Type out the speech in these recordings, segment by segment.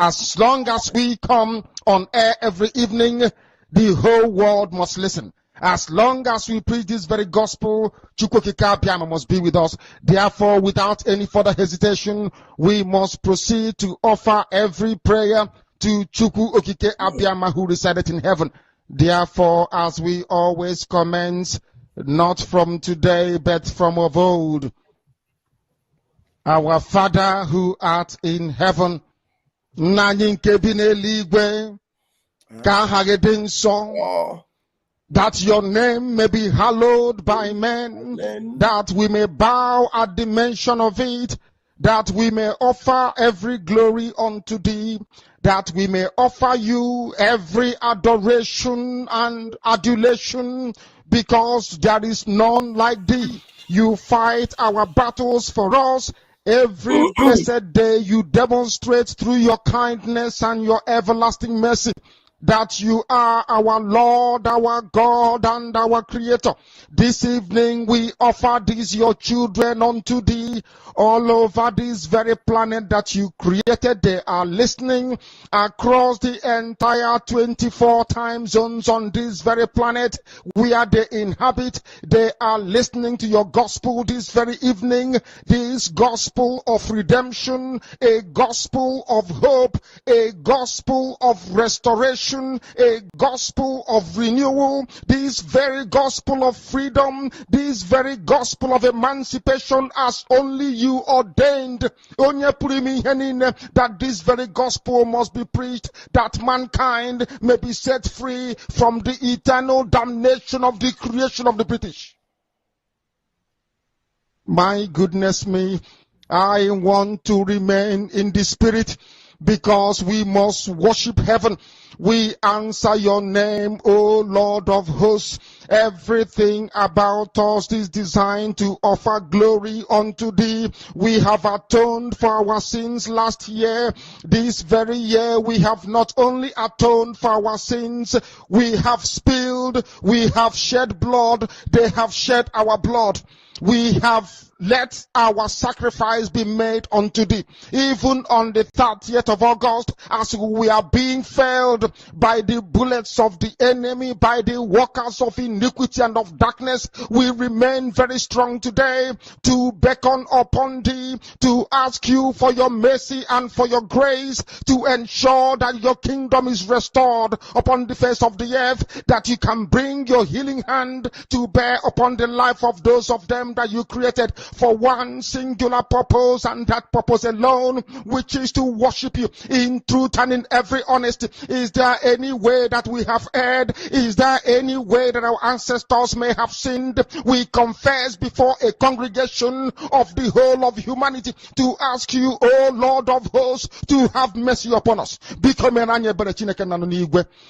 as long as we come on air every evening, the whole world must listen. As long as we preach this very gospel, Chukwokika Abiyama must be with us. Therefore, without any further hesitation, we must proceed to offer every prayer to Chukwu Okike Abiyama who resided in heaven. Therefore, as we always commence, not from today, but from of old, our Father who art in heaven, Nanying Kebine Ligwe, Kahagedin song, that your name may be hallowed by men, that we may bow at the mention of it, that we may offer every glory unto thee, that we may offer you every adoration and adulation, because there is none like thee. You fight our battles for us. Every blessed day you demonstrate through your kindness and your everlasting mercy that you are our Lord, our God, and our Creator. This evening we offer these your children unto thee all over this very planet that you created. They are listening across the entire 24 time zones on this very planet where they inhabit. They are listening to your gospel this very evening, this gospel of redemption, a gospel of hope, a gospel of restoration, a gospel of renewal, this very gospel of freedom, this very gospel of emancipation as only you ordained, that this very gospel must be preached, that mankind may be set free from the eternal damnation of the creation of the British. My goodness me, I want to remain in the spirit, because we must worship heaven. We answer your name, O Lord of hosts. Everything about us is designed to offer glory unto thee. We have atoned for our sins last year. This very year we have not only atoned for our sins, we have spilled, we have shed blood, they have shed our blood. We have let our sacrifice be made unto thee. Even on the 30th of August, as we are being felled by the bullets of the enemy, by the workers of iniquity and of darkness, we remain very strong today to beckon upon thee, to ask you for your mercy and for your grace, to ensure that your kingdom is restored upon the face of the earth, that you can bring your healing hand to bear upon the life of those of them that you created for one singular purpose, and that purpose alone, which is to worship you in truth and in every honesty. Is there any way that we have erred? Is there any way that our ancestors may have sinned? We confess before a congregation of the whole of humanity to ask you, O Lord of hosts, to have mercy upon us.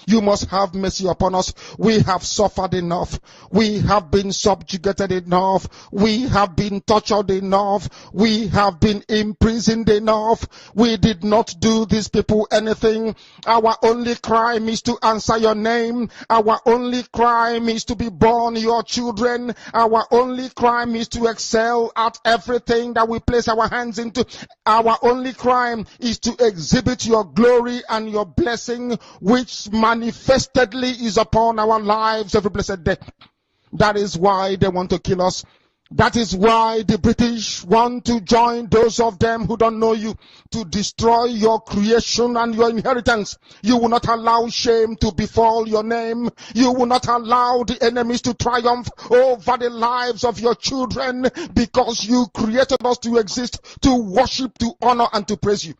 You must have mercy upon us. We have suffered enough. We have been subjugated enough. We have been tortured enough. We have been imprisoned enough. We did not do these people anything. Our only crime is to answer your name. Our only crime is to be born your children. Our only crime is to excel at everything that we place our hands into. Our only crime is to exhibit your glory and your blessing, which manifestedly is upon our lives every blessed day. That is why they want to kill us. That is why the British want to join those of them who don't know you to destroy your creation and your inheritance. You will not allow shame to befall your name. You will not allow the enemies to triumph over the lives of your children, because you created us to exist, to worship, to honor, and to praise you.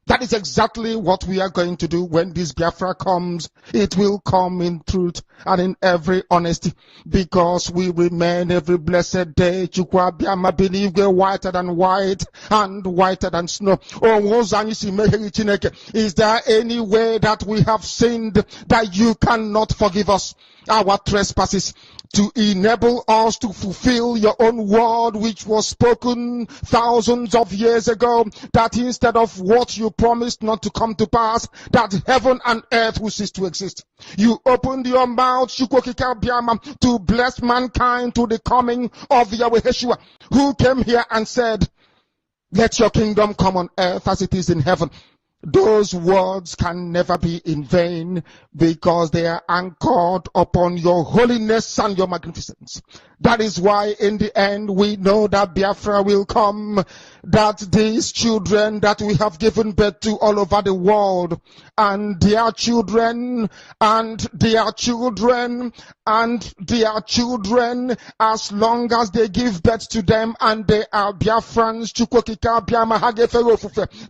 That is exactly what we are going to do when this Biafra comes. It will come in truth and in every honesty, because we remain every blessed day. Chukwu Abiyama believe we're whiter than white and whiter than snow. Is there any way that we have sinned that you cannot forgive us our trespasses, to enable us to fulfill your own word, which was spoken thousands of years ago, that instead of what you promised not to come to pass, that heaven and earth will cease to exist? You opened your mouth, to bless mankind to the coming of Yahweh Yeshua, who came here and said, let your kingdom come on earth as it is in heaven. Those words can never be in vain because they are anchored upon your holiness and your magnificence. That is why in the end we know that Biafra will come, that these children that we have given birth to all over the world, and their children, and their children, and their children, as long as they give birth to them and they are Biafrans,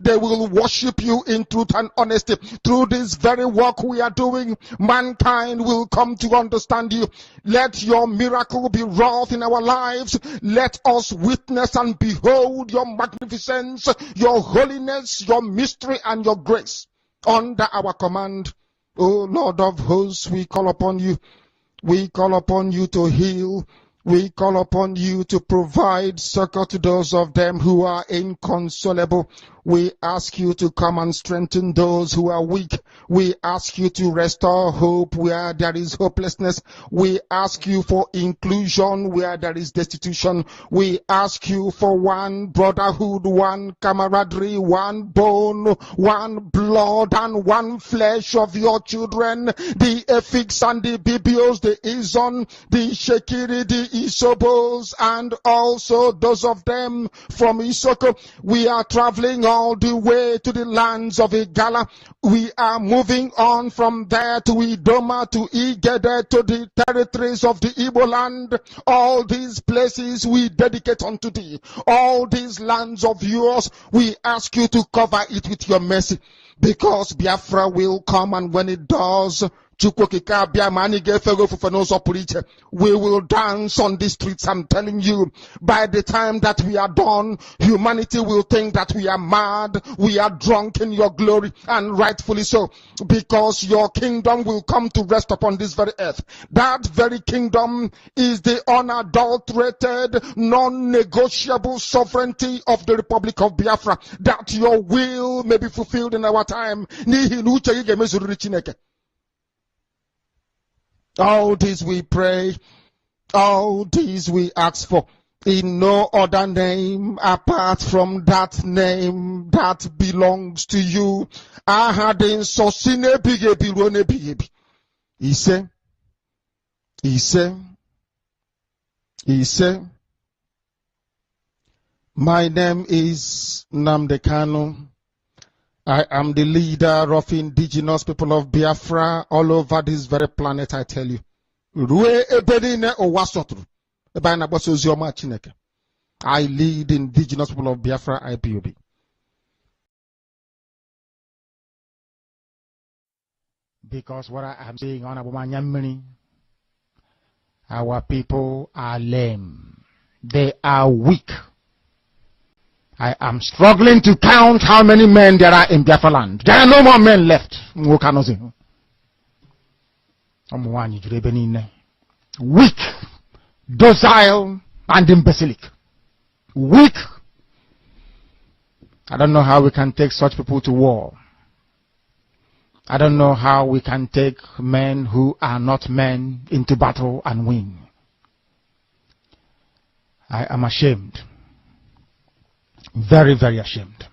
they will worship you in truth and honesty. Through this very work we are doing, mankind will come to understand you. Let your miracle be wrought in our lives. Let us witness and behold your magnificence, your holiness, your mystery, and your grace under our command. O Lord of hosts, we call upon you. We call upon you to heal. We call upon you to provide succor to those of them who are inconsolable. We ask you to come and strengthen those who are weak. We ask you to restore hope where there is hopelessness. We ask you for inclusion where there is destitution. We ask you for one brotherhood, one camaraderie, one bone, one blood, and one flesh of your children. The Efiks and the Bibios, the Liaison, the Shekiri, the Isobos, and also those of them from Isoko. We are traveling all the way to the lands of Igala. We are moving on from there to Idoma, to Igede, to the territories of the Igbo land. All these places we dedicate unto thee. All these lands of yours, we ask you to cover it with your mercy, because Biafra will come, and when it does, we will dance on the streets. I'm telling you, by the time that we are done, humanity will think that we are mad, we are drunk in your glory, and rightfully so, because your kingdom will come to rest upon this very earth. That very kingdom is the unadulterated, non-negotiable sovereignty of the Republic of Biafra, that your will may be fulfilled in our time. All this we pray, all this we ask for, in no other name apart from that name that belongs to you. Ahadin sosine bigebi rone bigebi. He said, my name is Namdekano. I am the leader of indigenous people of Biafra all over this very planet, I tell you. I lead indigenous people of Biafra, IPOB. Because what I am saying on Abumanyamini, our people are lame. They are weak. I am struggling to count how many men there are in Biafra land. There are no more men left. Weak, docile, and imbecilic. Weak. I don't know how we can take such people to war. I don't know how we can take men who are not men into battle and win. I am ashamed. Very, very ashamed.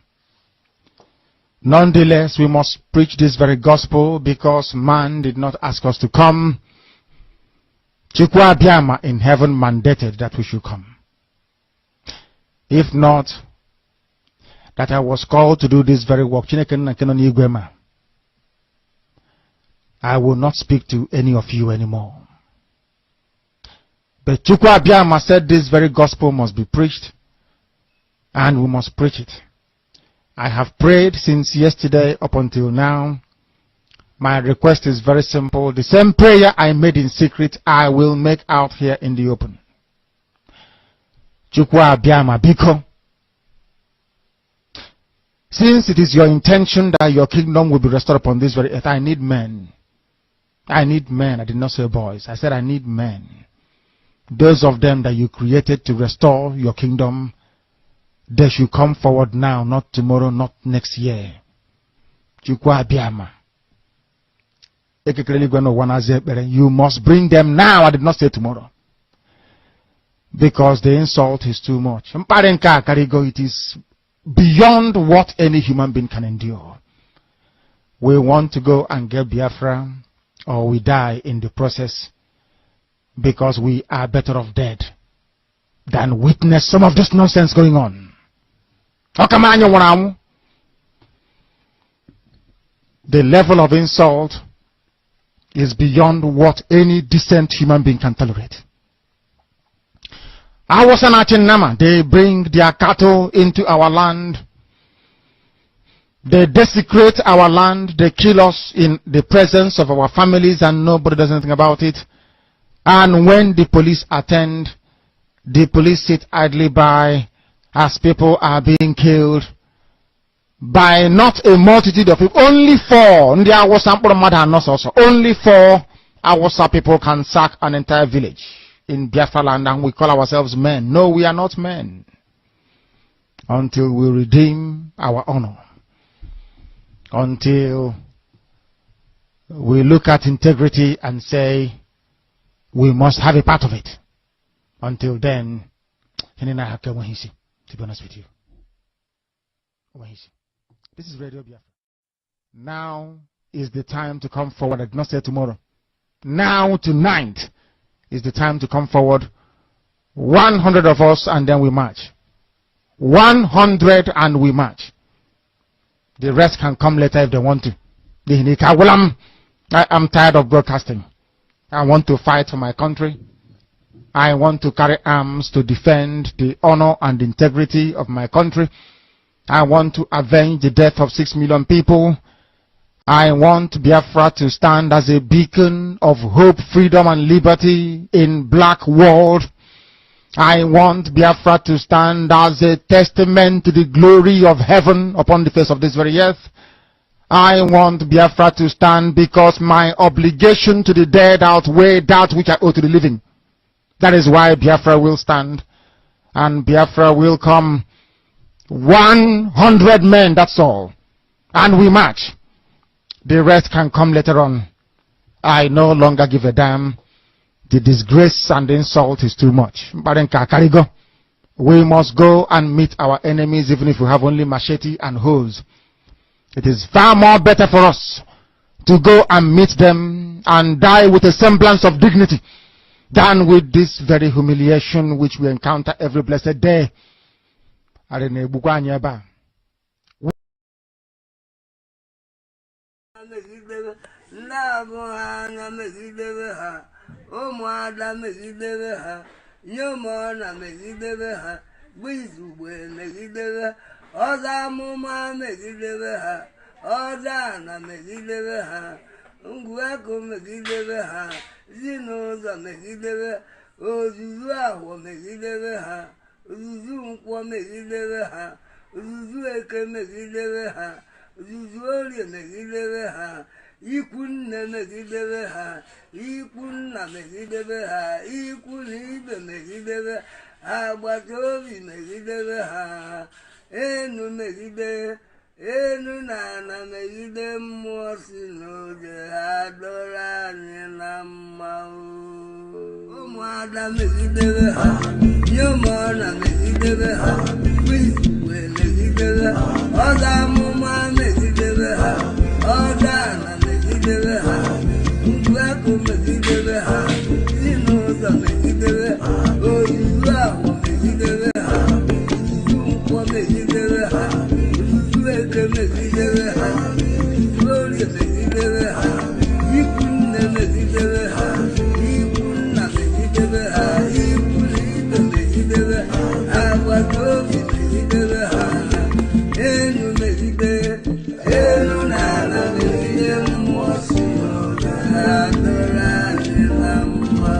Nonetheless, we must preach this very gospel because man did not ask us to come. Chukwu Abiyama in heaven mandated that we should come. If not, that I was called to do this very work, I will not speak to any of you anymore. But Chukwu Abiyama said this very gospel must be preached, and we must preach it. I have prayed since yesterday up until now. My request is very simple. The same prayer I made in secret, I will make out here in the open. Chukwu Abiyama Biko, since it is your intention that your kingdom will be restored upon this very earth, I need men. I need men. I did not say boys. I said I need men. Those of them that you created to restore your kingdom, they should come forward now, not tomorrow, not next year. Chukwu Abiyama. You must bring them now. I did not say tomorrow. Because the insult is too much. It is beyond what any human being can endure. we want to go and get Biafra, or we die in the process, because we are better off dead than witness some of this nonsense going on. The level of insult is beyond what any decent human being can tolerate. They bring their cattle into our land. They desecrate our land. They kill us in the presence of our families and nobody does anything about it. And when the police attend, the police sit idly by as people are being killed by not a multitude of people. Only 4. Only 4 Awasa people can sack an entire village in Biafra land, and we call ourselves men. No, we are not men until we redeem our honor. Until we look at integrity and say we must have a part of it. Until then, to be honest with you. This is Radio Biafra. Now is the time to come forward. I did not say tomorrow. Now, tonight, is the time to come forward. 100 of us, and then we march. 100 and we march. The rest can come later if they want to. I am tired of broadcasting. I want to fight for my country. I want to carry arms to defend the honor and integrity of my country. I want to avenge the death of 6 million people. I want Biafra to stand as a beacon of hope, freedom, and liberty in black world. I want Biafra to stand as a testament to the glory of heaven upon the face of this very earth. I want Biafra to stand because my obligation to the dead outweigh that which I owe to the living. That is why Biafra will stand, and Biafra will come. 100 men, that's all. And we march. The rest can come later on. I no longer give a damn. The disgrace and the insult is too much. We must go and meet our enemies even if we have only machete and hoes. It is far more better for us to go and meet them and die with a semblance of dignity than with this very humiliation which we encounter every blessed day. Ikunne megidebe ha, ikunna megidebe ha, ikunibe megidebe ha, agbataobi megidebe ha, enu megide, enu na megide mmụọ si n'oge ha dọrọ anyị na mma. Ụmụada megidebe ha, nyomọna megidebe ha, wizugbe megidebe ha, ọga amụma megidebe ha, ọga na megidebe ha, ngweko megidebe ha, zinụzọ megidebe ha, ozuzu ahụ megidebe ha, ozuzu nkwọ megidebe ha, ozuzu eke megidebe ha, ozuzu orie megidebe ha, ikunne megidebe ha, ikunna megidebe ha, ikunibe megidebe ha, agbataobi megidebe ha, enu megide, enu na megide mmụọ si n'oge ha dọrọ anyị na mma.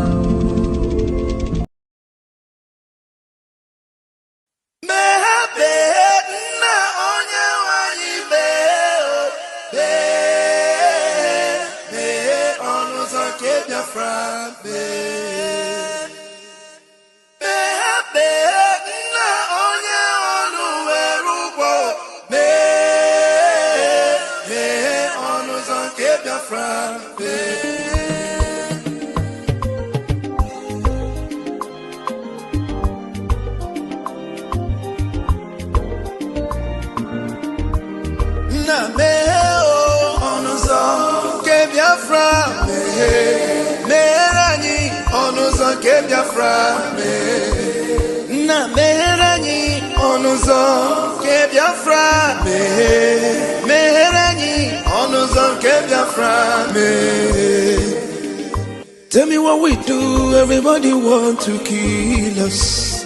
ke Biafra na meherani onuzo ke Biafra meherani onuzo ke Biafra Tell me what we do, everybody want to kill us.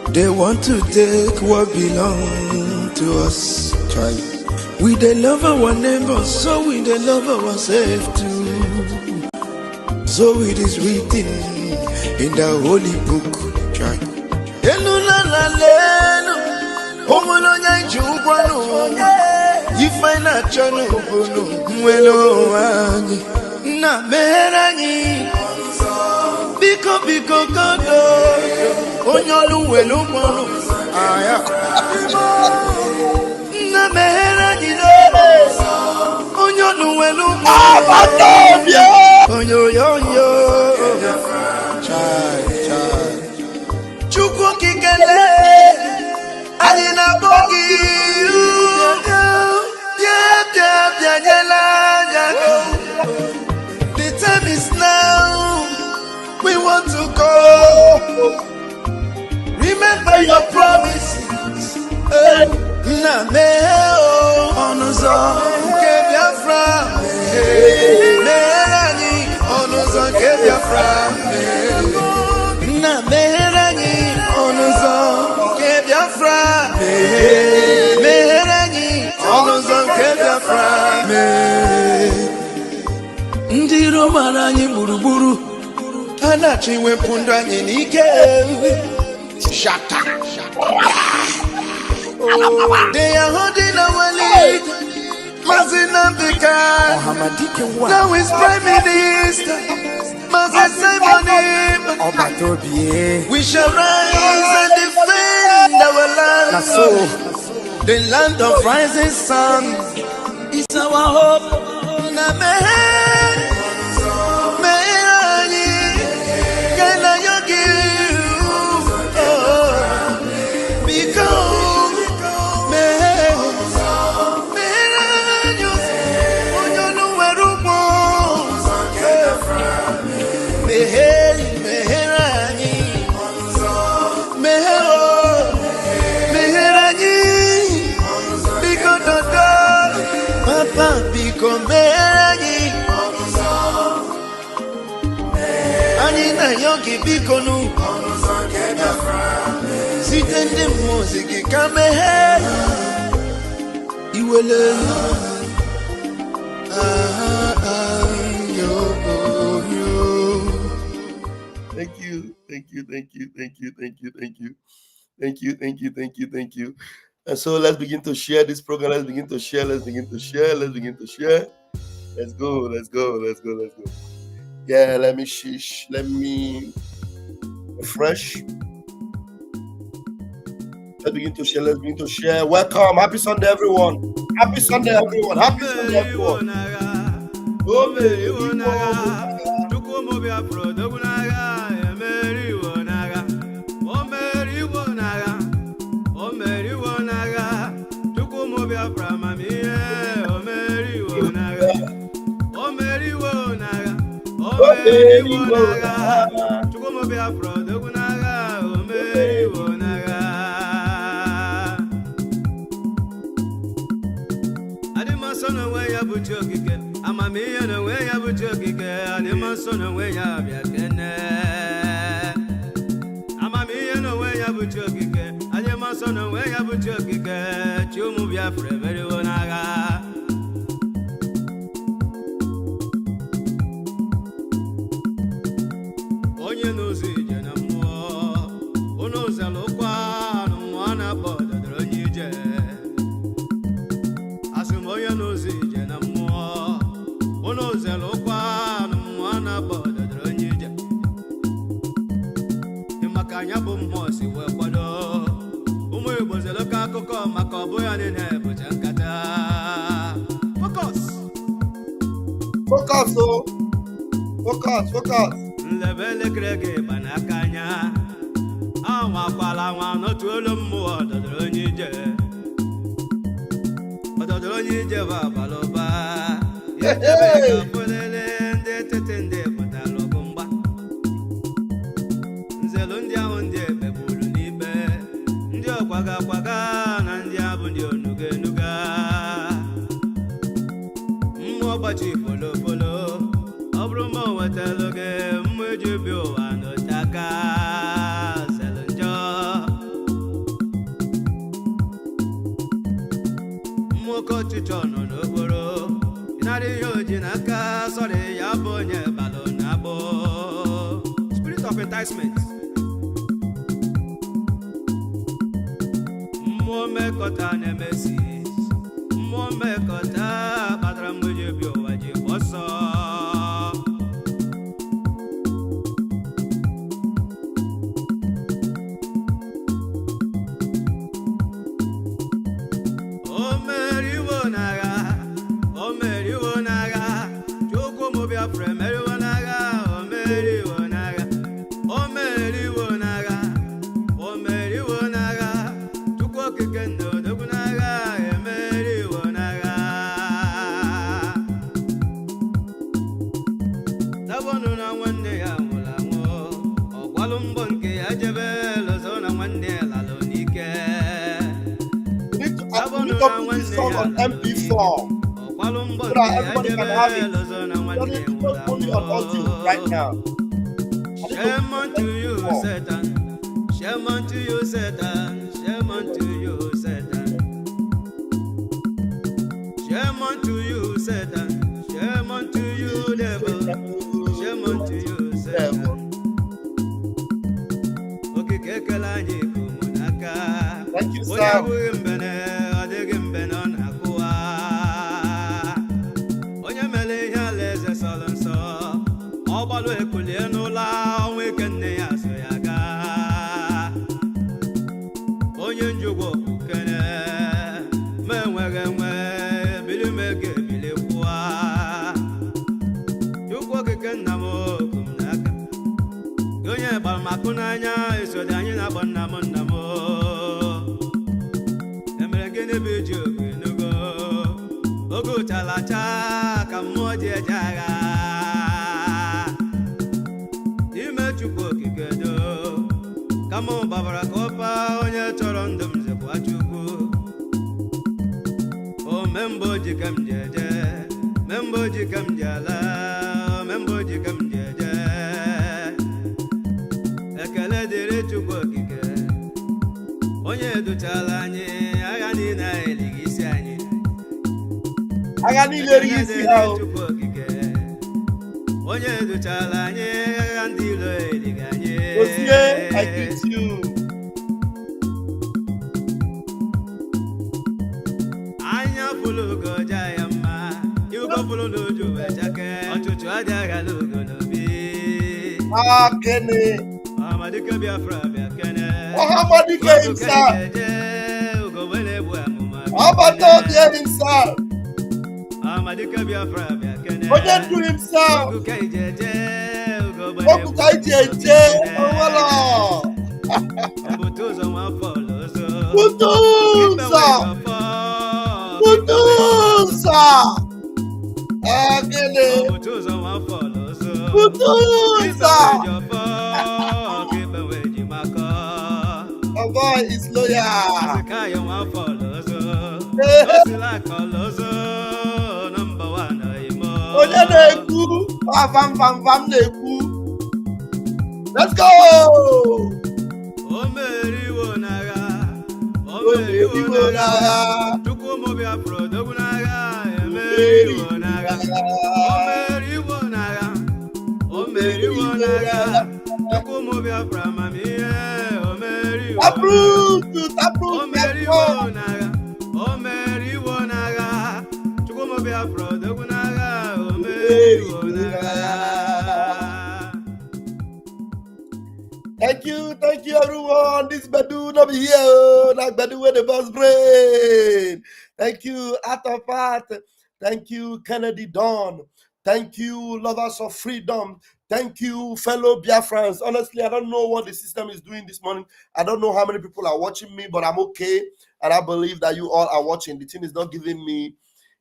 They want to take what belongs to us. Try. We they love our neighbors, so we they love ourselves too. So it is written in the holy book. Try. You find a channel, na meherani biko kodo onyolu welu mono aya na meherani onyolu welu mono onyoyo chai chukwu kikele alina bogi The time is now. We want to go. Remember your promises. Na meo onuzo ke Biafra. Meherani onuzo ke Biafra. Na meherani onuzo ke Biafra. Meherani onuzo ke Biafra. Ndiro maranyi buruburu anachi wepunda anyị n'ike shaka they are holding our lead Mazinambika now is Prime Minister we shall rise and defend our land the land of rising sun is our hope Yogi Bikonu Sitende music come ahead You will Thank you. And so let's begin to share this program. Let's begin to share. Let's go. Yeah, let me refresh. Let's begin to share. Welcome. Happy Sunday, everyone. Happy Sunday, everyone. Focus. Lebele krege banakanya. Awa kwala wa no tuolo mmo ododronije. Ododronije ba baloba. Yetebe ka polele nde tetende patalo kumba. Spirit of enticement. Mmekọta nemesis. Mmekọta kpatara mgbe bi ụwa ji ọsọ. O meriwo n'agha. Chukwu m Biafra meriwo n'agha. O meriwo n'agha. Chukwu okike nna odogwu n'agha. Emeriwo n'agha. Tabọnụ na nwanne ya nwụrụ anwụ. Ọkwalụ mbọ nke ya jebe lọzọ na nwanne ya lalụ n'ike. We need to put this song on MP4 so that everybody can have it. Don't need to put only on audio right now. Shame unto you, Satan. Shame unto you, Satan. Shame unto you, Satan. Shame unto you, Satan. Shame unto you, devil. Shame unto you, Satan. Okay, kekela anyị kumunaka. Thank you, Onye sir. abụghị mbene, ọ dịghị mbene ọ na-akụwa. Onye mere ihe alaeze sọrọ nsọ, ọ gbalụ ekulie n'ụlọ ọnwa ike nne ya so ya gaa. Onye njugwu okukene, ma enweghị enwe, bili m ego ebili kwụwa. Chukwu okike nna m oku m n'aka. Gị onye gbara m akụ n'anya, esodi anyị na-agba nna m. Emere gịnị bụ iji ogu enugo? Oge ụchalacha ka mmụọ ji eje agha. Ime Chukwu okike do, ka mụ gbabara ka ọpa onye chọrọ ndụ m zikwa Chukwu. O membo ji ka m ji eje, membo ji ka m ji ala, membo ji ka m ji eje. Ekele dịrị Chukwu okike, onye educhala anyị agha niile anyị elighị isi anyị. Agha niile erighị isi ha o. Chukwu okike, onye educhala anyị agha ndị ilo elighị anyị. Osie, I greet you. Anya fụlụ ugoja ya mma, iugo fụlụ n'uju wee chake. Ọchụchụ adị agha n'ugo n'obi. Kene. Amadike Biafra bịa kene. Amadike himself. Ugo wele bụ amụma. Abata there himself. Amadike Biafra bịa kene. Onye ndu himself. Okuka ijeje, ugo wele bụ Okuka ijeje. Owala. Butuzo nwafọ lozo. Butuza. Butuza. Kene. Butuzo nwafọ lozo. Butuza. Kibewe jimaka. A boy is loyal. Asikayo nwafọ lozo. Eh. Osilaka lozo. Number 1 imo. Onye na-ekwu. Vam Vam Vam na-ekwu. Let's go. O meriwo n'agha. O Omeriwo meriwo n'agha. n'agha. Chukwu m Biafra odogwu n'agha. Emeriwo n'agha. O meriwo n'agha. O meriwo n'agha. Chukwu m Biafra amamihe. O meriwo n'agha. O meriwo n'agha. O meriwo n'agha. Chukwu m Biafra odogwu n'agha. O meriwo n'agha. Thank you, everyone. This Bedu no be here. Like Bedu with the boss brain. Thank you, Atafat. Thank you, Kennedy Dawn. Thank you, lovers of freedom. Thank you, fellow Biafrans. Honestly, I don't know what the system is doing this morning. I don't know how many people are watching me, but I'm okay. And I believe that you all are watching. The team is not giving me,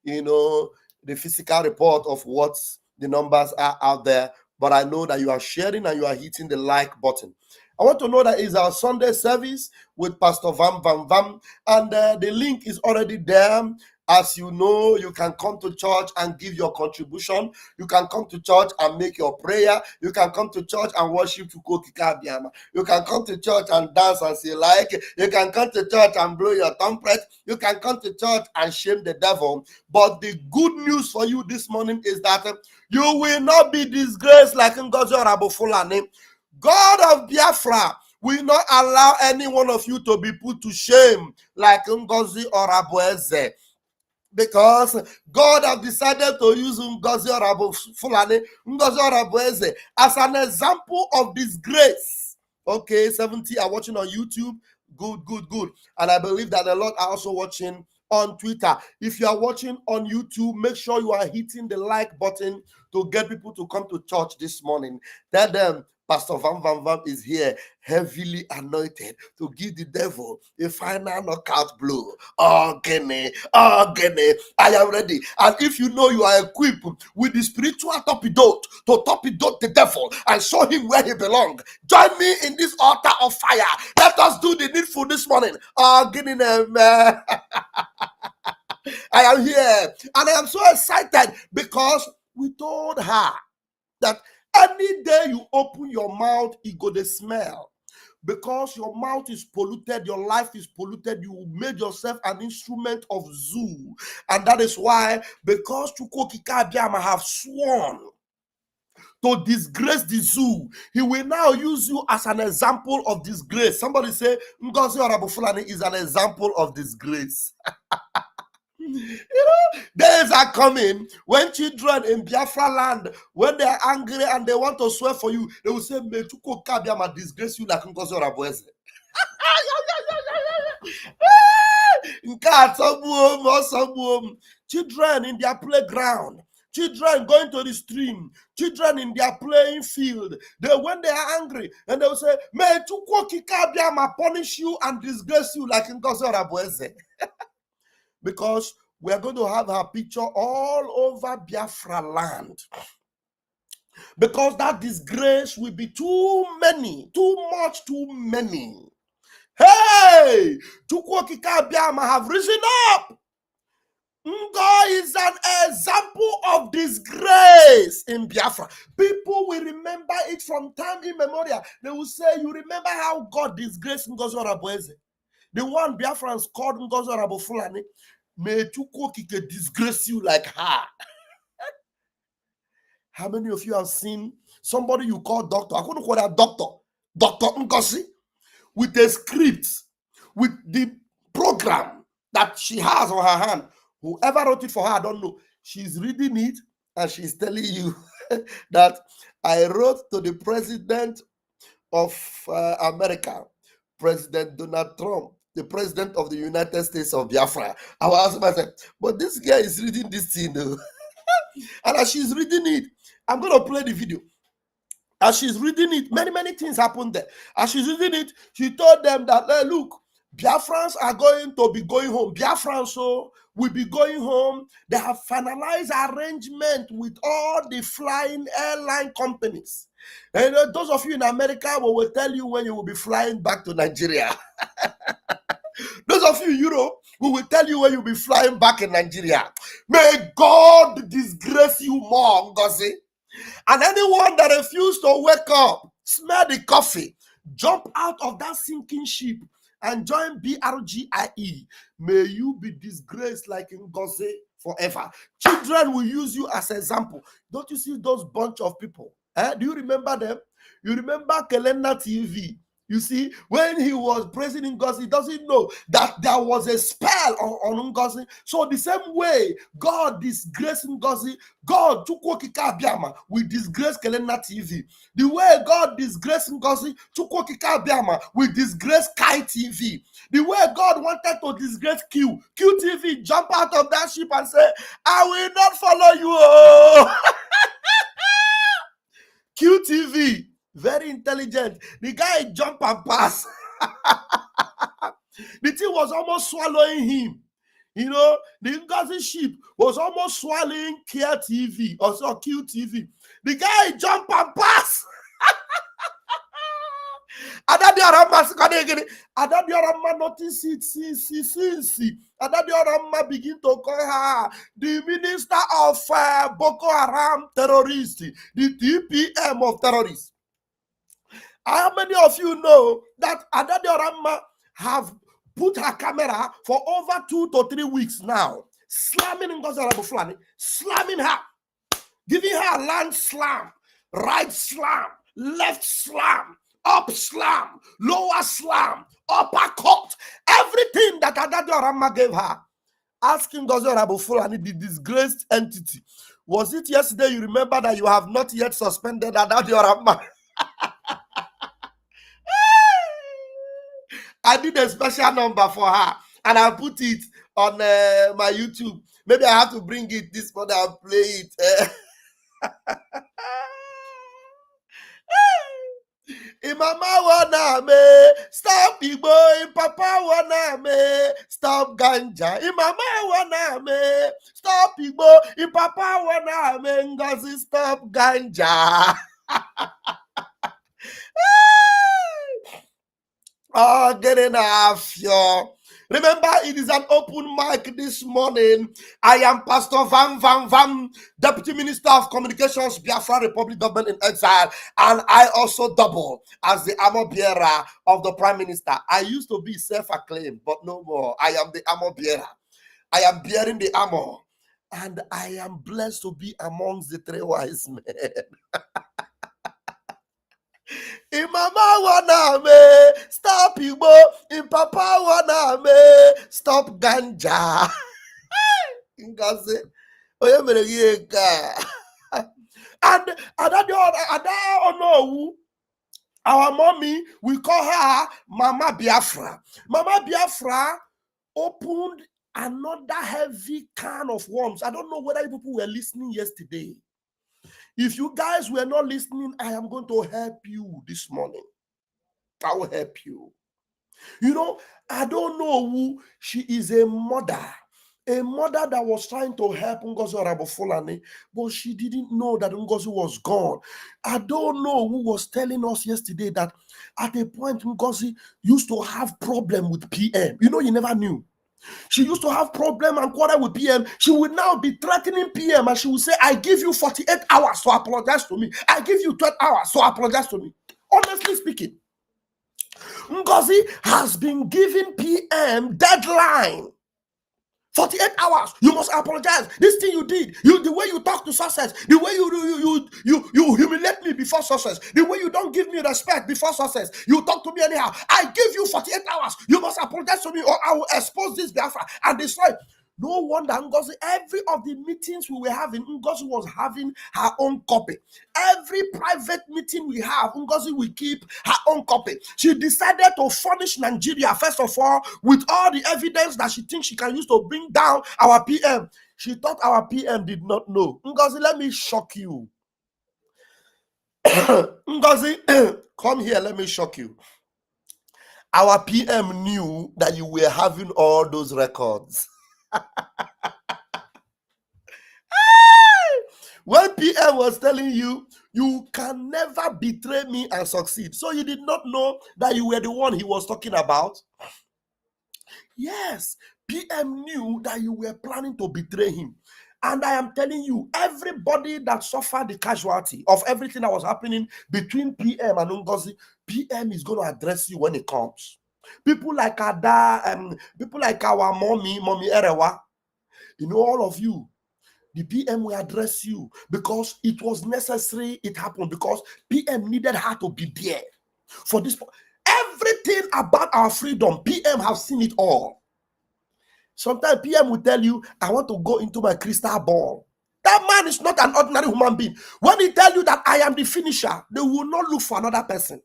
the physical report of what the numbers are out there. But I know that you are sharing and you are hitting the like button. I want to know that is our Sunday service with Pastor Vam Vam Vam, and the link is already there. As you know, you can come to church and give your contribution. You can come to church and make your prayer. You can come to church and worship to Kokikabiama. You can come to church and dance and say like. You can come to church and blow your trumpet. You can come to church and shame the devil. But the good news for you this morning is that you will not be disgraced like Ngozi Orabufulani. God of Biafra will not allow any one of you to be put to shame like Ngozi Orabufulani. Because God have decided to use Ngozi Orabufulani, Ngozi Orabufulani, as an example of disgrace. Okay, 70 are watching on YouTube. Good. And I believe that a lot are also watching on Twitter. If you are watching on YouTube, make sure you are hitting the like button to get people to come to church this morning. Tell them Pastor Vam Vam Vam is here, heavily anointed to give the devil a final knockout blow. I am ready. And if you know you are equipped with the spiritual torpedo to torpedo the devil and show him where he belongs, join me in this altar of fire. Let us do the needful this morning. I am here and I am so excited because we told her that any day you open your mouth, it go to smell. Because your mouth is polluted, your life is polluted, you made yourself an instrument of zoo. And that is why, because Chukwokika Abiyama have sworn to disgrace the zoo, he will now use you as an example of disgrace. Somebody say, Ngozi Orabufulani is an example of disgrace. You know, days are coming when children in Biafra land, when they are angry and they want to swear for you, they will say, "May Chukwokika Abiyama disgrace you like Ngozi Orabufulani." Children in their playground, children going to the stream, children in their playing field, when they are angry, and they will say, "May Chukwokika Abiyama punish you and disgrace you like Ngozi Orabufulani." Because we are going to have her picture all over Biafra land. Because that disgrace will be too many, too many. Hey! Chukwokika Abiyama have risen up. God is an example of disgrace in Biafra. People will remember it from time immemorial. They will say, you remember how God disgraced Ngozi Orabufulani? The one Biafrans called Ngozi Orabufulani, may Chukwokika disgrace you like her. How many of you have seen somebody you call doctor? I couldn't call that doctor. Dr. Ngozi, with a script, with the program that she has on her hand. Whoever wrote it for her, I don't know. She's reading it and she's telling you that I wrote to the president of America, President Donald Trump, the president of the United States of Biafra. I was asking myself, but this guy is reading this thing. And as she's reading it, I'm going to play the video. As she's reading it, many things happened there. As she's reading it, she told them that, hey, look, Biafrans are going to be going home. Biafrans will be going home. They have finalized arrangement with all the flying airline companies. And those of you in America will tell you when you will be flying back to Nigeria. Those of you in Europe, we will tell you when you'll be flying back in Nigeria. May God disgrace you more, Ngozi. And anyone that refused to wake up, smell the coffee, jump out of that sinking ship and join BRGIE, may you be disgraced like Ngozi forever. Children will use you as an example. Don't you see those bunch of people? Do you remember them? You remember Kelena TV? You see, when he was praising Ngozi, he doesn't know that there was a spell on Ngozi. So the same way God disgraced Ngozi, God Chukwokika Abiyama will disgrace Kelena TV. The way God disgraced Ngozi, Chukwokika Abiyama will disgrace Kai TV. The way God wanted to disgrace QTV jump out of that ship and say, I will not follow you. Oh. QTV. Very intelligent. The guy jumped and passed. The thing was almost swallowing him. You know, the Ngozi ship was almost swallowing Kia TV, also QTV. The guy jumped and passed. Adadiorama notice it, see. Adadiorama begin to call her the minister of Boko Haram terrorists, the TPM of terrorists. How many of you know that Adadiorama have put her camera for over 2 to 3 weeks now, slamming Ngozi Orabufulani, slamming her, giving her land slam, right slam, left slam, up slam, lower slam, uppercut, everything that Adadiorama gave her. Asking Ngozi Orabufulani, the disgraced entity, was it yesterday you remember that you have not yet suspended Adadiorama? I did a special number for her and I put it on my YouTube. Maybe I have to bring it this morning and play it. Imama wana me, stop Igbo. Papa wana me, stop ganja. Imama wana me, stop Igbo. Papa wana me, Ngozi, stop ganja. Oh, get enough, yo. Remember, it is an open mic this morning. I am Pastor Vam Vam Vam, Deputy Minister of Communications, Biafra Republic Government in Exile, and I also double as the armor bearer of the Prime Minister. I used to be self-acclaimed, but no more. I am the armor bearer. I am bearing the armor, and I am blessed to be amongst the 3 wise men. Imama wana me, stop Igbo. Papa wana me, stop ganja. Ngozi, oye mere ye ka. And our mommy, we call her Mama Biafra. Mama Biafra opened another heavy can of worms. I don't know whether you people were listening yesterday. If you guys were not listening, I am going to help you this morning. I will help you. You know, I don't know who. She is a mother that was trying to help Ngozi Orabufulani, but she didn't know that Ngozi was gone. I don't know who was telling us yesterday that at a point Ngozi used to have problem with PM. You know, you never knew. She used to have problem and quarrel with PM. She would now be threatening PM and she would say, I give you 48 hours to apologize to me. I give you 12 hours to apologize to me. Honestly speaking, Ngozi has been giving PM deadline. 48 hours, you must apologize. This thing you did, the way you talk to success, the way you humiliate me before success, the way you don't give me respect before success, you talk to me anyhow. I give you 48 hours. You must apologize to me or I will expose this Biafra and destroy. No wonder Ngozi, every of the meetings we were having, Ngozi was having her own copy. Every private meeting we have, Ngozi will keep her own copy. She decided to furnish Nigeria, first of all, with all the evidence that she thinks she can use to bring down our PM. She thought our PM did not know. Ngozi, let me shock you. Ngozi, come here, let me shock you. Our PM knew that you were having all those records. When PM was telling you, you can never betray me and succeed. So you did not know that you were the one he was talking about? Yes, PM knew that you were planning to betray him. And I am telling you, everybody that suffered the casualty of everything that was happening between PM and Ngozi, PM is going to address you when it comes. People like Ada, people like our mommy Erewa, you know, all of you, the PM will address you because it was necessary. It happened because PM needed her to be there for this. Everything about our freedom, PM have seen it all. Sometimes PM will tell you, I want to go into my crystal ball. That man is not an ordinary human being. When he tell you that I am the finisher, they will not look for another person.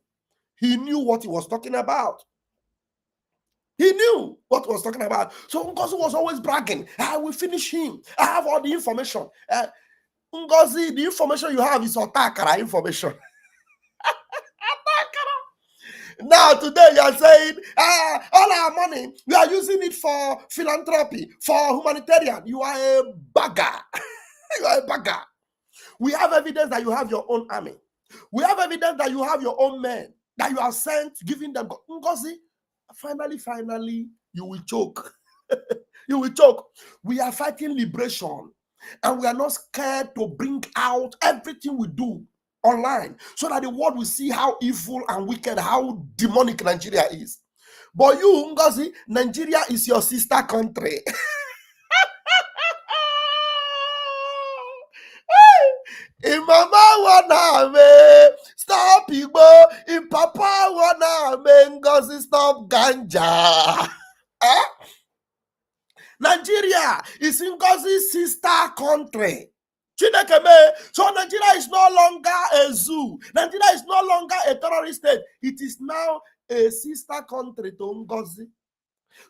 He knew what he was talking about. He knew what he was talking about. So Ngozi was always bragging, I will finish him. I have all the information. Ngozi, the information you have is Otakara information. Now today you are saying, all our money, we are using it for philanthropy, for humanitarian. You are a bagger. You are a bagger. We have evidence that you have your own army. We have evidence that you have your own men. that you are sent, giving them. Ngozi, finally, you will choke. You will choke. We are fighting liberation, and we are not scared to bring out everything we do online so that the world will see how evil and wicked, how demonic Nigeria is. But you, Ngozi, Nigeria is your sister country. Imama wana me stop Igbo. In Papa wana me Ngozi stop ganja. Nigeria is Ngozi's sister country. So Nigeria is no longer a zoo. Nigeria is no longer a terrorist state. It is now a sister country to Ngozi.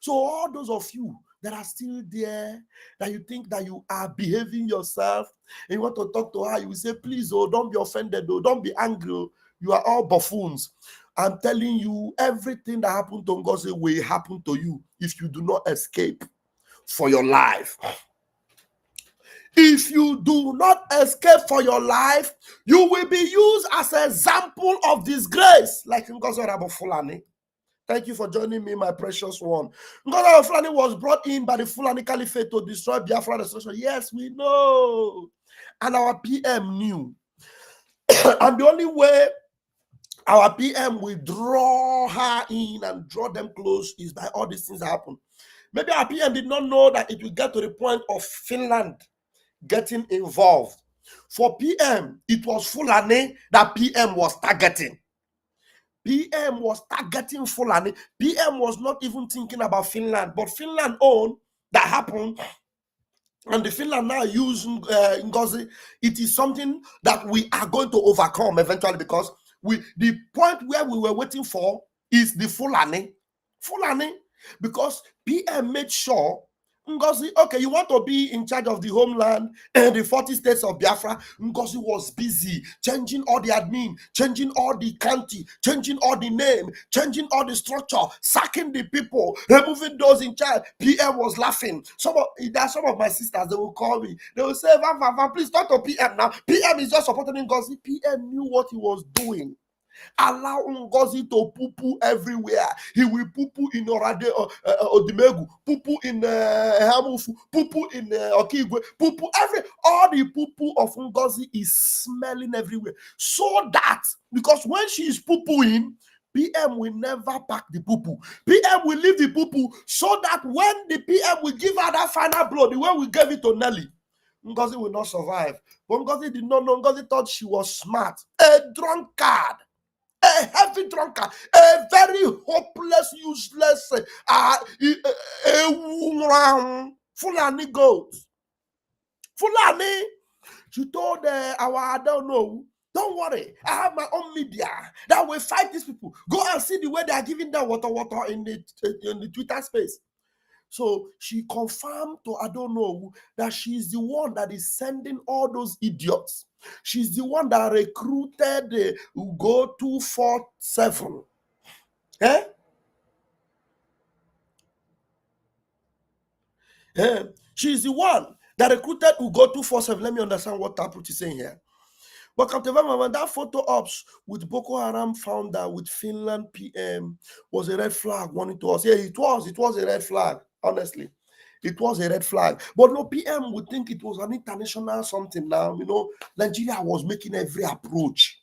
So all those of you that are still there, that you think that you are behaving yourself, and you want to talk to her, you will say, please, oh, don't be offended, oh, don't be angry. Oh. You are all buffoons. I'm telling you, everything that happened to Ngozi will happen to you if you do not escape for your life. If you do not escape for your life, you will be used as an example of disgrace, like Ngozi Orabufulani. Thank you for joining me, my precious one. Ngozi Orabufulani was brought in by the Fulani Caliphate to destroy Biafra restoration. Yes, we know. And our PM knew. And the only way our PM will draw her in and draw them close is by all these things happen. Maybe our PM did not know that it will get to the point of Finland getting involved. For PM, it was Fulani that PM was targeting. PM was targeting Fulani. PM was not even thinking about Finland, but Finland own that happened, and the Finland now using Ngozi. It is something that we are going to overcome eventually, because the point where we were waiting for is the Fulani, because PM made sure Ngozi, okay, you want to be in charge of the homeland and the 40 states of Biafra. Ngozi was busy changing all the admin, changing all the county, changing all the name, changing all the structure, sacking the people, removing those in charge. PM was laughing. There are some of my sisters, they will call me. They will say, Vam Vam Vam, please talk to PM now. PM is just supporting Ngozi. PM knew what he was doing. Allow Ngozi to poo-poo everywhere. He will poo-poo in Orade, Odimegu, poo-poo in Hamufu, poo-poo in Okigwe, poo-poo all the poo-poo of Ngozi is smelling everywhere. So that, because when she is poo-pooing, PM will never pack the poo-poo. PM will leave the poo-poo so that when the PM will give her that final blow, the way we gave it to Nelly, Ngozi will not survive. But Ngozi did not know. Ngozi thought she was smart. A drunkard. A heavy drunkard, a very hopeless, useless, Fulani goat. Fulani, she told I don't know, don't worry, I have my own media that will fight these people. Go and see the way they are giving them water in the Twitter space. So she confirmed to I don't know that she's the one that is sending all those idiots. She's the one that recruited Ugo 247. Eh? Eh? She's the one that recruited Ugo 247. Let me understand what Taproot is saying here. But Captain Vam Vam, that photo ops with Boko Haram founder with Finland PM was a red flag warning to us. Yeah, it was a red flag, honestly. It was a red flag. But no, PM would think it was an international something now. You know, Nigeria was making every approach.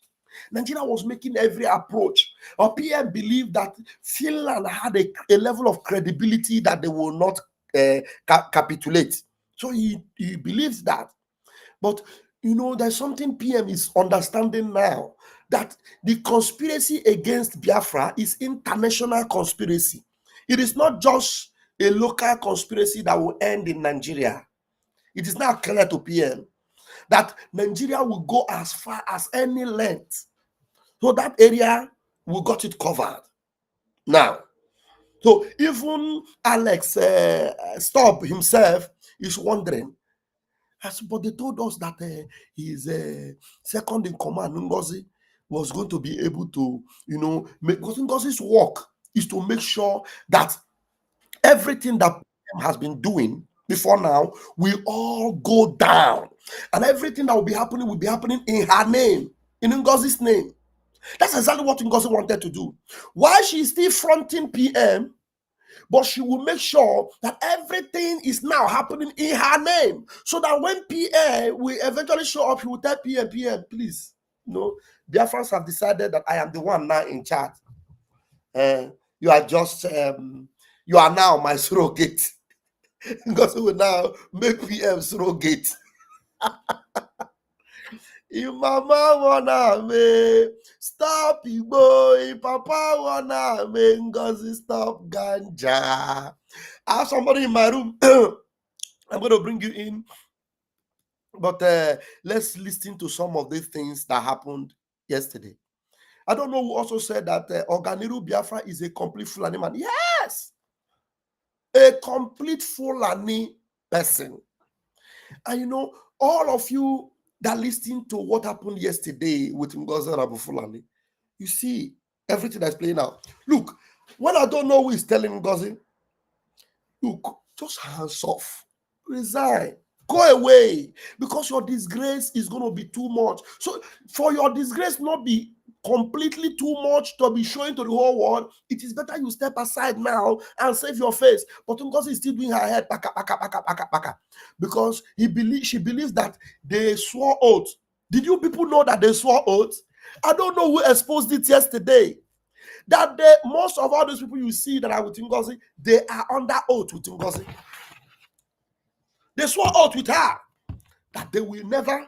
Or PM believed that Finland had a level of credibility that they will not capitulate. So he believes that. But, you know, there's something PM is understanding now, that the conspiracy against Biafra is international conspiracy. It is not just a local conspiracy that will end in Nigeria. It is now clear to PM that Nigeria will go as far as any length. So that area, we got it covered. Now, so even Alex Stubb himself is wondering. But they told us that his second in command, Ngozi, was going to be able to, you know, because Ngozi's work is to make sure that everything that has been doing before now will all go down. And everything that will be happening in her name, in Ngozi's name. That's exactly what Ngozi wanted to do. Why she's still fronting PM, but she will make sure that everything is now happening in her name, so that when PM will eventually show up, he will tell PM, please, no, Biafrans have decided that I am the one now in charge. You are just, you are now my surrogate. Because we will now make PM surrogate. If mama wanna me stop Igbo, if papa wanna me Ngozi stop ganja. I have somebody in my room. I'm going to bring you in. But let's listen to some of the things that happened yesterday. I don't know who also said that Oganiru Biafra is a complete Fulani man. Yes! A complete Fulani person. And you know, all of you that listened to what happened yesterday with Ngozi Orabufulani, you see everything that's playing out. Look, when I don't know who is telling Ngozi, look, just hands off, resign, go away, because your disgrace is going to be too much. So for your disgrace not be completely too much to be showing to the whole world, it is better you step aside now and save your face. But Ngozi is still doing her head baka, because she believes that they swore oath. Did you people know that they swore oath? I don't know who exposed it yesterday. That most of all those people you see that are with Ngozi, they are under oath with Ngozi. They swore oath with her that they will never.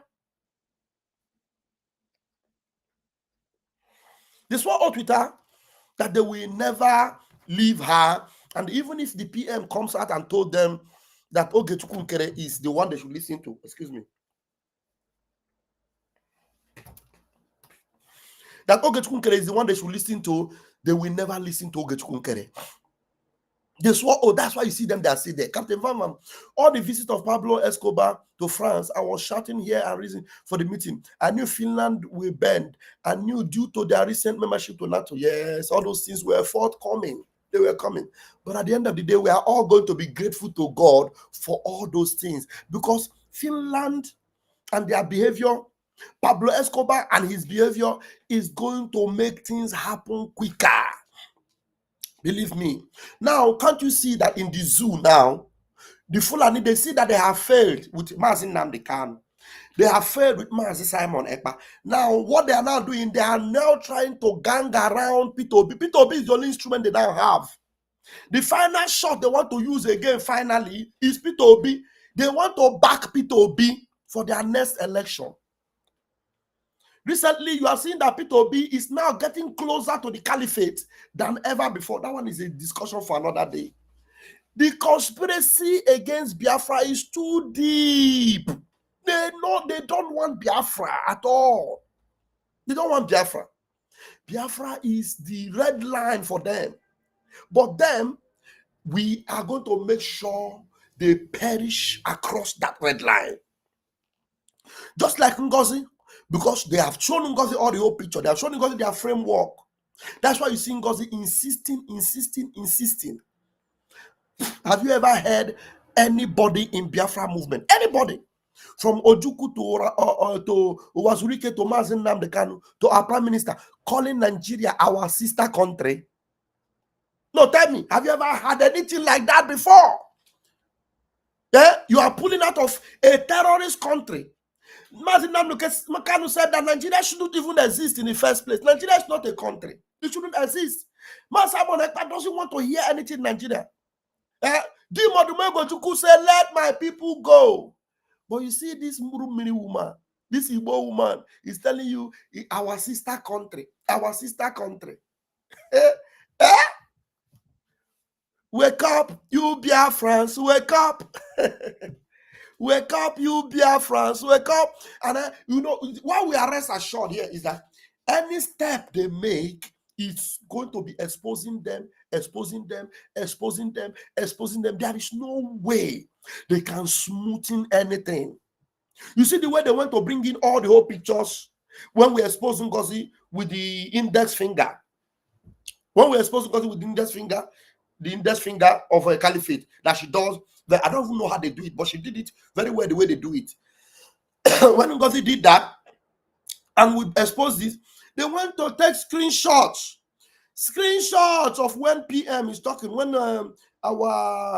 They swore oath with her that they will never leave her. And even if the PM comes out and told them that Ogechukwu Nkere is the one they should listen to, excuse me, that Ogechukwu Nkere is the one they should listen to, they will never listen to Ogechukwu Nkere. They swore, oh, that's why you see them, they are still there. Captain Vam Vam, all the visit of Pablo Escobar to France, I was shouting here and reason for the meeting. I knew Finland will bend. I knew due to their recent membership to NATO, yes, all those things were forthcoming. They were coming. But at the end of the day, we are all going to be grateful to God for all those things. Because Finland and their behavior, Pablo Escobar and his behavior is going to make things happen quicker. Believe me. Now, can't you see that in the zoo now, the Fulani, they see that they have failed with Mazin Nnamdi Kanu. They have failed with Mazi Simon Ekpa. Now, what they are now doing, they are now trying to gang around P2B. P2B is the only instrument they now have. The final shot they want to use again, finally, is P2B. They want to back P2B for their next election. Recently, you are seeing that P2B is now getting closer to the caliphate than ever before. That one is a discussion for another day. The conspiracy against Biafra is too deep. They don't want Biafra at all. They don't want Biafra. Biafra is the red line for them. But them, we are going to make sure they perish across that red line. Just like Ngozi, because they have shown Ngozi all the whole picture. They have shown Ngozi their framework. That's why you see Ngozi insisting. Have you ever heard anybody in Biafra movement? Anybody? From Ojukwu to Wazurike to Mazi Nnamdi Kanu to our prime minister calling Nigeria our sister country? No, tell me, have you ever had anything like that before? Yeah? You are pulling out of a terrorist country. Mazi Nnamdi Kanu said that Nigeria shouldn't even exist in the first place. Nigeria is not a country. It shouldn't exist. Mazi Simon Ekpa doesn't want to hear anything in Nigeria. Dimodumego said, let my people go. But you see this mini woman, this Igbo woman is telling you, our sister country, our sister country. Wake up, you Biafrans, wake up. Wake up, you Biafrans, wake up. And you know, what we are rest assured here is that any step they make, it's going to be exposing them. There is no way they can smoothen anything. You see the way they want to bring in all the whole pictures when we expose Ngozi with the index finger. When we expose Ngozi with the index finger of a caliphate that she does. I don't even know how they do it, but she did it very well the way they do it. When Ngozi did that, and we expose this, They went to take screenshots of when PM is talking, when our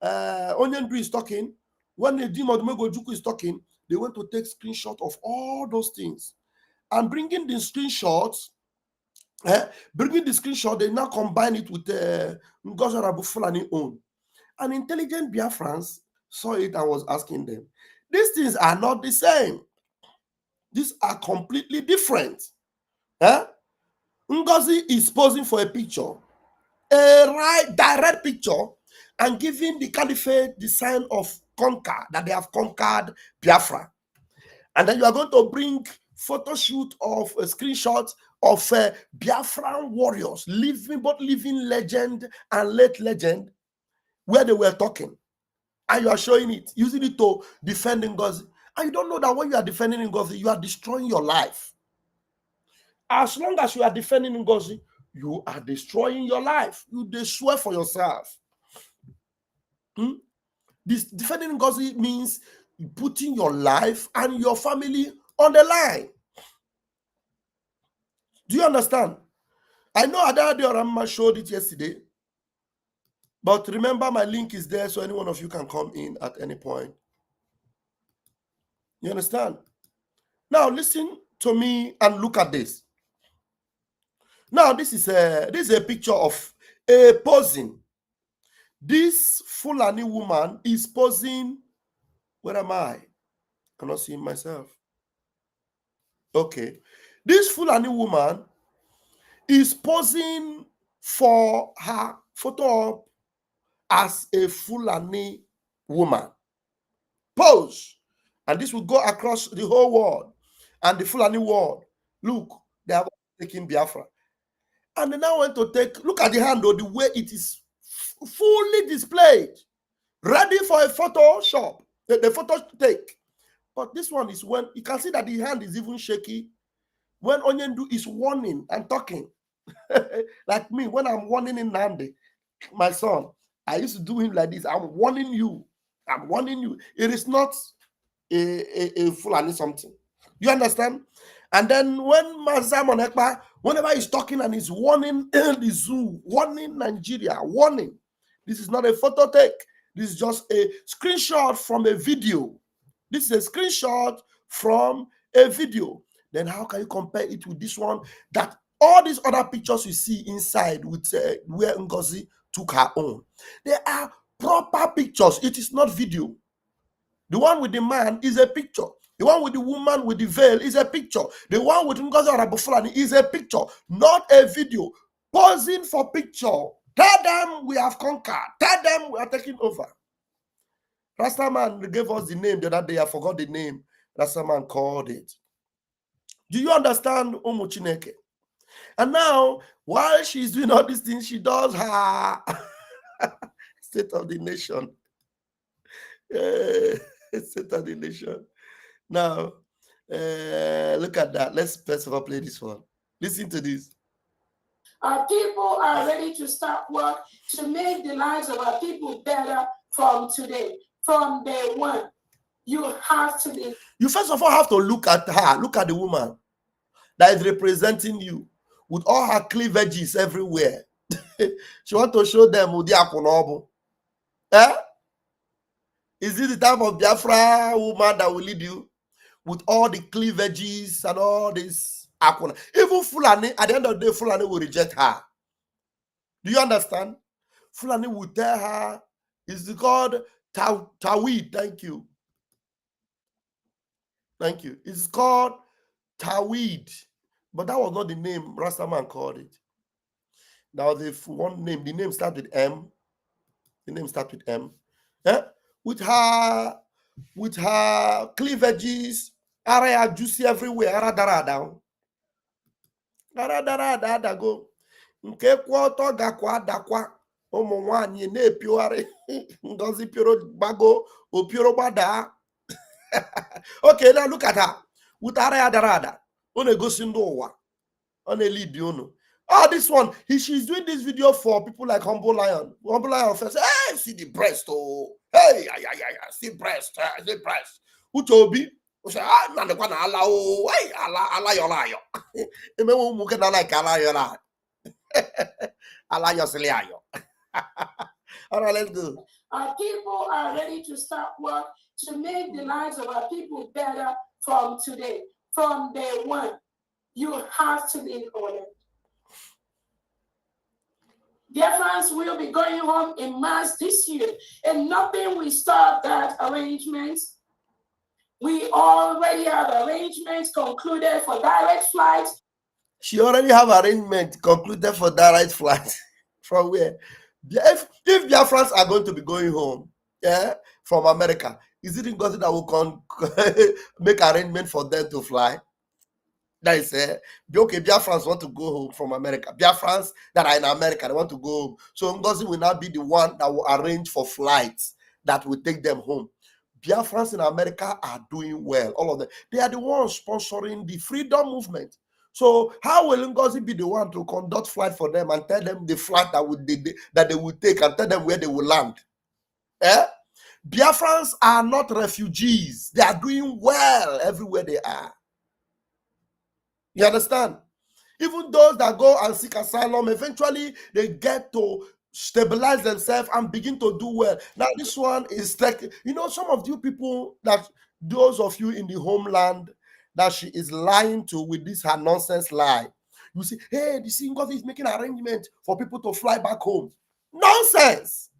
Onion Brew is talking, when the Dimo Juku is talking. They went to take screenshot of all those things and bringing the screenshots. Bringing the screenshot, they now combine it with Ngozi Orabufulani own. And intelligent Biafrans saw it and was asking them, these things are not the same. These are completely different. Ngozi is posing for a picture, a direct picture, and giving the caliphate the sign of conquer, that they have conquered Biafra. And then you are going to bring photo shoot of a screenshot of Biafran warriors, both living legend and late legend, where they were talking. And you are showing it, using it to defend Ngozi. And you don't know that when you are defending Ngozi, you are destroying your life. As long as you are defending Ngozi, you are destroying your life. You swear for yourself. This defending Ngozi means putting your life and your family on the line. Do you understand? I know Adade Orama showed it yesterday, but remember my link is there, so any one of you can come in at any point. You understand? Now listen to me and look at this. Now this is a picture of a posing. This Fulani woman is posing. Where am I? I'm not seeing myself. Okay. This Fulani woman is posing for her photo op as a Fulani woman. Pose. And this will go across the whole world. And the Fulani world. Look, they have taken Biafra. And they now want to take, look at the hand, though, the way it is fully displayed. Ready for a Photoshop. The photo take. But this one is when you can see that the hand is even shaky. When Onyendu is warning and talking. Like me, when I'm warning in Nandi, my son, I used to do him like this. I'm warning you. I'm warning you. It is not a Fulani something. You understand? And then when Mazamon Ekpa, whenever he's talking and he's warning the zoo, warning Nigeria, warning. This is not a photo take. This is just a screenshot from a video. This is a screenshot from a video. Then how can you compare it with this one? That all these other pictures you see inside with where Ngozi took her own, they are proper pictures. It is not video. The one with the man is a picture. The one with the woman with the veil is a picture. The one with Ngozi Orabufulani is a picture, not a video. Posing for picture. Tell them we have conquered. Tell them we are taking over. Rastaman gave us the name the other day. I forgot the name. Rastaman called it. Do you understand Umuchineke? And now, while she's doing all these things, she does her State of the Nation. State of the Nation. Now, look at that. Let's first of all play this one. Listen to this. Our people are ready to start work to make the lives of our people better from today, from day one. You have to be. You first of all have to look at her. Look at the woman that is representing you with all her cleavages everywhere. She want to show them who they are. Is it the type of Biafra woman that will lead you with all the cleavages and all this? Even Fulani, at the end of the day, Fulani will reject her. Do you understand? Fulani will tell her, it's called Tawid. Thank you. Thank you. It's called Tawid. But that was not the name Rastaman called it. Now the one name, the name starts with M. The name starts with M. With her cleavages, area juicy everywhere, down. Go. Nke kwọtọ gakwa dakwa ụmụ nwanyị na-epiogharị Ngozi pioro gbago opioro gbada. Okay, now look at her with area darada. On egosi ndị ụwa. On a lead you. Oh, this one, she's doing this video for people like Humble Lion. Humble Lion first, hey, see the breast, oh, hey, see breast, see breast. Uchobi, say, ah, na the one ala oh, hey, ala yolayo. Eme wo mu ke na like ala yola. Ala yosiliayo. All right, let's go. Our people are ready to start work to make the lives of our people better from today, from day one. You have to be in order. Biafrans will be going home in mass this year, and nothing will stop that arrangement. We already have arrangements concluded for direct flights. She already have arrangement concluded for direct flight. From where? If Biafrans are going to be going home, yeah, from America, is it Ngozi that will make arrangement for them to fly? That is, okay, Biafrans want to go home from America. Biafrans that are in America, they want to go home. So Ngozi will now be the one that will arrange for flights that will take them home. Biafrans in America are doing well. All of them. They are the ones sponsoring the freedom movement. So how will Ngozi be the one to conduct flight for them and tell them the flight that they will take and tell them where they will land? Biafrans are not refugees. They are doing well everywhere they are. You understand? Even those that go and seek asylum, eventually they get to stabilize themselves and begin to do well. Now, this one is like, you know, some of you people, that those of you in the homeland that she is lying to with this her nonsense lie. You see, hey, the Ngozi is making arrangements for people to fly back home. Nonsense.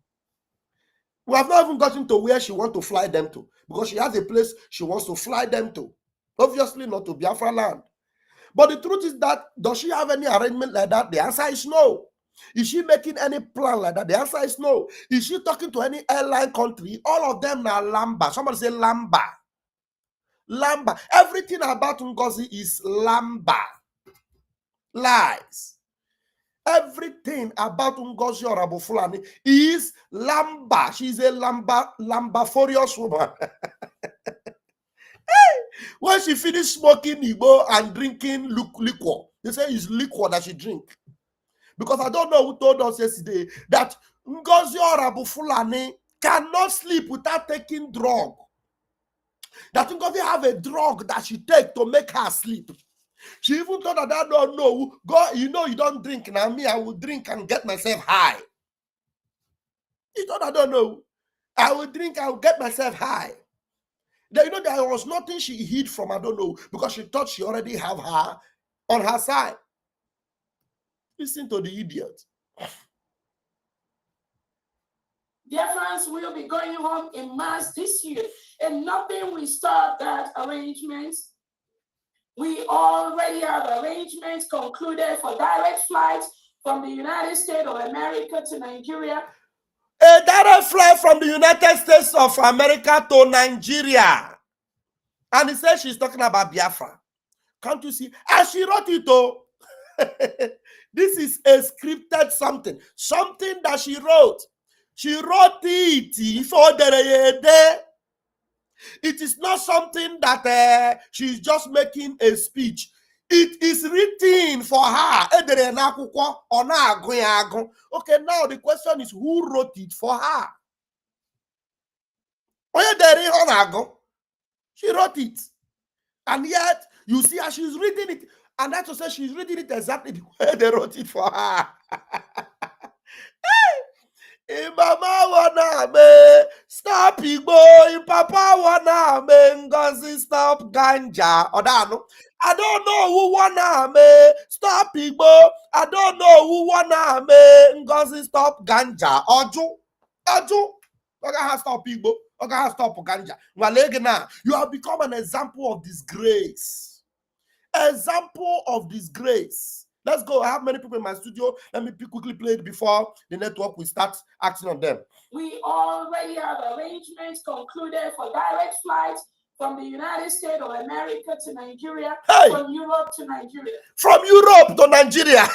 We have not even gotten to where she wants to fly them to, because she has a place she wants to fly them to. Obviously not to Biafra land. But the truth is that, does she have any arrangement like that? The answer is no. Is she making any plan like that? The answer is no. Is she talking to any airline country? All of them are lamba. Somebody say lamba. Lamba. Everything about Ngozi is lamba. Lies. Everything about Ngozi Orabufulani is lamba. She's a lambaforious woman. When she finished smoking Igbo and drinking liquor, they say it's liquor that she drink. Because I don't know who told us yesterday that Ngozi Orabufulani cannot sleep without taking drug. That Ngozi have a drug that she take to make her sleep. She even told her that, don't know, go, you know you don't drink. Now me, I will drink and get myself high. He told her, don't know. I will drink, I will get myself high. You know, there was nothing she hid from, I don't know, because she thought she already have her on her side. Listen to the idiot. Biafrans will be going home in mass this year, and nothing will stop that arrangement. We already have arrangements concluded for direct flights from the United States of America to Nigeria. A direct flight from the United States of America to Nigeria. And he said she's talking about Biafra. Can't you see? As she wrote it, though, this is a scripted something. Something that she wrote. She wrote it for the day. It is not something that she's just making a speech. It is written for her. Okay, now the question is, who wrote it for her? She wrote it. And yet, you see how she's reading it. And that's to say she's reading it exactly the way they wrote it for her. Mama wanna me stop Igbo, Papa wanna me Ngozi stop ganja. I don't know who wanna me stop Igbo. I don't know who wanna me Ngozi stop ganja. Oju. Okay, has stop Igbo. Okay, has stop ganja. Now, you have become an example of disgrace. Example of disgrace. Let's go. I have many people in my studio. Let me quickly play it before the network will start acting on them. We already have arrangements concluded for direct flights from the United States of America to Nigeria, from Europe to Nigeria. From Europe to Nigeria.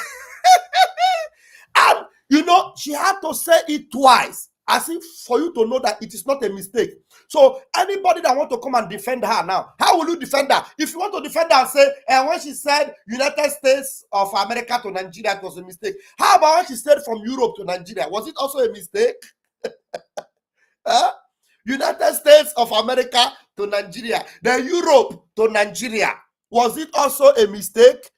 And, you know, she had to say it twice, as if for you to know that it is not a mistake. So anybody that want to come and defend her now, how will you defend her? If you want to defend her and say, when she said United States of America to Nigeria, it was a mistake. How about when she said from Europe to Nigeria? Was it also a mistake? United States of America to Nigeria, then Europe to Nigeria. Was it also a mistake?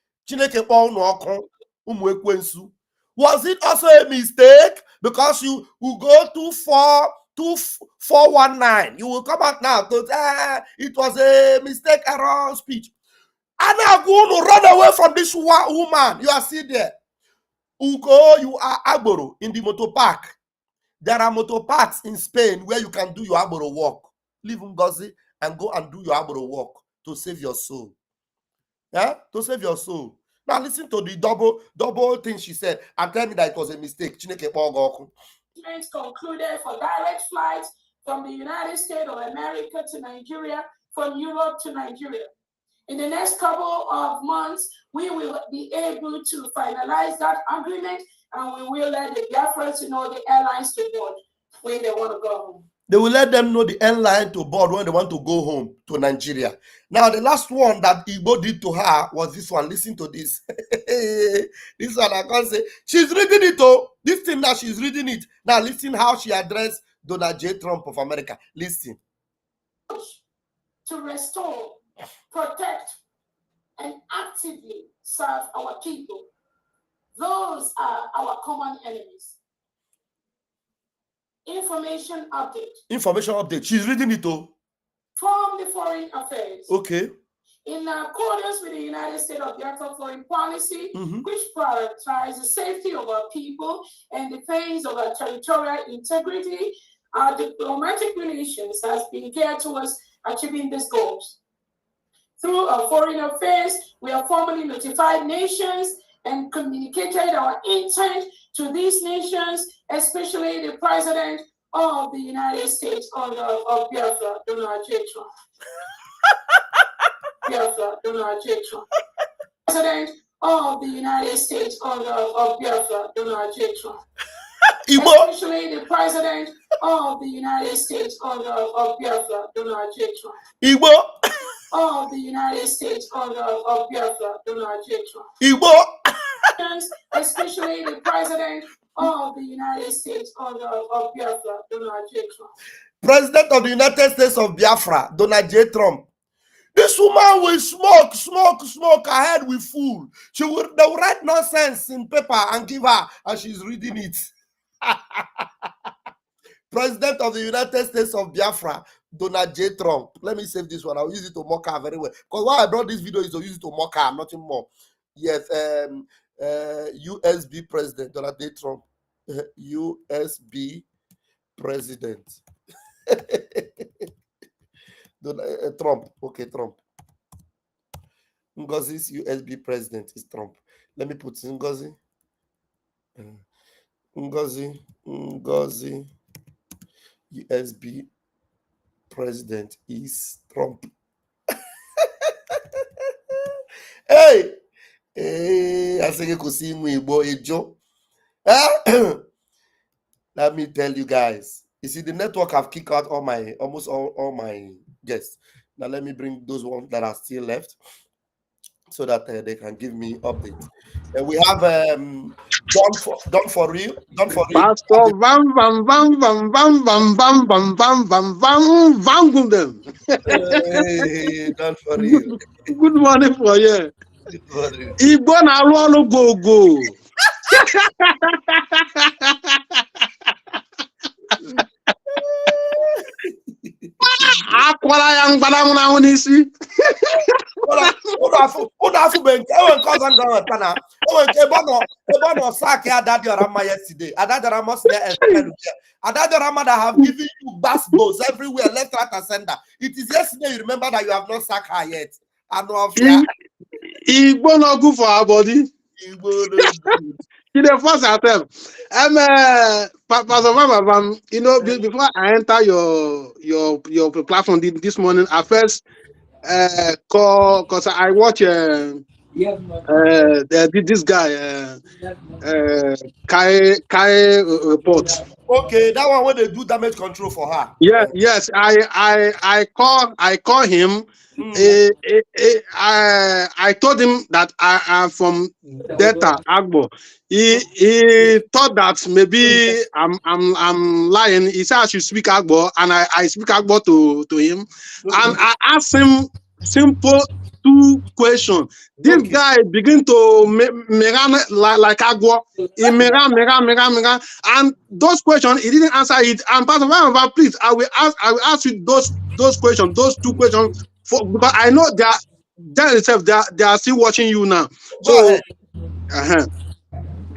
Was it also a mistake? Because you will go to 419. You will come out now to it was a mistake, error speech. And I'm going to run away from this woman. You are still there. Ugo, you are Agboro in the motor park. There are motor parks in Spain where you can do your Agboro walk. Leave Ngozi and go and do your Agboro walk to save your soul. Yeah? To save your soul. Now listen to the double thing she said and tell me that it was a mistake. Concluded for direct flights from the United States of America to Nigeria, from Europe to Nigeria. In the next couple of months, we will be able to finalize that agreement, and we will let the Biafrans know the airlines to board when they want to go home. They will let them know the airline to board when they want to go home to Nigeria. Now, the last one that Igbo did to her was this one. Listen to this. This one, I can't say. She's reading it, oh. This thing now, she's reading it. Now, listen how she addressed Donald J. Trump of America. Listen. To restore, protect, and actively serve our people. Those are our common enemies. Information update. Information update. She's reading it, oh. From the Foreign Affairs. Okay. In accordance with the United States of Biafra foreign policy, which prioritizes the safety of our people and defense of our territorial integrity, our diplomatic relations has been geared towards achieving these goals. Through our foreign affairs, we have formally notified nations and communicated our intent to these nations, especially the President of the United States of Biafra, Donald J. Trump. Biafra, Donald J. Trump. President of the United States of Biafra, Donald J. Trump. Especially the President of the United States of Biafra, Donald J. Trump. Of the United States of Biafra, Donald J. Trump. Especially the President of the United States of Biafra, Donald J. Trump. President of the United States of Biafra, Donald J. Trump. This woman will smoke. Her head will full. They will write nonsense in paper and give her, and she's reading it. President of the United States of Biafra, Donald J. Trump. Let me save this one. I'll use it to mock her very well. Because why I brought this video is to use it to mock her, nothing more. Yes, USB President, Donald J. Trump. USB President. Trump. Okay, Trump. Ngozi's USB President is Trump. Let me put Ngozi. Ngozi USB President is Trump. Hey, I say you could see me, boy, Joe. Let me tell you guys. You see, the network have kicked out almost all my guests. Now let me bring those ones that are still left, so that they can give me updates. And we have done for real. Pastor Vam Vam Vam Vam Vam Vam Vam Vam Vam Vam Vam Vam them. Hey, done for real. Good morning for you. Good morning. Igbo na alụ go. Akwara ya mgbada na n'isi. Udafu benke ewe nkoza ngwa tana. Ewe nke ebo no sack ya Daddy Orama yesterday. Daddy Orama say Daddy Orama that have given you bass balls everywhere, left, right, and center. It is yesterday you remember that you have not sacked her yet. And no fear. Igbo no good for our body. Igbo no good. You the first attempt. Pastor Vam Vam, you know, before I enter your platform this morning, I first call because I watch this guy Kai report. Okay, that one when they do damage control for her. Yes, I call him. I told him that I am from Delta Agbo. He thought that maybe I'm lying. He said I should speak Agbo, and I speak Agbo to him, and I asked him simple 2 questions. This guy begin to meran like Agbo. He meran, and those questions he didn't answer it. And Pastor Vam Vam, please, I will ask you those questions, those 2 questions, because I know they are still watching you now. So,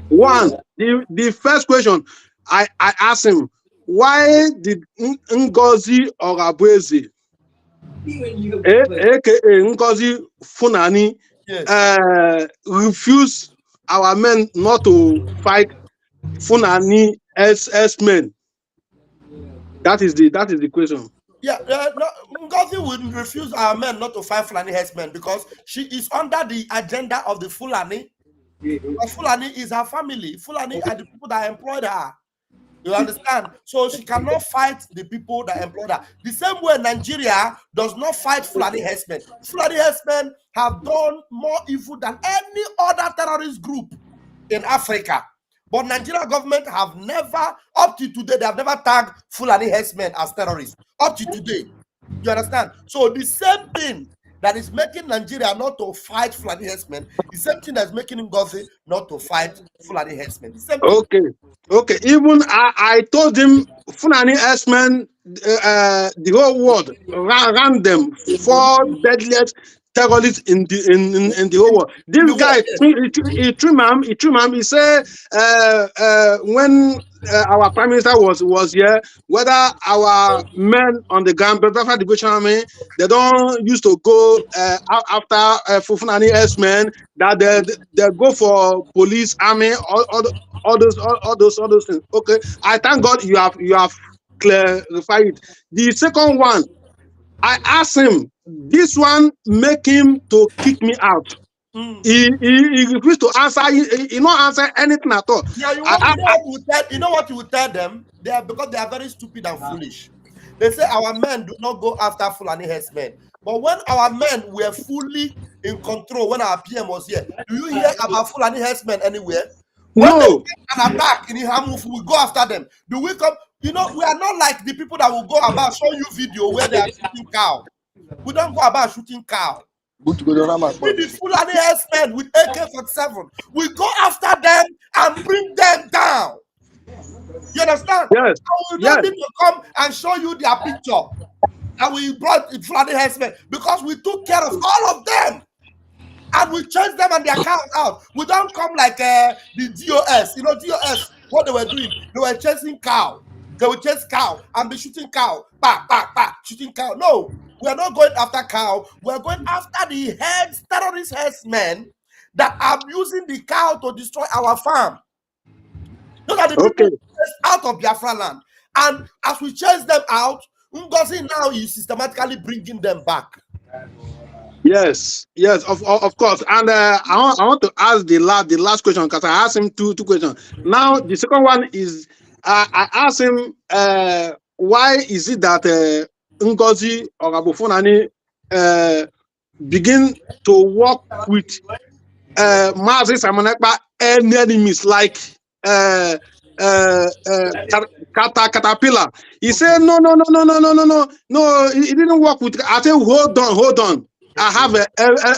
one, the first question I asked him, why did Ngozi Orabufulani, aka Ngozi Funani, refuse our men not to fight Funani S-men? That is the question. Yeah, Ngozi would refuse our men not to fight Fulani herdsmen because she is under the agenda of the Fulani. Fulani is her family. Fulani are the people that employed her. You understand? So she cannot fight the people that employed her. The same way Nigeria does not fight Fulani herdsmen. Fulani herdsmen have done more evil than any other terrorist group in Africa. But Nigerian government have never, up to today, they have never tagged Fulani herdsmen as terrorists. Up to today. You understand? So the same thing that is making Nigeria not to fight Fulani herdsmen, the same thing that's making Ngozi not to fight Fulani herdsmen. The same thing. Okay. Even I told him Fulani herdsmen, the whole world ran them 4 deadliest terrorists in the whole world. This guy, he trim him. He said when our prime minister was here, whether our men on the ground, Biafra Liberation Army, they don't used to go after Fulani herdsmen, that they go for police, army, all those things. Okay, I thank God you have clarified it. The second one, I asked him, this one make him to kick me out. He refused to answer. He not answer anything at all. Yeah, you know what you would tell them? Because they are very stupid and foolish. They say our men do not go after Fulani herdsmen. But when our men were fully in control, when our PM was here, do you hear about Fulani herdsmen anywhere? When they get an attack in Ihamuf, we go after them. Do we come? You know, we are not like the people that will go about show you video where they are shooting cow. We don't go about shooting cow. With the Fulani herdsmen with AK-47, we go after them and bring them down. You understand? Yes. So we don't need to come and show you their picture that we brought the Fulani herdsmen because we took care of all of them. And we chased them and their cows out. We don't come like the DOS. You know, DOS, what they were doing, they were chasing cow. They would chase cow and be shooting cow. Shooting cow. No, we are not going after cow. We are going after the terrorist herdsmen that are using the cow to destroy our farm. Look at the people out of Biafra land. And as we chase them out, Ngozi now is systematically bringing them back. Yes, of course. And I want to ask the last question, because I asked him two questions. Now the second one is I asked him why is it that Ngozi Orabufulani begin to work with Mazi Samonekpa enemies like Caterpillar. He said no. He didn't work with. I said hold on. I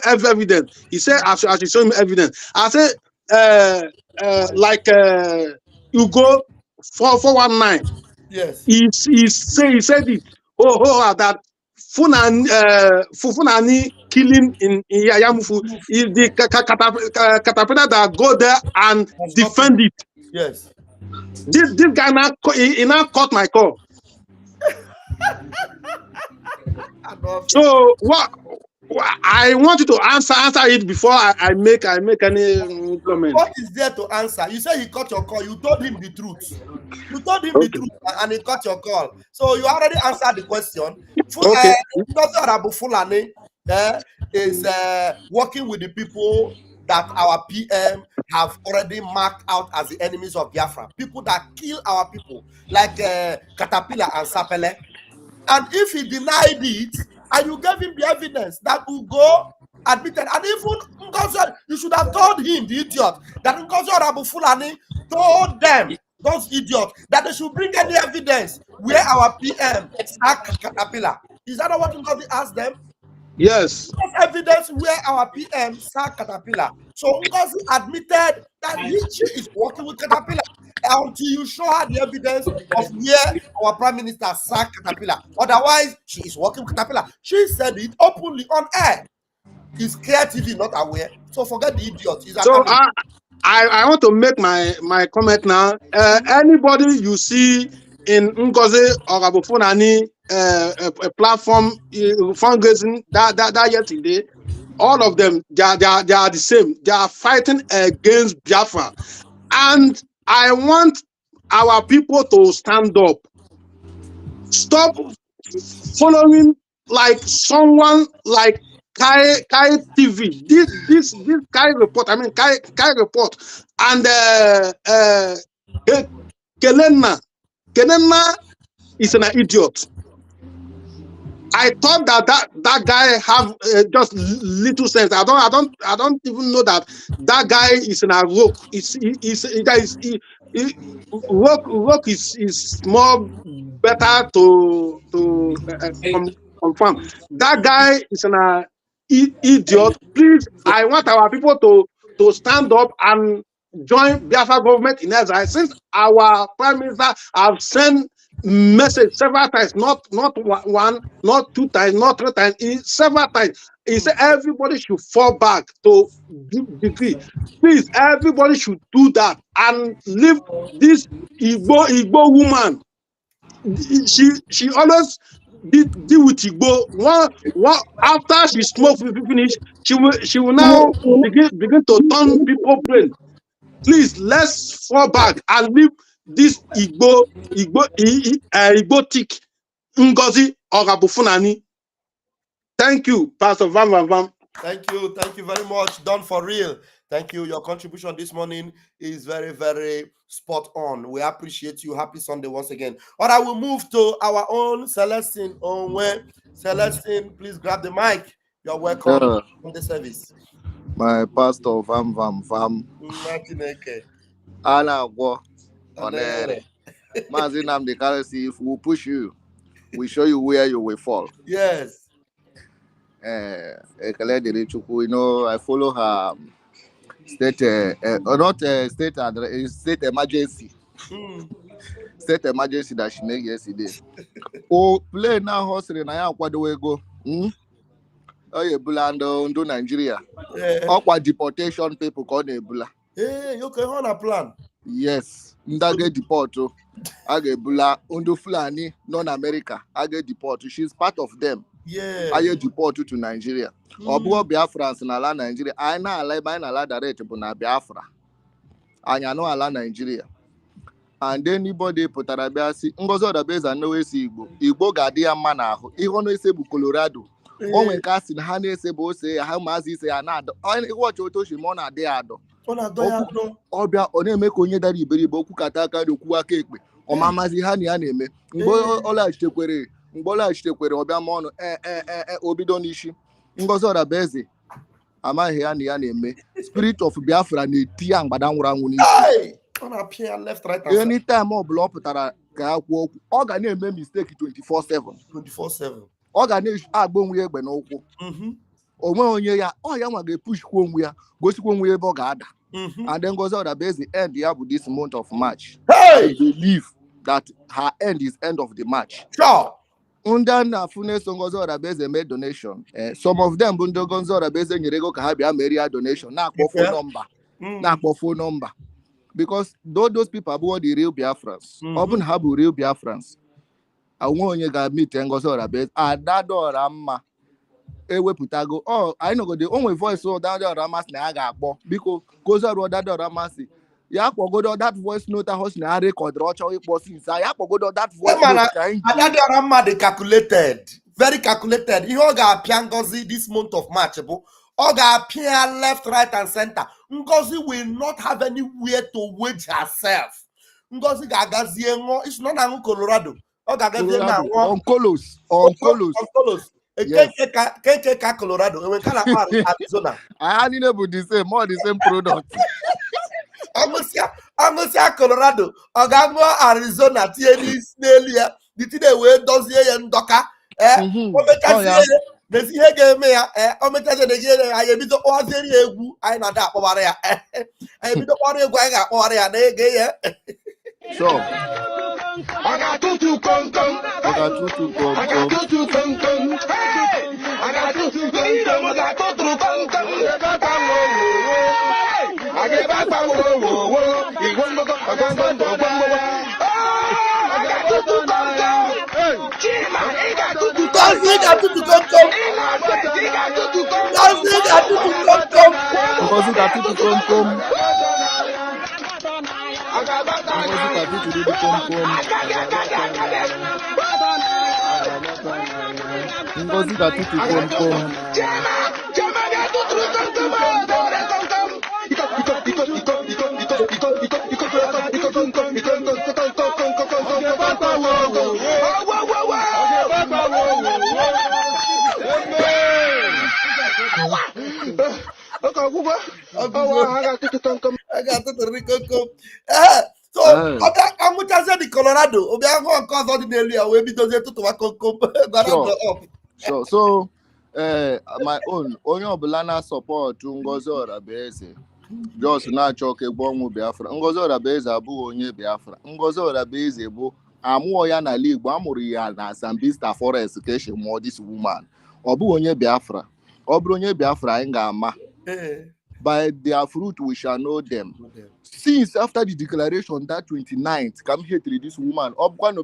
have evidence. He said I should show him evidence. I said you go 419. Yes. He said it. That Funani killing in Yayamufu is the caterpillar that go there and defend it. Yes. This guy now caught my call. So what I want you to answer it before I make any comment. What is there to answer? You say he caught your call. You told him the truth. You told him the truth, and he caught your call. So you already answered the question. Ngozi Orabufulani is working with the people that our PM have already marked out as the enemies of Biafra, people that kill our people, like Caterpillar and Sapele. And if he denied it, and you gave him the evidence, that will go admitted. And even Ngozi, you should have told him, the idiot, that Ngozi Orabufulani told them, those idiots, that they should bring any evidence where our PM sacked Caterpillar. Is that not what Ngozi asked them? Yes. Evidence where our PM sacked Caterpillar. So Ngozi admitted that she is working with Caterpillar until you show her the evidence of where our Prime Minister sacked Caterpillar. Otherwise, she is working with Caterpillar. She said it openly on air. Is KTV not aware? So forget the idiot. So I want to make my comment now. Anybody you see in Ngozi Orabufulani a platform fundraising that yesterday, all of them they are the same. They are fighting against Biafra, and I want our people to stand up. Stop following like someone like Kai TV. This Kai report. I mean Kai report and Kelena is an idiot. I thought that guy have just little sense. I don't even know that guy is in a rock. Rock is more better to confirm. That guy is an idiot. Please, I want our people to stand up and join Biafra government in exile. Since our Prime Minister have sent message several times, not one, not two times, not three times, several times. He said everybody should fall back to degree. Please, everybody should do that and leave this Igbo woman. She always deal with Igbo. One after she smokes finish, she will now begin to turn people brain. Please, let's fall back and leave this Igbo tick Ngozi Orabufulani. Thank you, Pastor Vam Vam Vam. Thank you very much. Done for real. Thank you. Your contribution this morning is very, very spot on. We appreciate you. Happy Sunday once again. All right, we'll move to our own Celestine Onwe. Celestine, please grab the mic. You're welcome on the service. My pastor Vam Vam Vam. Anagwo Onere. Mazinam the currency, if we push you, we show you where you will fall. Yes. You know, I follow her state state emergency. State emergency that she made yesterday. Oh, play now horse in Ayaquadoego. Oh, Ebula and Nigeria. Aqua deportation people called Ebula. Hey, you can on a plan. Yes, Ndage deport. I get Bula Undu Fulani, non-America. I get deport. She's part of them. Yeah. I get deport to Nigeria. Obuo Biafra and ala Nigeria. I know I buy na ala direct na Biafra. I know ala Nigeria. And then anybody put Arabiasi. Ngozi Orabufulani no way see Igbo. Igbo gadia manaho. Even no say Colorado. Onwe kasi na ha na-ese bụ ose ha maazị ise ya na-adọ ịwọchi otu oshi ma ọ na-adị ya adọ ọbịa ọ na-eme ka onye dara iberibe okwu kata aka dị okwu aka ekpe ọmamazi ha na ya na-eme mgbe ọ laghachitekwere ọbịa ma ọnụ obido n'isi Ngozi Orabufulani amaghị ya na ya na-eme spirit of Biafra na-eti ya mgbada nwụrụ anwụ n'isi anytime ọ bụla ọ pụtara ka ya kwuo okwu ọ ga na-eme mistake 24/7 ọ ga na-agba onwe ya egbe n'ụkwụ onwe onye ya ọ ya nwa ga-epushikwa onwe ya gosikwa onwe ya ebe ọ ga-ada and then Ngozi Orabufulani end ya bụ this month of March. I believe that her end is end of the March. Sure. Ndị na-afụ na-eso Ngozi Orabufulani eme donation. Some of them bụ ndị Ngozi Orabufulani nyere ego ka ha bịa merie ya donation na-akpọ phone number because those people abụọ the real Biafrans. Ọ bụ na ha bụ real Biafrans. Onwe onye ga-meet Ngozi Orabufulani adadora mma ewepụtago anyị nọgode onwe voice ọdadora masị na ya ga-akpọ biko Ngozi ọdadora masị ya kpọgodo that voice note ahụ si na ya rekọdịrị ọchọ ịkpọ since ya kpọgodo that voice note ka anyị adadora mma dị calculated very calculated. Ihe ọ ga-apịa Ngozi this month of March bụ ọ ga-apịa left, right, and center. Ngozi will not have anywhere to wedge herself. Ngozi ga-agazie ṅụọ, it's not na Colorado. Ọ ga-agazie na ṅụọ Oncolos. Keke Colorado. Enwe nke na-akpa Arizona. I need to the same, more the same product. Aṅụsịa Colorado, ọ ga-aṅụọ Arizona tie n'elu ya. The thing wee dozie ya ndọka. O mechazie ya. N'ezi ihe ga-eme ya. O mechazie na ihe anyị ebido kpọwazieri ya egwu anyị na-ada akpọwara ya. Anyị ebido kpọwara egwu anyị ga-akpọwara ya na-ege ya. Sure. Ngozi got to come. So, I'm the Colorado. Sure. So, my own onye ọbụla support Ngozi Orabufulani just na-achọ ka egwu Biafra. Ngozi Orabufulani abụghị onye Biafra. Ngozi Orabufulani bụ amụọ ya n'ala Igbo, amụrụ ya na Sambisa Forest ka esi mụọ this woman. Ọ bụghị onye Biafra. Ọ bụrụ onye Biafra anyị ga-ama. By their fruit we shall know them. Since after the declaration that 29th, come here to this woman.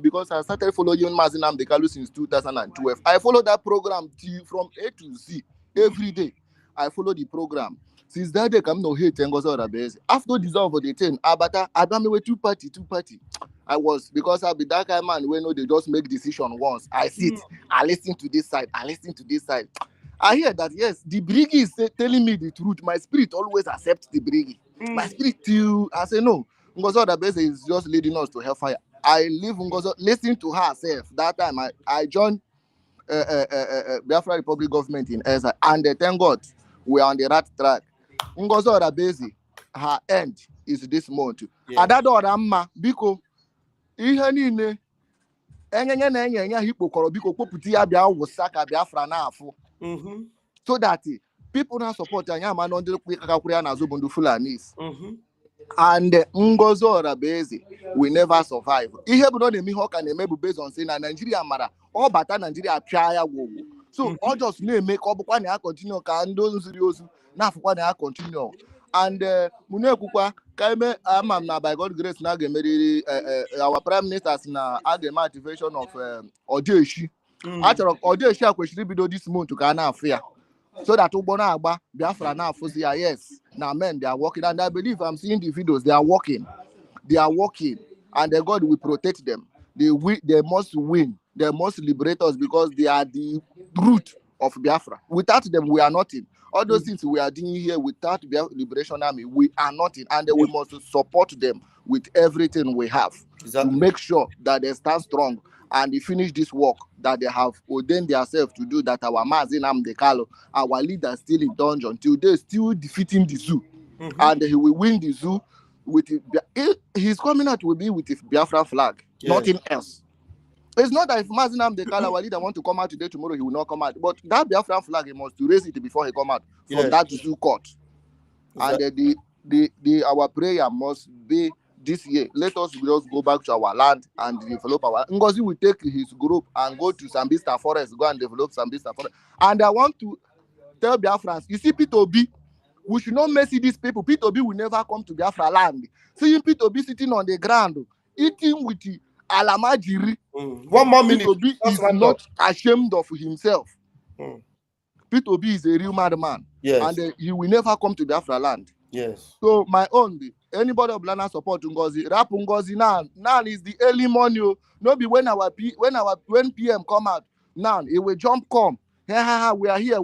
Because I started following Mazi Nnamdi Kanu since 2012. I follow that program from A to Z every day. I follow the program. Since that day, come no hate Ngozi Orabufulani. After dissolve of the 10, Abata, Adame were two party. I was, because I'll be that kind of man when they just make decision once. I sit, I listen to this side, I hear that, yes, the briggy is telling me the truth. My spirit always accepts the briggy. My spirit too, I say no. Ngozi Orabufulani is just leading us to hellfire. I leave Ngozi, listen to herself. That time I joined Biafra Republic government in Eza, and thank God we are on the right track. Ngozi Orabufulani, her end is this month. Adado Ramma, biko, ihe niile, enyenye na enyenye hipokoro biko kpoputi ya bia wusaka Biafra na afọ. So that people now support Anyama on the Kakakuria and Azubundu Fulanis. And Ngozi Orabufulani will never survive. He have not a mihawk and a maybe based on saying Nigeria Mara or Bata Nigeria Chaya Wo. So all just name make up one continue can those serious now for one continue. And Munekukwa Kaime Amam by God's grace Nagamedi our Prime Minister's na the motivation of Odeshi. After Odeshi question be this month to Ghana affair. So that Ubona Agba, Biafra now for yes. Now men they are working, and I believe I'm seeing the videos, they are working, and the God will protect them. They must win, they must liberate us because they are the root of Biafra. Without them, we are nothing. All those things we are doing here without the Liberation Army, we are nothing, and we must support them with everything we have to make sure that they stand strong and they finish this work that they have ordained themselves to do, that our Mazi Nnamdi Kanu, our leader, still in dungeon till they still defeating the zoo, and he will win the zoo with his coming out will be with the Biafra flag, nothing else. It's not that if Mazi Nnamdi Kanu, our leader, want to come out today, tomorrow he will not come out, but that Biafra flag he must raise it before he come out from that zoo court. And our prayer must be this year. Let us just go back to our land and develop our. Ngozi will take his group and go to Sambisa Forest, go and develop Sambisa Forest. And I want to tell Biafrans, you see P2B, we should not mess with these people. P2B will never come to Biafra land. Seeing P2B sitting on the ground, eating with the Alamajiri. 1 more minute. P2B is not ashamed of himself. P2B is a real madman. Yes. And he will never come to Biafra land. Yes. So my own, anybody of Blana support Ngozi, rap Ngozi now is the early morning. No be when PM come out. Now it will jump come. We are here.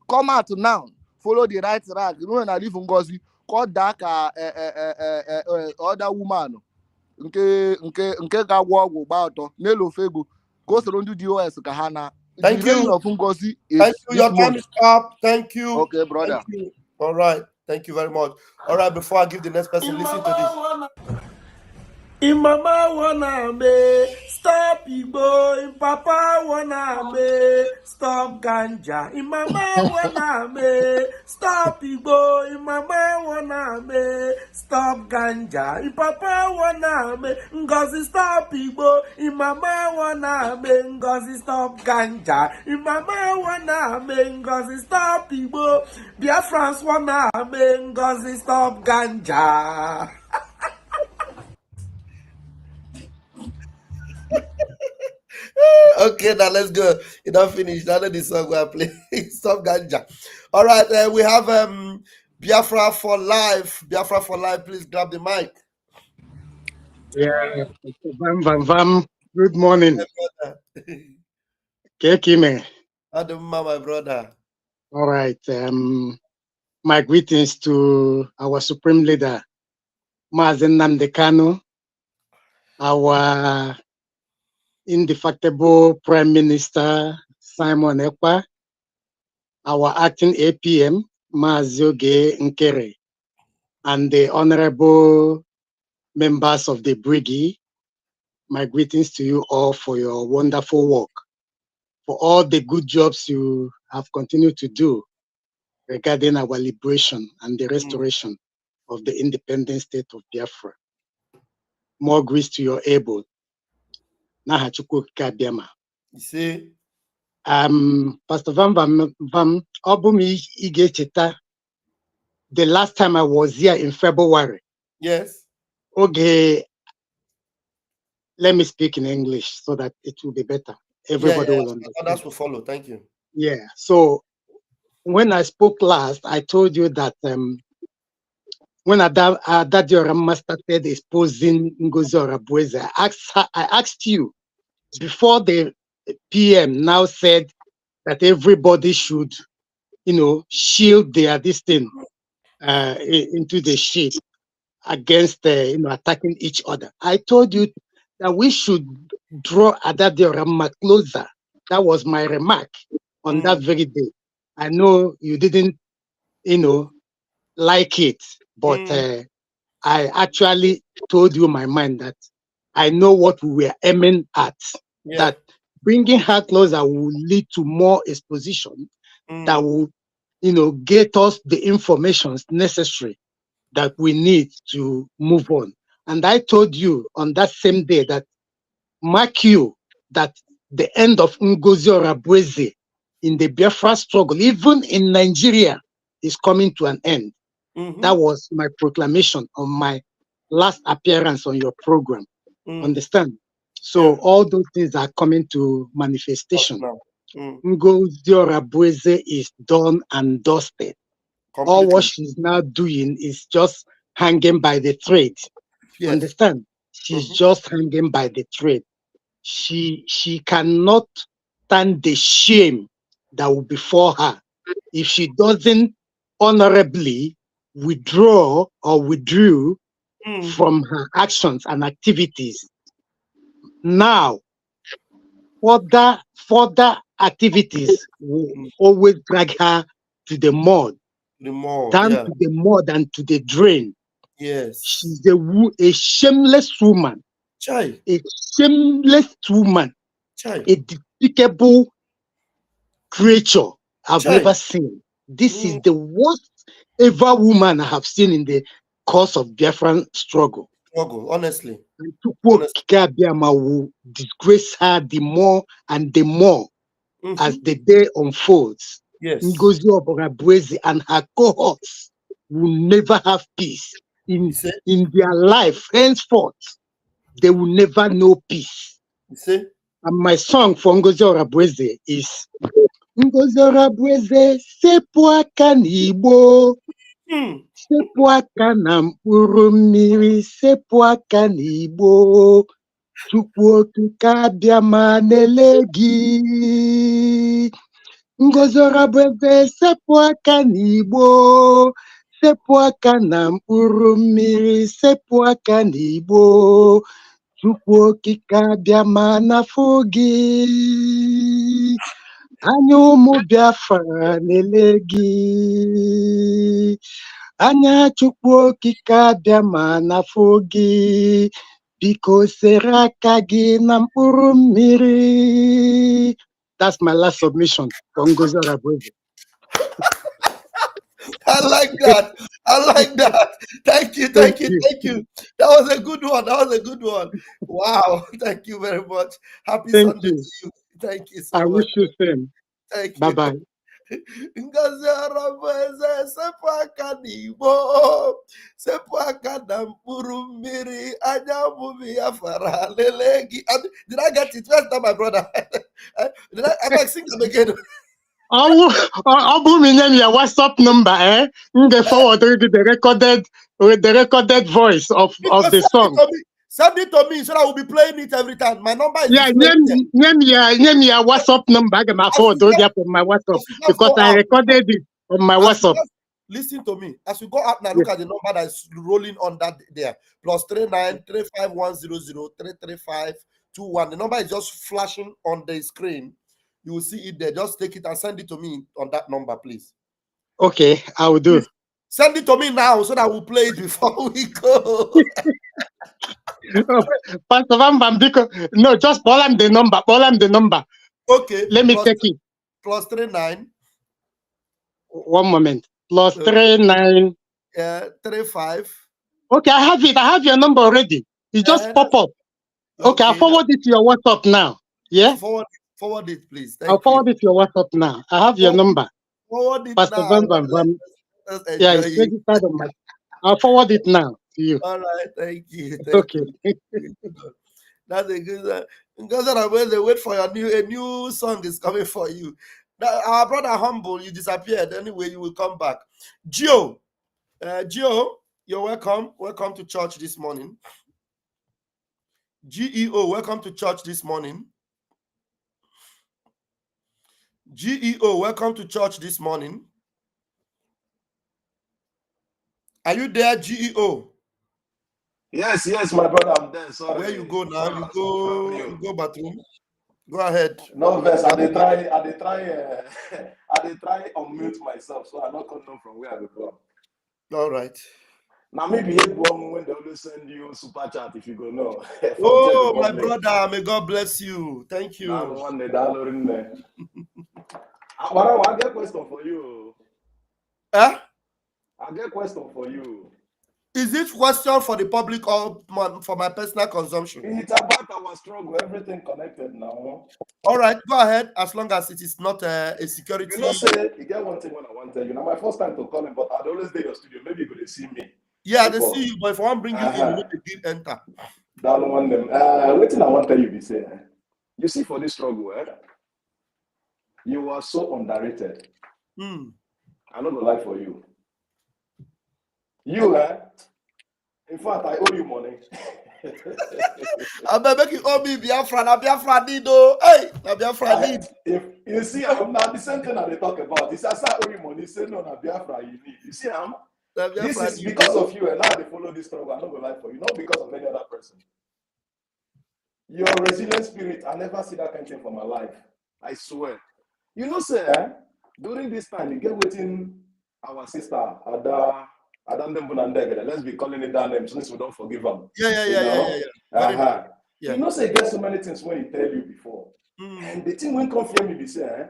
Come out now. Follow the right track. You know when I live in Ngozi, call that other woman. Nke ga ọgwụ gba ọtọ n'elu ofe ego ka o soro ndị DOS ka ha na. Thank you. Of Ngozi is Thank you. Your time month. is up. Thank you. Okay, brother. Thank you. All right. Thank you very much. All right. Before I give the next person, listen to this. In mama wanna me stop Igbo, in papa wanna me stop ganja. In mama wanna me stop Igbo, in mama wanna me stop ganja. In papa wanna me Ngozi stop Igbo, in mama wanna me Ngozi stop ganja. In mama wanna me Ngozi stop Igbo, Biafrans wanna me Ngozi stop ganja. Okay, now let's go. You don't finish. Now the song we are playing. Stop ganja. All right, we have Biafra for life. Biafra for life. Please grab the mic. Yeah, Vam Vam Vam. Good morning. Kekime. Adama, my brother. All right. My greetings to our Supreme Leader, Mazen Namdekano, our indefatigable Prime Minister, Simon Ekpa, our acting APM, Mazioge Nkere, and the honorable members of the Brigade. My greetings to you all for your wonderful work, for all the good jobs you have continued to do regarding our liberation and the restoration of the independent state of Biafra. More grace to your able. Nahachukwu Kabiama. You see? Pastor Vam Vam, Obumi Igecheta, the last time I was here in February. Yes. Okay. Let me speak in English so that it will be better. Everybody will understand. Others will follow. Thank you. Yeah. So when I spoke last, I told you that when Adadio Rama started exposing Ngozi Orabufulani, I asked you before the PM now said that everybody should, shield their thing into the sheet against, attacking each other. I told you that we should draw Adadio Rama closer. That was my remark on that very day. I know you didn't, like it, but I actually told you my mind that I know what we were aiming at. Yeah. That bringing her closer will lead to more exposition that will, get us the information necessary that we need to move on. And I told you on that same day that mark you that the end of Ngozi Orabufulani in the Biafra struggle, even in Nigeria, is coming to an end. That was my proclamation on my last appearance on your program. Understand? So all those things are coming to manifestation. Ngozi Orabufulani is done and dusted. Completely. All what she's now doing is just hanging by the thread. Yes. Understand? She's just hanging by the thread. She cannot stand the shame that will befall her if she doesn't honorably withdraw or withdrew from her actions and activities. Now, further activities will always drag her to the mud, down to the mud and to the drain. Yes, she's a shameless woman, a shameless woman, a despicable creature I've never seen. This is the worst ever woman I have seen in the course of Biafran struggle. Honestly. And Biama will disgrace her the more and the more as the day unfolds. Yes. Ngozi Orabufulani and her cohorts will never have peace in their life. Henceforth, they will never know peace. You see? And my song for Ngozi Orabufulani is Ngozi Orabufulani sepụ aka n'Igbo, sepụ aka na mkpụrụ mmiri, sepụ aka n'Igbo. Chukwu kabia manelegi. Ngozi Orabufulani sepụ aka n'Igbo. Sepụ aka na mkpụrụ mmiri. Sepụ aka n'Igbo. Chukwu okike abịa ma n'afọ gị. Anya ụmụ Biafra na-ele gị. Anya Chukwu okike abịa ma n'afọ gị. Biko sere aka gị na mkpụrụ mmiri. That's my last submission for Ngozi Orabufulani. I like that. I like that. Thank you. That was a good one. Wow. Thank you very much. Happy Thank Sunday you. to you. Thank you so I much. wish you same. Thank you. Bye-bye. Ngozi Orabufulani sepụ aka n'Igbo, sepụ aka na mkpụrụ mmiri, anya ụmụ Biafra lele gị. Did I get it? Where's that, my brother? Am I sing them again? I'll name your WhatsApp number, eh? The forward the recorded voice of the song. Send it to me so I will be playing it every time. My number is name your WhatsApp number. I can forward from my WhatsApp because I recorded it on my WhatsApp. Listen to me. As we go out now, look at the number that is rolling on that there. +39 35100 33521. The number is just flashing on the screen. You will see it there. Just take it and send it to me on that number, please. Okay, I will do. Please send it to me now so that we'll play it before we go. Pastor Vam Vam, no, just call him the number. Okay. Let me take it. +39. One moment. +39. 35. Okay, I have it. I have your number already. It just pop up. Okay, I'll forward it to your WhatsApp now. Yeah? Forward it, please. I'll forward it to your WhatsApp now. I have your number. Forward it Pastor now. Vam Vam Vam. Yeah, it's registered on my. I'll forward it now to you. All right, thank you. Okay. That's a good one. Ngozi, wait for a new song is coming for you. Now, our brother Humble, you disappeared. Anyway, you will come back. Gio, you're welcome. Welcome to church this morning. GEO, welcome to church this morning. GEO, welcome to church this morning. Are you there, GEO? Yes, my brother, I'm there. Sorry. Where you go now? You go bathroom. Go ahead. No verse. I try unmute myself, so I not come down from where I go. All right. Now maybe when they always send you super chat if you go know. Oh, my brother, may God bless you. Thank you. I get a question for you. Huh? I get a question for you. Is it question for the public or for my personal consumption? It's about our struggle, everything connected now. All right, go ahead, as long as it is not a security. You know, say, you get one thing when I want to tell you. Now, my first time to call him, but I'd always do your studio. Maybe you could see me. Yeah, they see you, but if I want to bring you in, you did enter. That one them. Waiting, I want to tell you, be say, you see, for this struggle, you are so underrated. I don't know lie for you. You, in fact, I owe you money. I'm making owe me Biafra. Na Biafra need though. Hey, na Biafra need. If you see, I'm not the same thing that they talk about. He says, I owe you money. He said, no, na Biafra you need. You see, this is because of you, and now they follow this struggle. I'm not gonna lie for you, not because of any other person. Your resilient spirit, I never see that kind of thing for my life. I swear. You know, sir, during this time, you get waiting our sister, Ada. Let's be calling it that name since we don't forgive them. Yeah. You know, say get so many things when he tell you before. And the thing when confirm me, be say,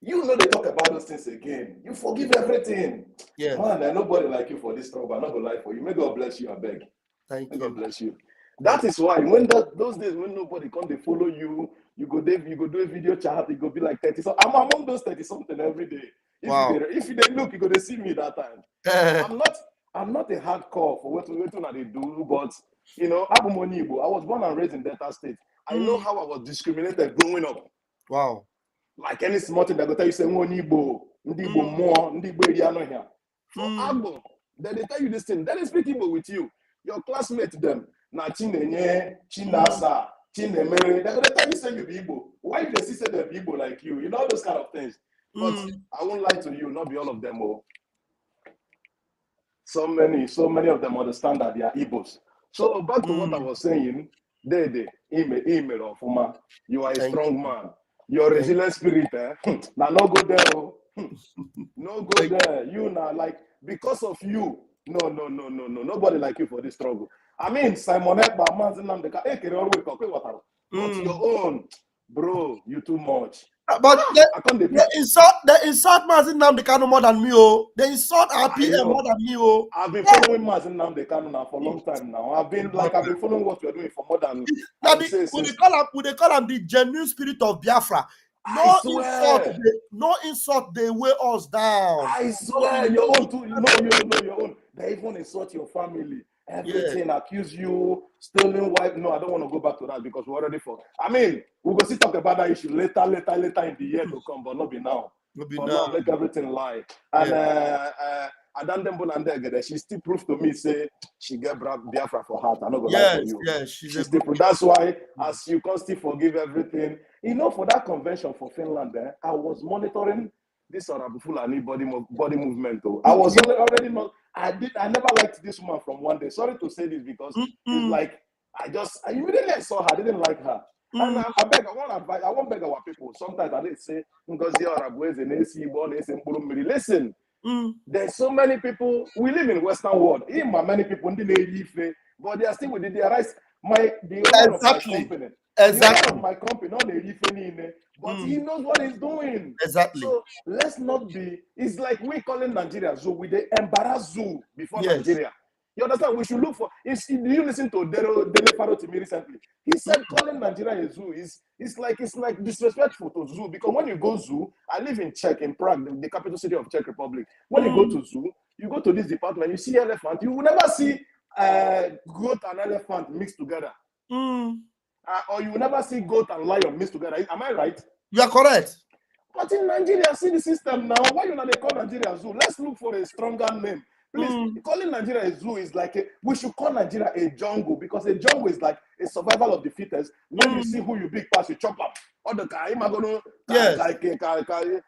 you know they talk about those things again. You forgive everything. Yeah. Man, there's nobody like you for this trouble. I'm not gonna lie for you. May God bless you, I beg. Thank you. God bless you. That is why when those days when nobody come, they follow you, you go do a video chat, you go be like 30. So I'm among those 30 something every day. If you look, you go to see me that time. I'm not a hardcore for what they do, but you know, I was born and raised in Delta State. I know how I was discriminated growing up. Wow. Like any small thing that go tell you say Igbo more, Igbo area no here. For Agbo, then they tell you this thing. Then they speak Igbo with you. Your classmates them na Chinenye, Chinasa, Chinemere, they're gonna tell you say you be Igbo. Why if they see say they be Igbo like you? You know those kind of things. But I won't lie to you, not be all of them. Oh. So many of them understand that they are Igbos. So back to what I was saying, email of Uma, you are a strong man. Your resilient spirit, now no go there, no go there. You now like because of you. No, nobody like you for this struggle. I mean, Simon Ekpa, but your own, bro, you too much. But they insult Mazin Nnamdi Kanu more than me, oh. They insult our PM more than me, oh. I've been following Mazin Nnamdi Kanu now for a long time now. I've been following what you're doing for more than. Would they call him the genuine spirit of Biafra? No insult, they weigh us down. I swear, your own too. You know your own. They even insult your family. Everything, accuse you, stealing wife. No, I don't want to go back to that because we're already for. I mean, we're going to talk about that issue later in the year to come, but not be now. Now, make everything lie. And she still proved to me, say she get Biafra for heart. I'm not going to lie to you. Yes, she's still. That's why, as you can still forgive everything. You know, for that convention for Finland, I was monitoring this Orabufulani body movement. Though. I was already not. I never liked this woman from one day. Sorry to say this because it's like I immediately saw her. I didn't like her. And I won't beg our people. Sometimes I did say, Ngozi Orabufulani, listen, there's so many people. We live in Western world. Even many people, but they are still with their rights. The owner of my company. Exactly. Of my company, not but he knows what he's doing. Exactly. So let's not be. It's like we calling Nigeria zoo. We they embarrass zoo before Nigeria. You understand? We should look for. Do you listen to Dele Faro to me recently? He said calling Nigeria a zoo is it's like disrespectful to zoo because when you go zoo, I live in Czech in Prague, the capital city of Czech Republic. When you go to zoo, you go to this department, you see elephant. You will never see goat and elephant mixed together. Or you will never see goat and lion mixed together. Am I right? You are correct. But in Nigeria, see the system now. Why you not they call Nigeria zoo? Let's look for a stronger name. Please, calling Nigeria a zoo is like we should call Nigeria a jungle because a jungle is like a survival of the fittest. When you see who you big pass, you chop up. Or the guy,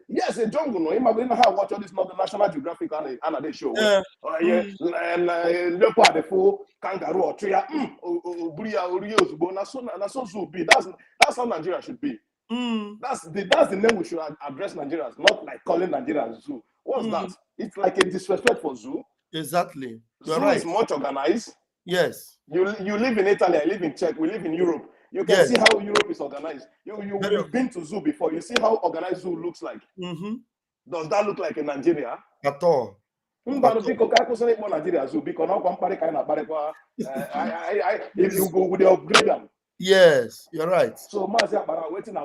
yes, a jungle. No, imagine how watch all this not the National Geographic and they show. Leopard, the fool, kangaroo, or tree. That's so zoo be. That's how Nigeria should be. That's the name we should address Nigerians, not like calling Nigeria a zoo. What's that? It's like a disrespect for zoo. Exactly. Zoo is much organized. Yes. You live in Italy, I live in Czech, we live in Europe. You can see how Europe is organized. You've been to zoo before. You see how organized zoo looks like. Does that look like in Nigeria? At all. If you go with the upgrade them. Yes, you're right. So waiting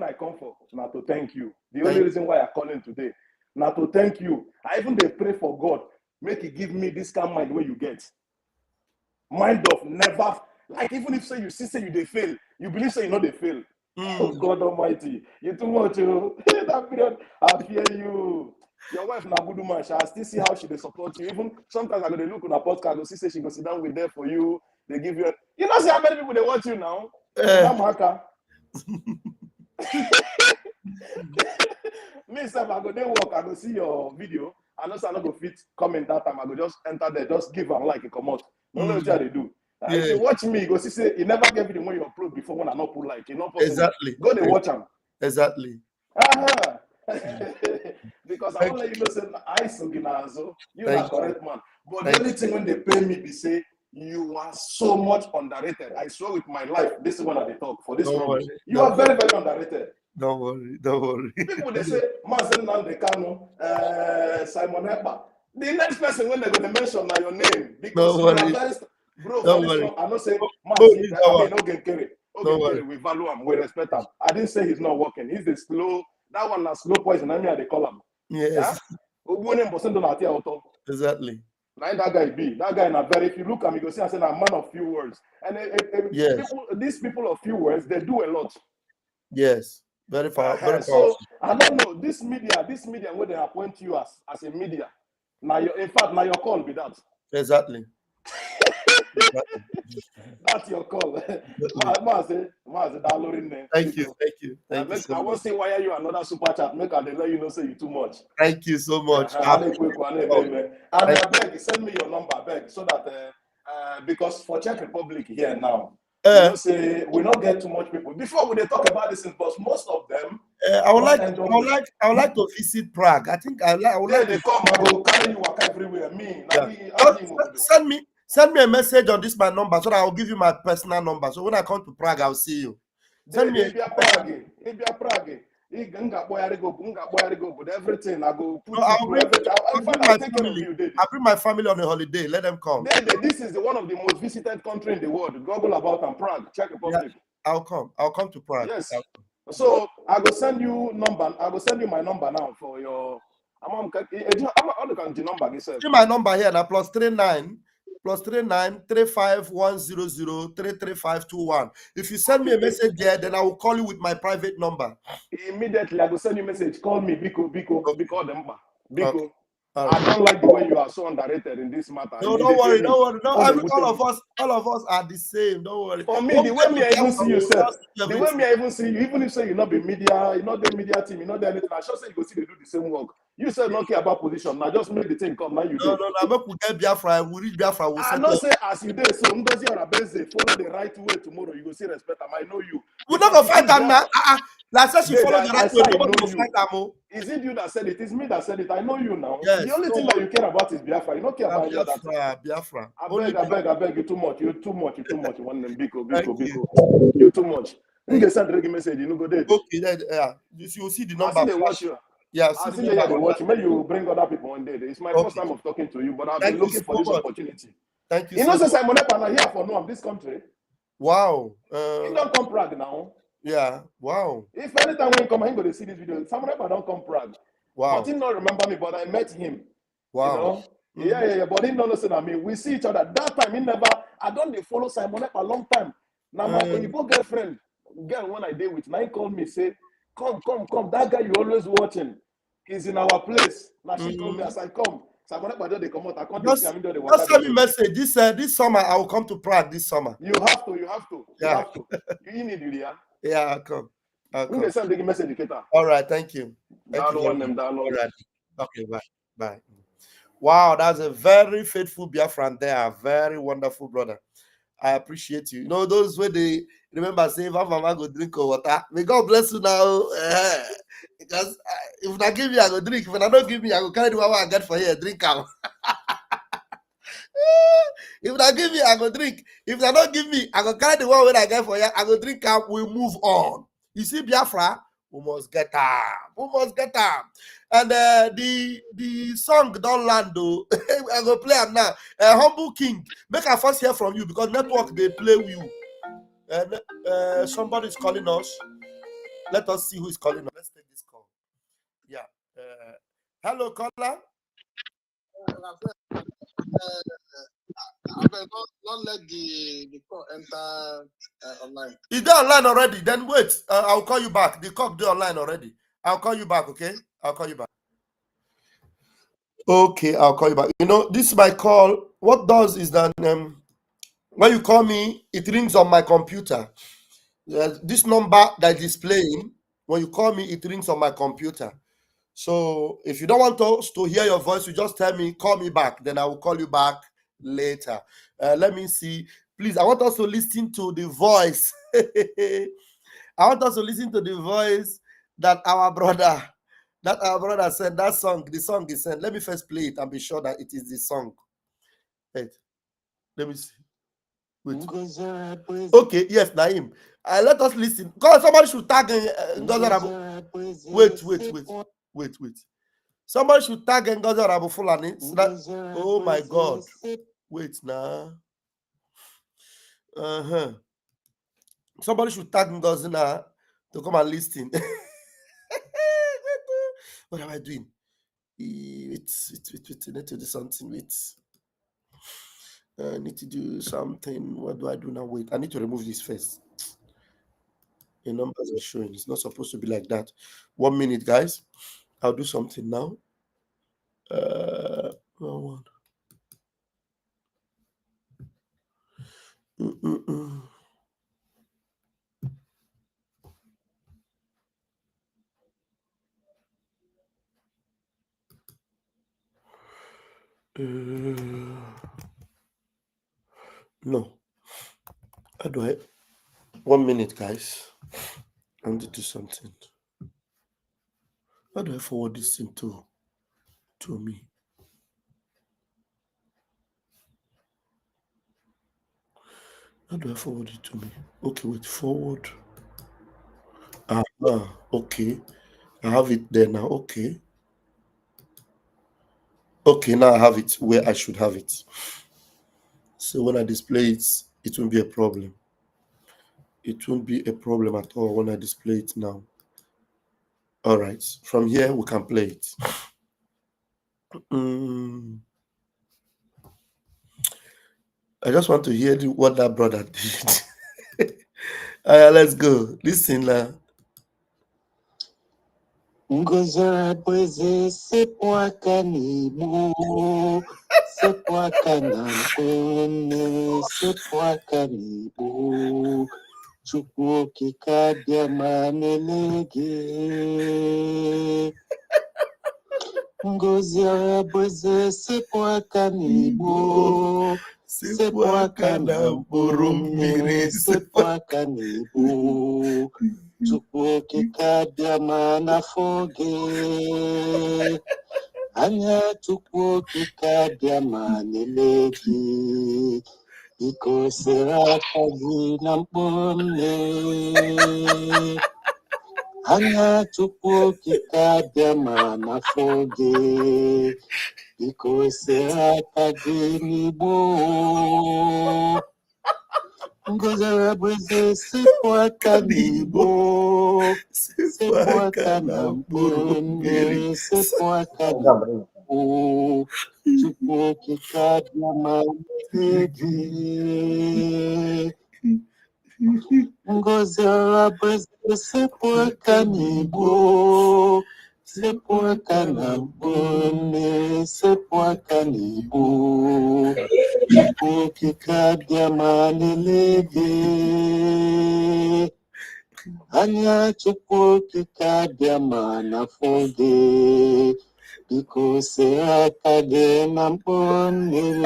I come for now to thank you. The only reason why I'm calling today. Now to thank you. I even they pray for God. Make it give me this kind of mind where you get. Mind of never. Like even if say you they fail, you believe say you know they fail. Oh God Almighty, you too much. That period, I fear you. Your wife na good man. I still see how she they support you. Even sometimes I go to look on a podcast, I go see say she go sit down with there for you. They give you. You know see how many people they watch you now. Me self, I go there walk. I go see your video. I know I not go fit comment that time. I go just enter there, just give and like a comment. No know what they do. If you watch me, go see say you never get video when you upload before when I not put like you know. Exactly. Go there watch them. Exactly. Because I want to let you know say I so you are correct man. But the only thing when they pay me, they say you are so much underrated. I swear with my life, this is when I talk for this problem. You are very, very underrated. Don't worry. People they say Mazin Nnamdi Kanu, Simon Ekpa. The next person when they're going to mention now your name because you are very, bro. I'm not saying Mazin okay, we value him, we respect him. I didn't say he's not working. He's the slow. That one is slow poison. I mean, they call him. Yes. Exactly. Like that guy be. That guy in a very. If you look at me, you go see I said I'm a man of few words. And these people of few words, they do a lot. Yes. Very powerful. So I don't know this media where they appoint you as a media. Now in fact now your call be that. Exactly. That's your call. Thank you. Thank you so I won't say why you another super chat. Make I let you know say you too much. Thank you so much. And I beg, send me your number, beg, so that because for Czech Republic here now, you know, say we don't get too much people. Before we they talk about this, but most of them. I would like to visit Prague. I think I would like they to come. I go carry you walk everywhere. Me, send me a message on this my number so that I'll give you my personal number. So when I come to Prague, I'll see you. Send me Prague. Everything I go put I'll bring my family on a holiday. Let them come. This is one of the most visited country in the world. Google about Prague, Czech Republic. Yeah, I'll come to Prague. Yes. So I will send you number. I will send you my number now for your. I'm number. See my number here now +39 35100 If you send me a message there, then I will call you with my private number. Immediately, I will send you a message. Call me, Biko. Okay. I don't like the way you are so underrated in this matter. No, don't worry. No, all of us are the same. Don't worry. For me, the way me I even see you, sir. The way me I even see you, even if say you not be media, you not the media team, you not the anything. I sure say you go see they do the same work. You said not care about position. Now just make the thing come. Now you do. No. I'm not get Biafra. We reach Biafra. I not say as you did. So Ngozi Orabufulani follow the right way tomorrow. You go see respect them. I know you. We not gonna fight them now. Like said she follow the right way. We not fight them. Is it you that said it? It's me that said it. I know you now. Yes, the only thing that you care about is Biafra. You don't care about Biafra. I beg you too much. You're too much. You want them Biko. You're too much. You can send a message. You know go there. Okay, yeah. You see the number. I see they watch you. Yeah, I see they watch you. Maybe you bring other people one day. It's my first time of talking to you, but I've been looking for this opportunity. Thank you. You know, Simon Ekpa are here for this country. Wow. He don't come Prague now. Yeah. Wow. If anytime when he come, I'm going to see this video. Simon Ekpa don't come Prague. Wow. But he don't remember me, but I met him. Wow. You know? Yeah. But he don't listen to me. We see each other. That time he never. I don't follow Simon Ekpa a long time. Now my girlfriend, when I deal with, now he called me say, come. That guy you always watching, he's in our place. Now she told me as I come. Simon Ekpa they come out. I can't just send me a message. This summer I will come to Prague. This summer. You have to. Yeah. You need it, yeah. Yeah, I'll come. We can send the message. All right, thank you. Download. Right. Okay, bye. Wow, that's a very faithful Biafran there, a very wonderful brother. I appreciate you. You know, those where they remember saying, Vam Vam Vam go drink water. May God bless you now. Because if I give me, I go drink. If I don't give me, I go carry the one I get for here, drink out. If I give me, I go drink. If I don't give me, I go carry the one I get for here, I go drink out. We move on. You see, Biafra, we must get them. And the song don't land though. I go play them now. Humble King, make a first hear from you because network they play with you. And somebody's calling us. Let us see who is calling us. Let's take this call. Yeah. Hello, caller. Don't let the call enter online. Is they online already? Then wait. I'll call you back. The call they online already. I'll call you back. Okay. I'll call you back. Okay, I'll call you back. You know, this is my call. What does is that when you call me, it rings on my computer. This number that is playing, when you call me, it rings on my computer. So if you don't want us to hear your voice, you just tell me, call me back. Then I will call you back later. Let me see. Please, I want us to listen to the voice. I want us to listen to the voice that our brother said. That song, the song is sent. Let me first play it and be sure that it is the song. Wait. Let me see. Wait. Okay, yes, Naim. Let us listen. Because somebody should tag Wait. Somebody should tag Ngozi Orabufulani. Oh my God. Wait now. Somebody should tag Ngozi now to come and listen. What am I doing? Wait. I need to do something. Wait. I need to do something. What do I do now? Wait. I need to remove this first. The numbers are showing. It's not supposed to be like that. 1 minute, guys. I'll do something now. No. How do I? 1 minute, guys. I want to do something. How do I forward this thing to me? How do I forward it to me? Okay, wait, forward. Okay. I have it there now. Okay. Okay, now I have it where I should have it. So when I display it, it won't be a problem. It won't be a problem at all when I display it now. All right. From here, we can play it. I just want to hear what that brother did. All right, let's go. Listen now. Ngozi Orabufulani sepụ aka n'Igbo, sepụ aka na nkwene, sepụ aka n'Igbo. Chukwu okike abịa ma na-ele gị. Ngozi Orabufulani sepụ aka n'Igbo, sepụ aka na mkpụrụ mmiri, sepụ aka n'Igbo. Chukwu okike abịa ma n'afọ gị. Anya Chukwu okike abịa ma na-ele gị. Biko sere aka gị na mkpụrụ mmiri. Anya Chukwu okike abịa ma n'afọ gị. Biko sere aka gị n'Igbo. Ngozi Orabufulani sepụ aka n'Igbo, sepụ aka na mkpụrụ mmiri, sepụ aka n'Igbo. Chukwu okike abịa ma na-ele gị. Ngozi Orabufulani sepụ aka n'Igbo, sepụ aka na mkpụrụ mmiri, sepụ aka n'Igbo. Chukwu okike abịa ma na-ele gị. Anya Chukwu okike abịa ma n'afọ gị. Biko sere aka gị na mkpụrụ mmiri.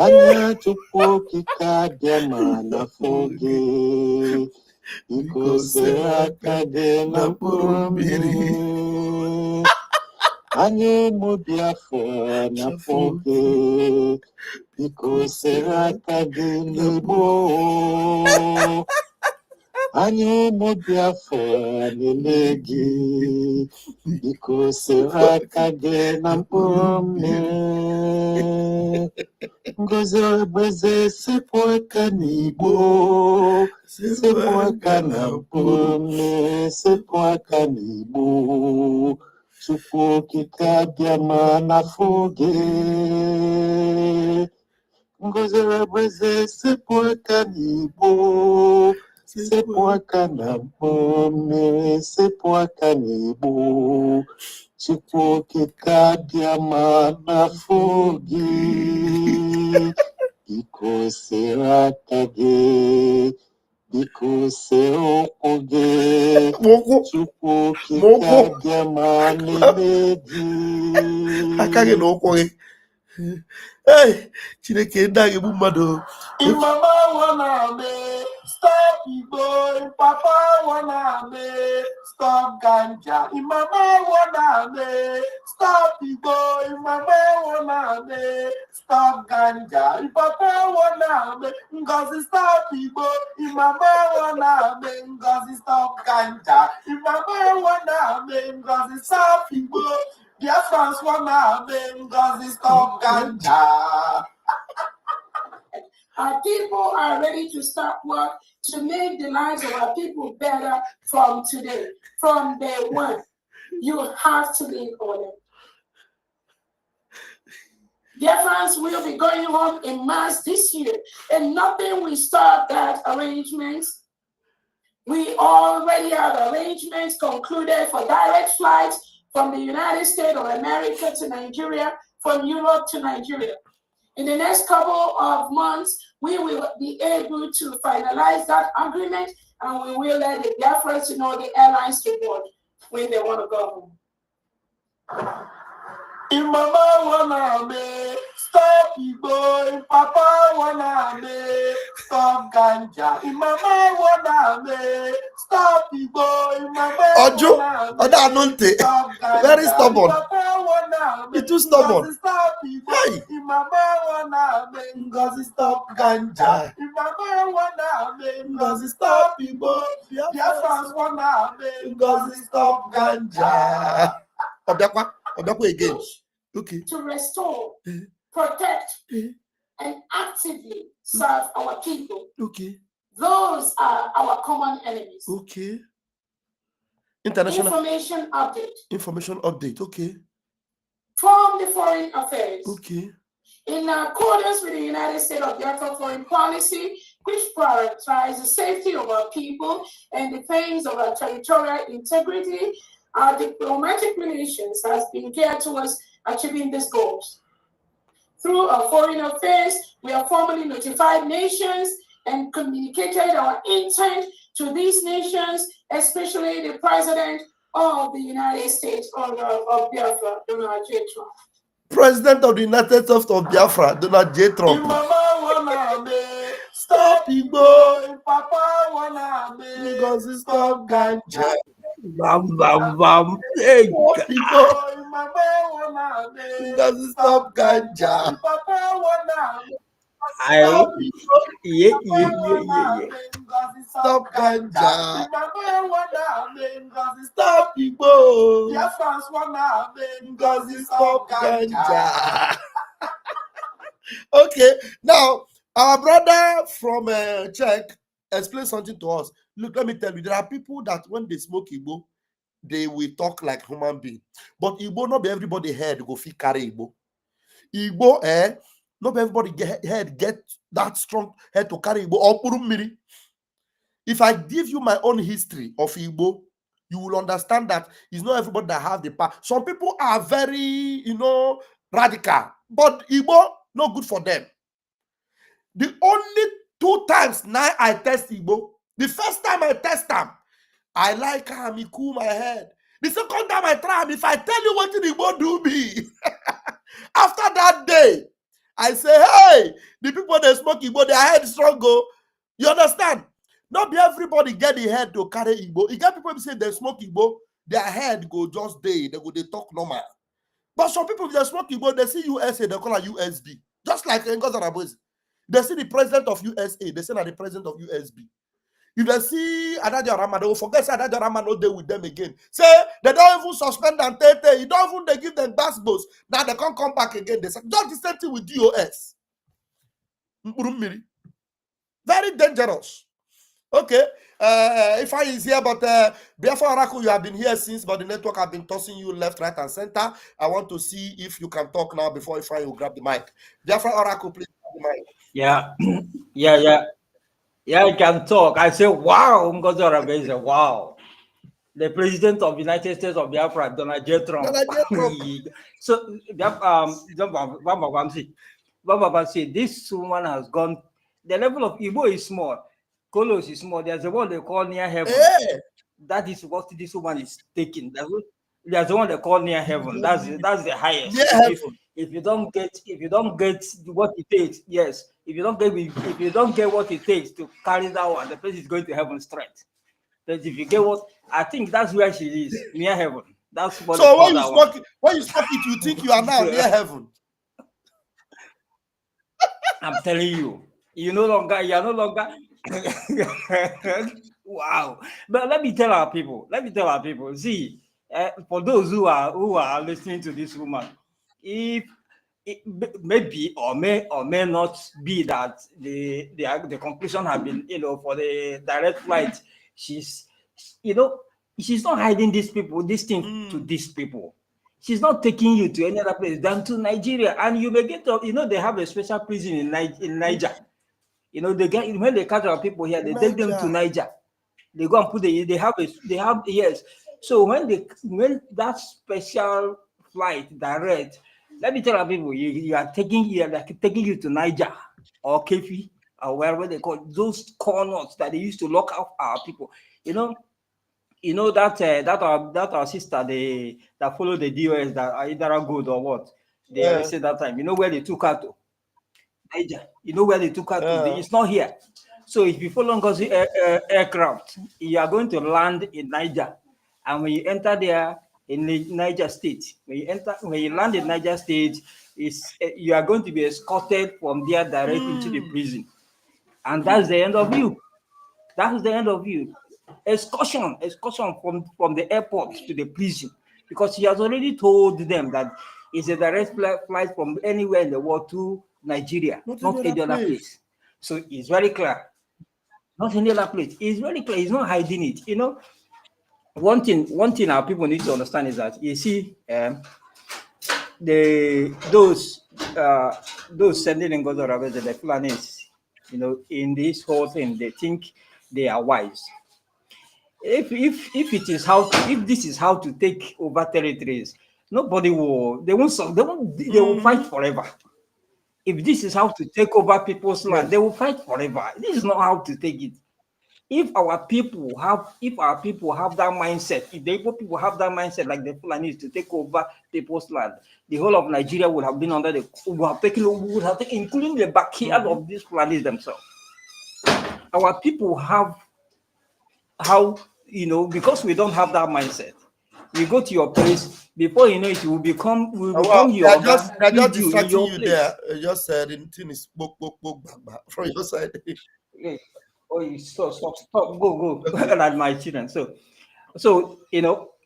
Anya Chukwu okike abịa ma n'afọ gị. Biko sere aka gị na mkpụrụ mmiri. Anya ụmụ Biafra n'afọ gị. Biko sere aka gị n'Igbo. Anya ụmụ Biafra na-ele gị. Biko sere aka gị na mkpụrụ mmiri. Ngozi Orabufulani sepụ aka n'Igbo, sepụ aka na mkpụrụ mmiri, sepụ aka n'Igbo. Chukwu okike abịa ma n'afọ gị. Ngozi Orabufulani sepụ aka n'Igbo, sepụ aka na mkpụrụ mmiri, sepụ aka n'Igbo. Chukwu okike abịa ma n'afọ gị. Biko sere aka gị, biko sere ụkwụ gị. Chukwu okike abịa ma na-ele gị. Aka gị na ụkwụ gị. Hey, Chineke ndị agha egbu mmadụ. Mama wanna me stop Igbo, Papa wanna me stop ganja. Mama wanna me stop Igbo, Mama wanna me stop ganja. Papa wanna me Ngozi stop Igbo, Mama wanna me Ngozi stop ganja. Mama wanna me Ngozi stop Igbo. Biafrans wanna me Ngozi stop ganja. Our people are ready to start work to make the lives of our people better from today, from day one. You have to lean on it. Biafrans will be going home in mass this year, and nothing will stop that arrangement. We already have arrangements concluded for direct flights from the United States of America to Nigeria, from Europe to Nigeria. In the next couple of months, we will be able to finalize that agreement, and we will let the Biafrans know the airlines to board when they want to go home. If mama wanna me, stop Igbo. If papa wanna me, stop ganja. If mama wanna me, stop Igbo. If mama Ojo, wanna Oda me, Anunte, stop ganja. very stubborn. If papa wanna me, He too stubborn. stop Igbo. Hey. If mama wanna me, Ngozi stop ganja. If mama wanna me, Ngozi stop Igbo. Biafrans wanna me, Ngozi stop ganja. Odakwa again. Okay. To restore, protect, and actively serve our people. Okay. Those are our common enemies. Okay. International Information update. information update. Okay. From the Foreign Affairs. Okay. In accordance with the United States of Biafra foreign policy, which prioritizes the safety of our people and defense of our territorial integrity, our diplomatic relations has been geared towards achieving these goals. Through our foreign affairs, we have formally notified nations and communicated our intent to these nations, especially the President of the United States of Biafra, Donald J. Trump. President of the United States of Biafra, Donald J. Trump. If mama wanna me, stop Igbo. If papa wanna me, Ngozi stop ganja. Vam Vam Vam. Hey, People, if mama wanna me, Ngozi stop ganja. if papa wanna me, I yeah. Stop ganja. if mama wanna me, Ngozi Stop Igbo. Biafrans wanna me, Ngozi stop ganja. Okay, now our brother from Czech explained something to us. Look, let me tell you, there are people that when they smoke Igbo, they will talk like human being. But Igbo, not be everybody head go fit carry Igbo. Igbo, not be everybody get that strong head to carry Igbo. Or Purumiri. If I give you my own history of Igbo, you will understand that it's not everybody that have the power. Some people are very, radical, but Igbo, not good for them. The only 2 times now I test Igbo, the first time I test them, I like him, he cool my head. The second time I try him, if I tell you what Igbo do me, after that day, I say, hey, the people that smoke Igbo, their head strong go. You understand? Not be everybody get the head to carry Igbo. You get people who say they smoke Igbo, their head go just day, they talk normal. But some people, if they smoke Igbo, they see USA, they call it USB. Just like Ngozi Orabufulani. They see the president of USA, they say that the president of USB. If they see Adadio Rama, they will forget Adadio Rama no deal with them again. Say they don't even suspend and take, you don't even they give them basketballs. Now they can't come back again. They say just the same thing with DOS. Very dangerous. Okay. If I is here, but Biafra Oracle, you have been here since, but the network have been tossing you left, right, and center. I want to see if you can talk now before if I will grab the mic. Biafra Oracle, please grab the mic. Yeah, I can talk. I say, wow, Ngozi Orabufulani say, wow. The president of the United States of Biafra, Donald J. Trump. So, Vam Vam say, this woman has gone, the level of Igbo is small. Kolos is small. There's the one they call near heaven. Hey. That is what this woman is taking. There's the one they call near heaven. That's the highest. Yeah. If you don't get what it takes, yes. If you don't get what it takes to carry that one, the place is going to heaven straight. But if you get what, I think that's where she is, near heaven. That's what. So when you smoke it, you think you are now near heaven. I'm telling you, you are no longer. Wow. But let me tell our people. See, for those who are listening to this woman, if it maybe or may not be that the conclusion have been, for the direct flight, she's not hiding this thing to these people. She's not taking you to any other place than to Nigeria. And you may get to, they have a special prison in Niger. When they catch our people here, they take them to Niger. They go and put they have yes. So when that special flight direct Let me tell our people, you are taking you to Niger or Kefi or wherever they call it, those corners that they used to lock up our people. You know that our sister that follow the DOS that are either good or what they arrested that time. You know where they took her to? Niger. You know where they took her to? It's not here. So if you follow Ngozi aircraft, you are going to land in Niger, and when you enter there in the Niger State, when you land in Niger State, you are going to be escorted from there direct into the prison, and that's the end of you. That's the end of you. Excursion from the airport to the prison, because he has already told them that it's a direct flight from anywhere in the world to Nigeria, not any other place. So it's very clear. Not any other place. It's very clear. He's not hiding it. One thing our people need to understand is that you see, those sending in Ngozi Orabufulani, the Fulanis, in this whole thing, they think they are wise. If this is how to take over territories, nobody will. They will fight forever. If this is how to take over people's land, they will fight forever. This is not how to take it. If our people have that mindset, if the Igbo people have that mindset like the Fulanis to take over people's land, the whole of Nigeria would have been under would have taken, including the backyard of these Fulanis themselves. Our people have because we don't have that mindset. You go to your place, before you know it, will become your they're just distracting you there. Just said the thing is spoke from your side. Okay. Stop, go at my children. So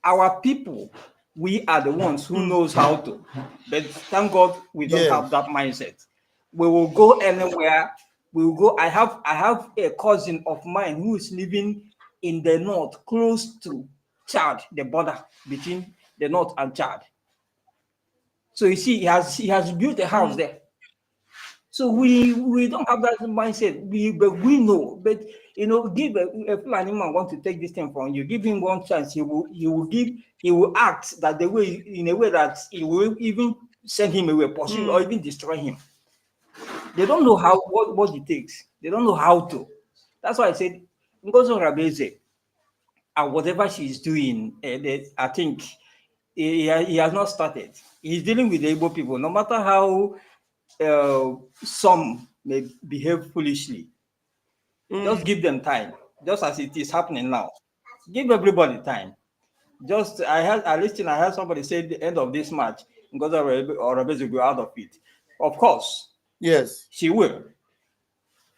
our people, we are the ones who knows how to, but thank God we don't have that mindset. We will go anywhere. We will go. I have a cousin of mine who is living in the north, close to Chad, the border between the north and Chad. So you see, he has built a house there. So we don't have that mindset. But we know. But give a Fulani man want to take this thing from you. Give him one chance. He will act that the way in a way that he will even send him away, pursue or even destroy him. They don't know what it takes. They don't know how to. That's why I said Ngozi Orabufulani, and whatever she's doing, I think he has not started. He's dealing with the Igbo people, no matter how some may behave foolishly. Just give them time, just as it is happening now. Give everybody time. I heard somebody say at the end of this match, Ngozi Orabufulani will be out of it. Of course, yes, she will.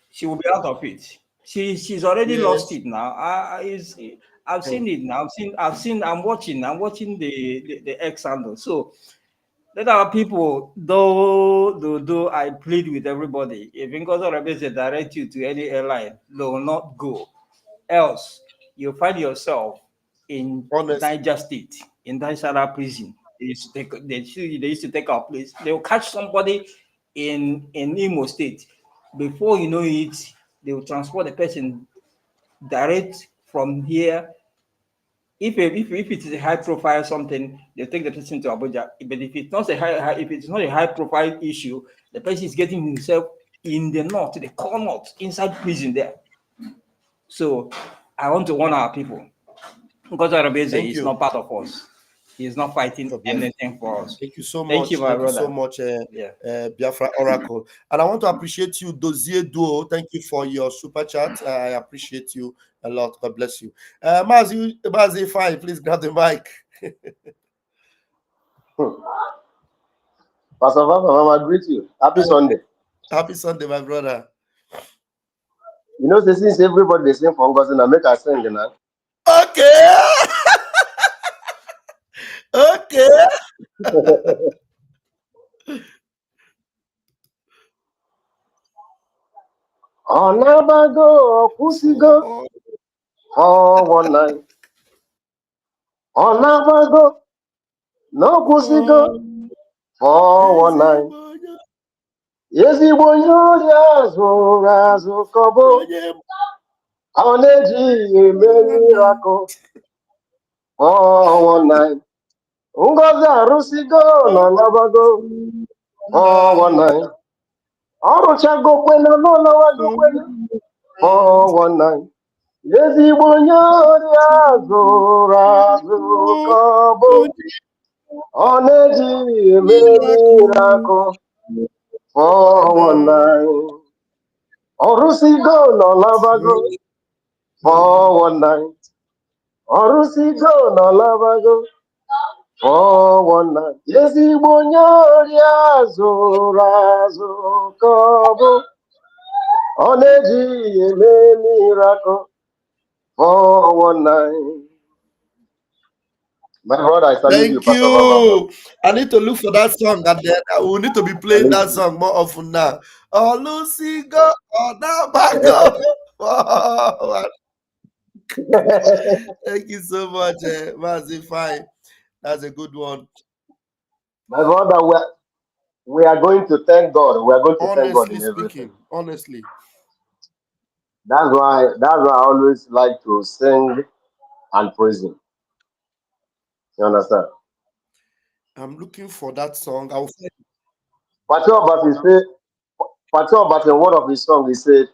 She will be out of it. She's already lost it now. I've seen it now. I'm watching the X handle. So let our people, though I plead with everybody. If Ngozi Orabufulani direct you to any airline, do not go. Else you find yourself in Niger State, in Niger prison. They used to take our place. They will catch somebody in Imo State. Before you know it, they will transport the person direct from here. If it is a high profile something, they'll take the person to Abuja. But if it's not a high profile issue, the person is getting himself in the north, the core north, inside prison there. So I want to warn our people, because Orabufulani is not part of us. He is not fighting anything for us. Thank you so much. Thank you, my brother. So much, Biafra Oracle. And I want to appreciate you, Dozier Duo. Thank you for your super chat. I appreciate you a lot. God bless you. Mazi Fine, please grab the mic. Pastor Vam Vam, I greet you. Happy Sunday. Happy Sunday, my brother. Since everybody is saying for Ngozi, I make a sing now. Okay. Okay. Onabago, Kusigo, 419. Onabago, no Kusigo, 419. Ezigbo azụ kobo, ọ na-eji eme miracle. 419. Ngozi arụsigo na labago 419. Ọrụchago kwena n'ụlọwago kwena 419. Ezigbo onye ori azụrụ azụ ka ọ bụ ọ na-eji eme mirakụ 419. Ọrụsigo na labago 419. Ọrụsigo na labago 419. Ezigbo onye ori azụrụ azụ ka ọ bụ ọ na-eji eme mirakụ 419. My brother, I salute you, Thank Pastor Vam Vam Vam. you. I need to look for that song, and then we need to be playing that song more often now. Oh, Lucy, go, oh, now back up. Oh, thank you so much, Mazi. Fine. That's a good one. My brother, we are going to thank God. We are going to thank God Honestly in everything. speaking, honestly. That's why I always like to sing and praise Him. You understand? I'm looking for that song. I'll find it. Patrol but in one of his songs, he said,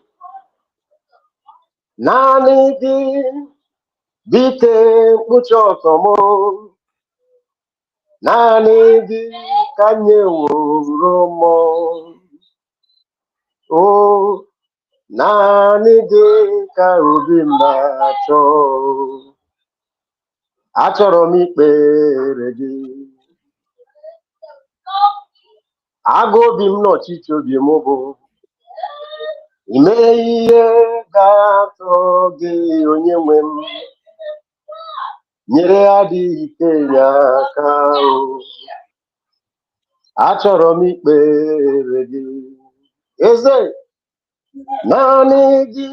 Nani di bite muchotomo, Nani di kanye romo, oh, Nani di karubi macho, achọrọ m ikpere gị. Agụ obi m n'ọchịchị obi m bụ ime ihe ga-atọ gị onye nwe m, nyere adịghị ike ya aka o. Achọrọ m ikpere gị eze, naanị gị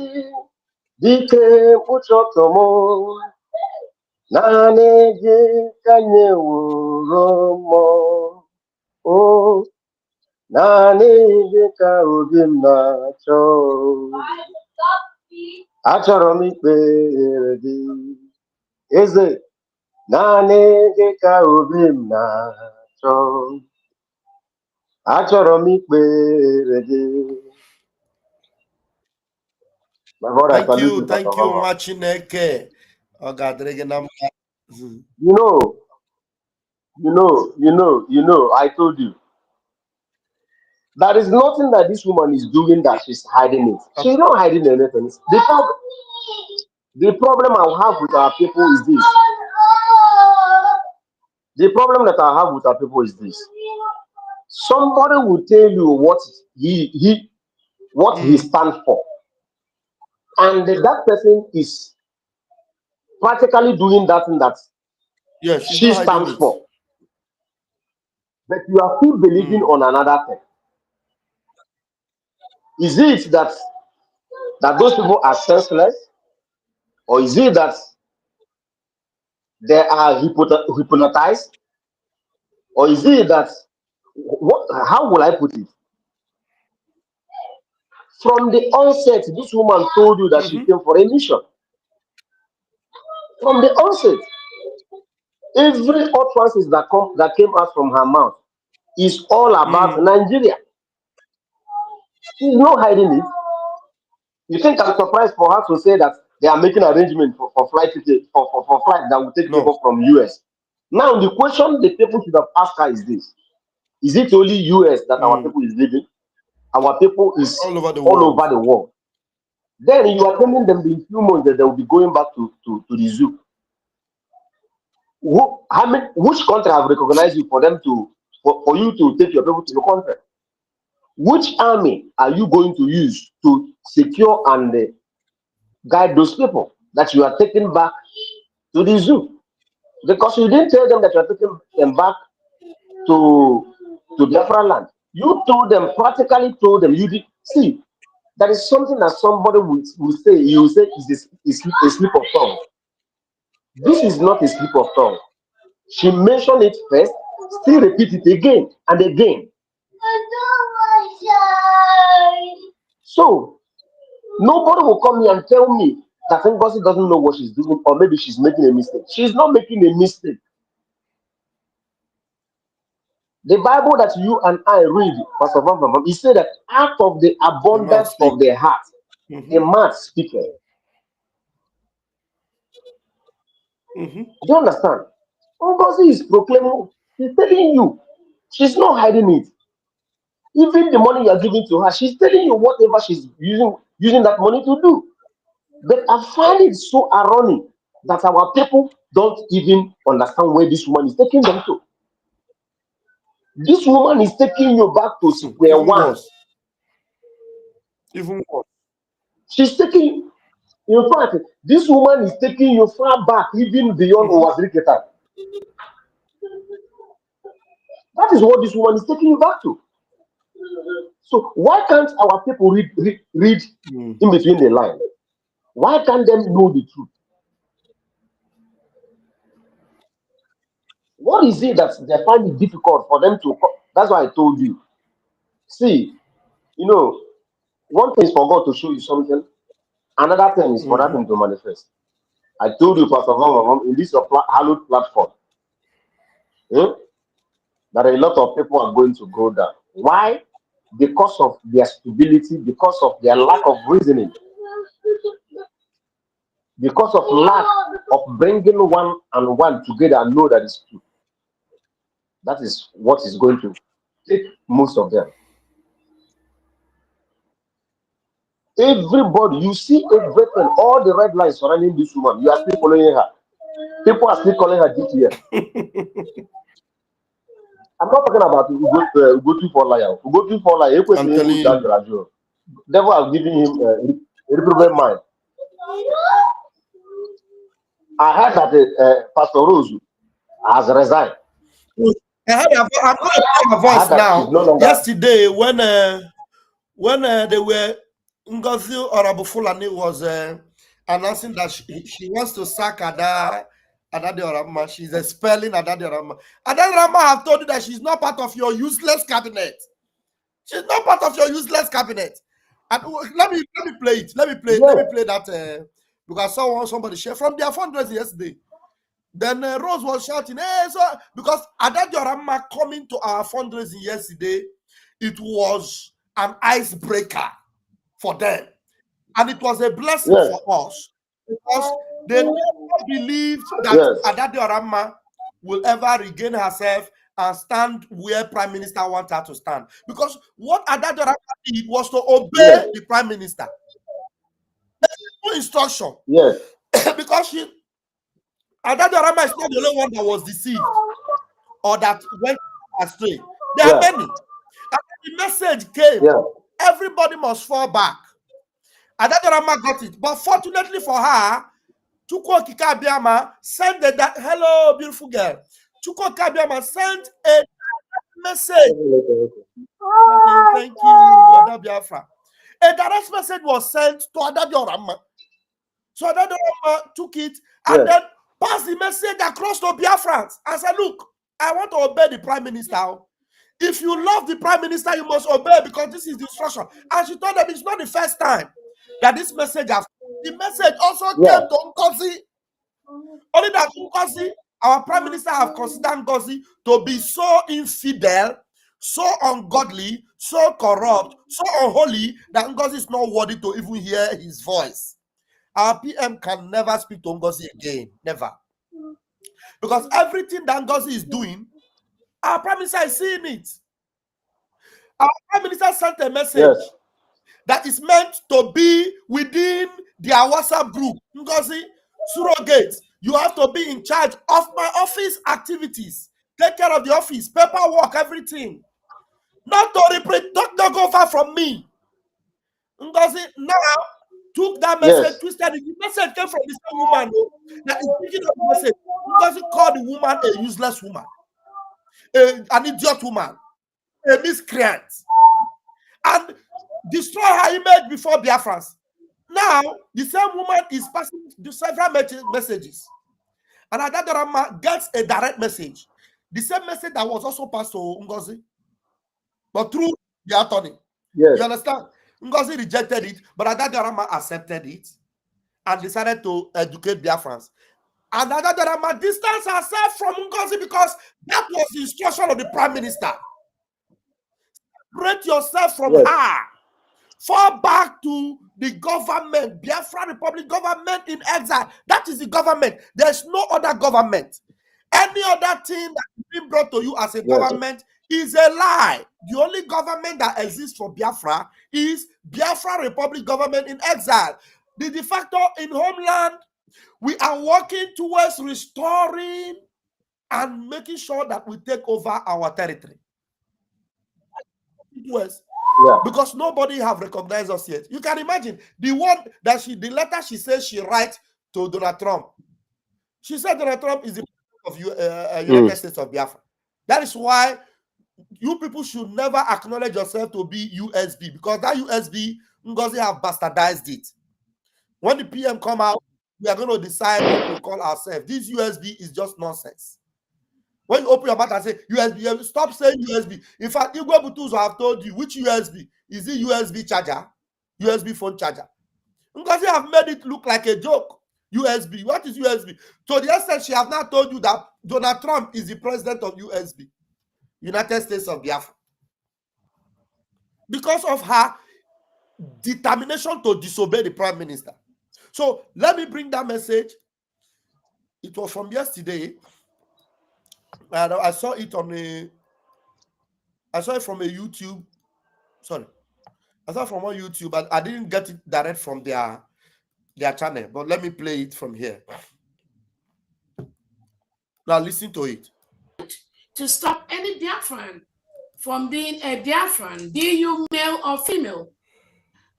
dike mkpuchi ọtọ m, naanị gị ka nyeworo m o, naanị gị ka obi m na-achọ. Achọrọ m ikpere gị eze, naanị gị ka obi m na-achọ. Achọrọ m ikpere gị. My brother, I Thank salute you, you, Pastor thank you, Van Van. Machineke. Oh, God, You know, I told you. There is nothing that this woman is doing that she's hiding it. She's not hiding anything. The problem I have with our people is this. The problem that I have with our people is this. Somebody will tell you what he stands for, and that person is practically doing that thing that she's she not hiding stands it. for, but you are still believing on another thing. Is it that those people are senseless, or is it that they are hypnotized, or is it that what? How will I put it? From the onset, this woman told you that she came for a mission. From the onset, every utterances that came out from her mouth is all about Nigeria. She's not hiding it. You think I'm surprised for her to say that they are making arrangements for flight ticket for flight that will take people from US? Now the question the people should have asked her is this: is it only US that our people is living? Our people is all over the world. Then you are telling them in few months that they will be going back to the zoo. Which country have recognized you for them for you to take your people to your country? Which army are you going to use to secure and guide those people that you are taking back to the zoo? Because you didn't tell them that you are taking them back to Biafra land. You practically told them, you did see. That is something that somebody will say. You will say is a slip of tongue. This is not a slip of tongue. She mentioned it first, still repeat it again and again. So nobody will come here and tell me that Ngozi doesn't know what she's doing, or maybe she's making a mistake. She's not making a mistake. The Bible that you and I read, Pastor Vam Vam Vam, it said that out of the The mouth abundance speak. of the heart, a man speaketh. Do you understand? Ngozi is proclaiming, she's telling you, she's not hiding it. Even the money you are giving to her, she's telling you whatever she's using that money to do. But I find it so ironic that our people don't even understand where this woman is taking them to. This woman is taking you back to square Even one. worse. Even worse. She's taking, in fact, this woman is taking you far back, even beyond Owaziriketa. That is what this woman is taking you back to. So why can't our people read in between the lines? Why can't them know the truth? What is it that they find it difficult for them to? That's why I told you. See, one thing is for God to show you something. Another thing is for that thing to manifest. I told you, Pastor Vam Vam Vam, in this hallowed platform, that a lot of people are going to go down. Why? Because of their stupidity, because of their lack of reasoning, because of lack of bringing one and one together and know that it's true. That is what is going to take most of them. Everybody, you see everything, all the red lines surrounding this woman, you are still following her. People are still calling her DTF. I'm not talking about Ugotu for liar. Ugotu for liar. I'm telling you. Devil has given him a reprobate mind. I heard that Pastor Rose has resigned. I'm going to play her voice now. Yesterday, when they were Ngozi Orabufulani was announcing that she wants to sack Adade Orama. She's expelling Adade Orama. Adade Orama have told you that she's not part of your useless cabinet. She's not part of your useless cabinet. And let me play it. Let me play that because I saw somebody share from their fundraising yesterday. Then Rose was shouting, "Hey!" So because Adade Orama coming to our fundraising yesterday, it was an icebreaker for them, and it was a blessing for us because they never believed that Adade Orama will ever regain herself and stand where Prime Minister wants her to stand. Because what Adade Orama did was to obey the Prime Minister. There's no instruction. Yes. Because Adade Orama is not the only one that was deceived or that went astray. There are many. And the message came, everybody must fall back. Adade Orama got it. But fortunately for her, Chukwu Okike Abiama sent hello, beautiful girl. Chukwu Okike Abiama sent a message. Thank you, Ada Biafra. A direct message was sent to Adade Orama. So Adade Orama took it and then passed the message across to Biafrans and said, look, I want to obey the Prime Minister. If you love the Prime Minister, you must obey because this is the instruction. And she told them it's not the first time that this message has. The message also came to Ngozi. Only that Ngozi, our Prime Minister, have considered Ngozi to be so infidel, so ungodly, so corrupt, so unholy that Ngozi is not worthy to even hear his voice. Our PM can never speak to Ngozi again. Never. Because everything that Ngozi is doing, our Prime Minister is seeing it. Our Prime Minister sent a message that is meant to be within their WhatsApp group. Ngozi, surrogate, you have to be in charge of my office activities. Take care of the office, paperwork, everything. Not to don't go far from me. Ngozi now took that message, twisted it. The message came from the same woman that is picking up the message. Ngozi called the woman a useless woman, an idiot woman, a miscreant, and destroy her image before Biafrans. Now, the same woman is passing several messages. And Adade Orama gets a direct message. The same message that was also passed to Ngozi, but through the attorney. You understand? Ngozi rejected it, but Adade Orama accepted it and decided to educate Biafrans. And Adadorama distance herself from Ngozi because that was the instruction of the Prime Minister. Separate yourself from her. Fall back to the government, Biafra Republic government in exile. That is the government. There's no other government. Any other thing that is being brought to you as a government is a lie. The only government that exists for Biafra is Biafra Republic government in exile. The de facto in homeland, we are working towards restoring and making sure that we take over our territory. Because nobody have recognized us yet. You can imagine the letter she says she writes to Donald Trump. She said Donald Trump is the president of United States of Biafra. That is why you people should never acknowledge yourself to be USB, because that USB, Ngozi have bastardized it. When the PM come out, we are going to decide what we call ourselves. This USB is just nonsense. When you open your mouth and say USB, stop saying USB. In fact, Igwe Butuzo have told you which USB. Is it USB charger? USB phone charger. Because they have made it look like a joke. USB. What is USB? To the extent she has now told you that Donald Trump is the president of USB, United States of Biafra. Because of her determination to disobey the Prime Minister. So let me bring that message. It was from yesterday. And I saw it from a YouTube. Sorry. I saw it from on YouTube, but I didn't get it direct from their channel. But let me play it from here. Now listen to it. To stop any Biafran from being a Biafran, be you male or female,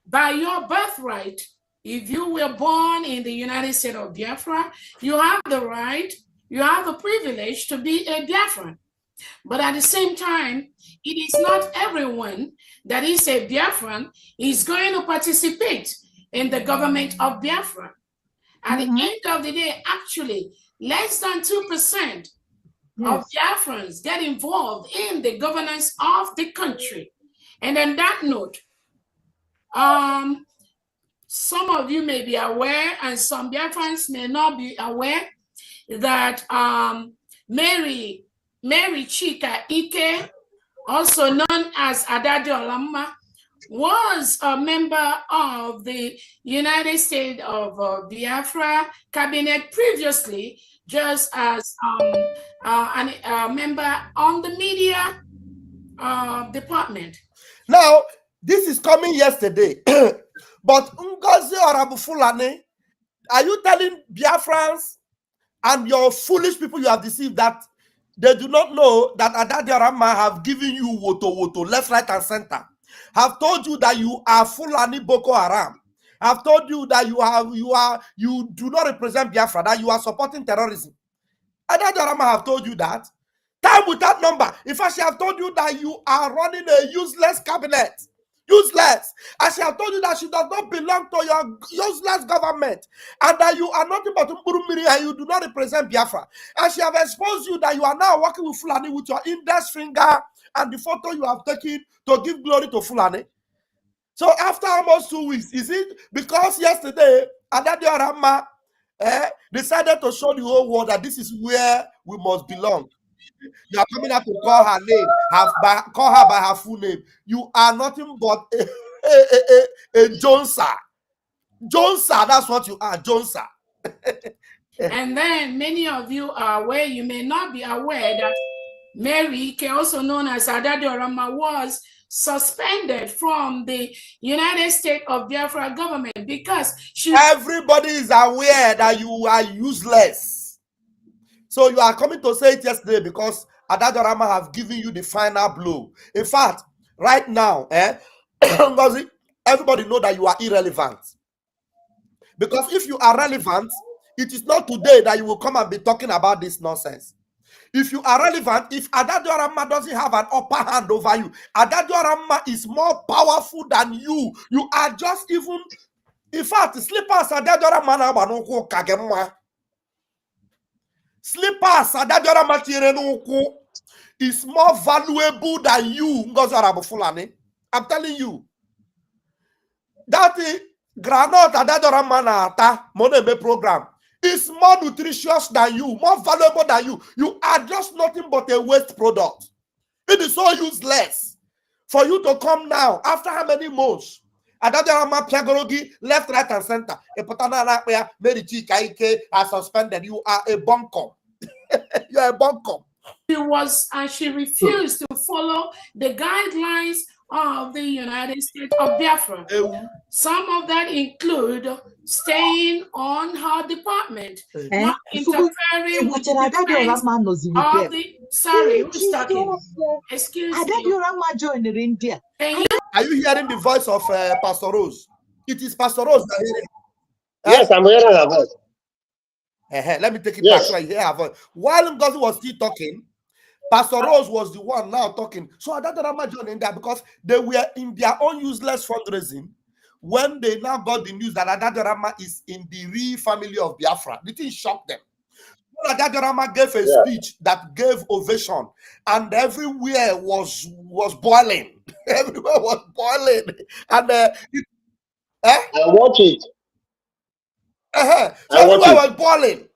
by your birthright, if you were born in the United States of Biafra, you have the right, you have the privilege to be a Biafran. But at the same time, it is not everyone that is a Biafran is going to participate in the government of Biafra. At the end of the day, actually, less than 2% of Biafrans get involved in the governance of the country. And on that note, some of you may be aware, and some Biafrans may not be aware, that Mary Chika Ike, also known as Adadi Olamma, was a member of the United States of Biafra cabinet previously, just as a member on the media department. Now, this is coming yesterday, but Ngozi Orabufulani, are you telling Biafrans and your foolish people you have deceived that they do not know that Adadi Oramma have given you woto left, right, and center? Have told you that you are Fulani Boko Haram. Have told you that you do not represent Biafra, that you are supporting terrorism. Adadi Oramma have told you that. Time without number. In fact, she have told you that you are running a useless cabinet. Useless. And she have told you that she does not belong to your useless government, and that you are nothing but Mburumiri and you do not represent Biafra. And she have exposed you that you are now working with Fulani with your index finger and the photo you have taken to give glory to Fulani. So after almost 2 weeks, is it because yesterday Adadi Oramma decided to show the whole world that this is where we must belong? You are coming out to call her name, call her by her full name. You are nothing but a Jonesa. Jonesa, that's what you are, Jonesa. And then many of you are aware, you may not be aware that Mary, also known as Adadi Oramma, was suspended from the United States of Biafra government because everybody is aware that you are useless. So you are coming to say it yesterday because Adadi Oramma have given you the final blow. In fact, right now, everybody know that you are irrelevant. Because if you are relevant, it is not today that you will come and be talking about this nonsense. If you are relevant, if Adadi Oramma doesn't have an upper hand over you, Adadi Oramma is more powerful than you. You are just even, in fact, slippers Adadi Oramma na banoko kagemwa. Slippers Adadi Oramma tire n'ukwu is more valuable than you, Ngozi Orabufulani. I'm telling you. That granote Adadi Oramma na ata moneme program. is more nutritious than you, more valuable than you. You are just nothing but a waste product. It is so useless for you to come now after how many months? Left, right, and center. Mary Chika are suspended. You are a bunkum. You are a bunkum. She refused to follow the guidelines of the United States of Biafra. Some of that include staying on her department, not interfering with the defense of the... Sorry, who's talking? Excuse me. Are you hearing the voice of Pastor Rose? It is Pastor Rose that hearing. Yes, I'm hearing her voice. Let me take it back so I hear her voice. While Ngozi was still talking, Pastor Rose was the one now talking. So I don't join in there because they were in their own useless fundraising when they now got the news that Adadarama is in the real family of Biafra. The thing shocked them. Adadarama gave a speech that gave ovation, and everywhere was boiling. Everywhere was boiling, and I watch it. So everywhere was boiling.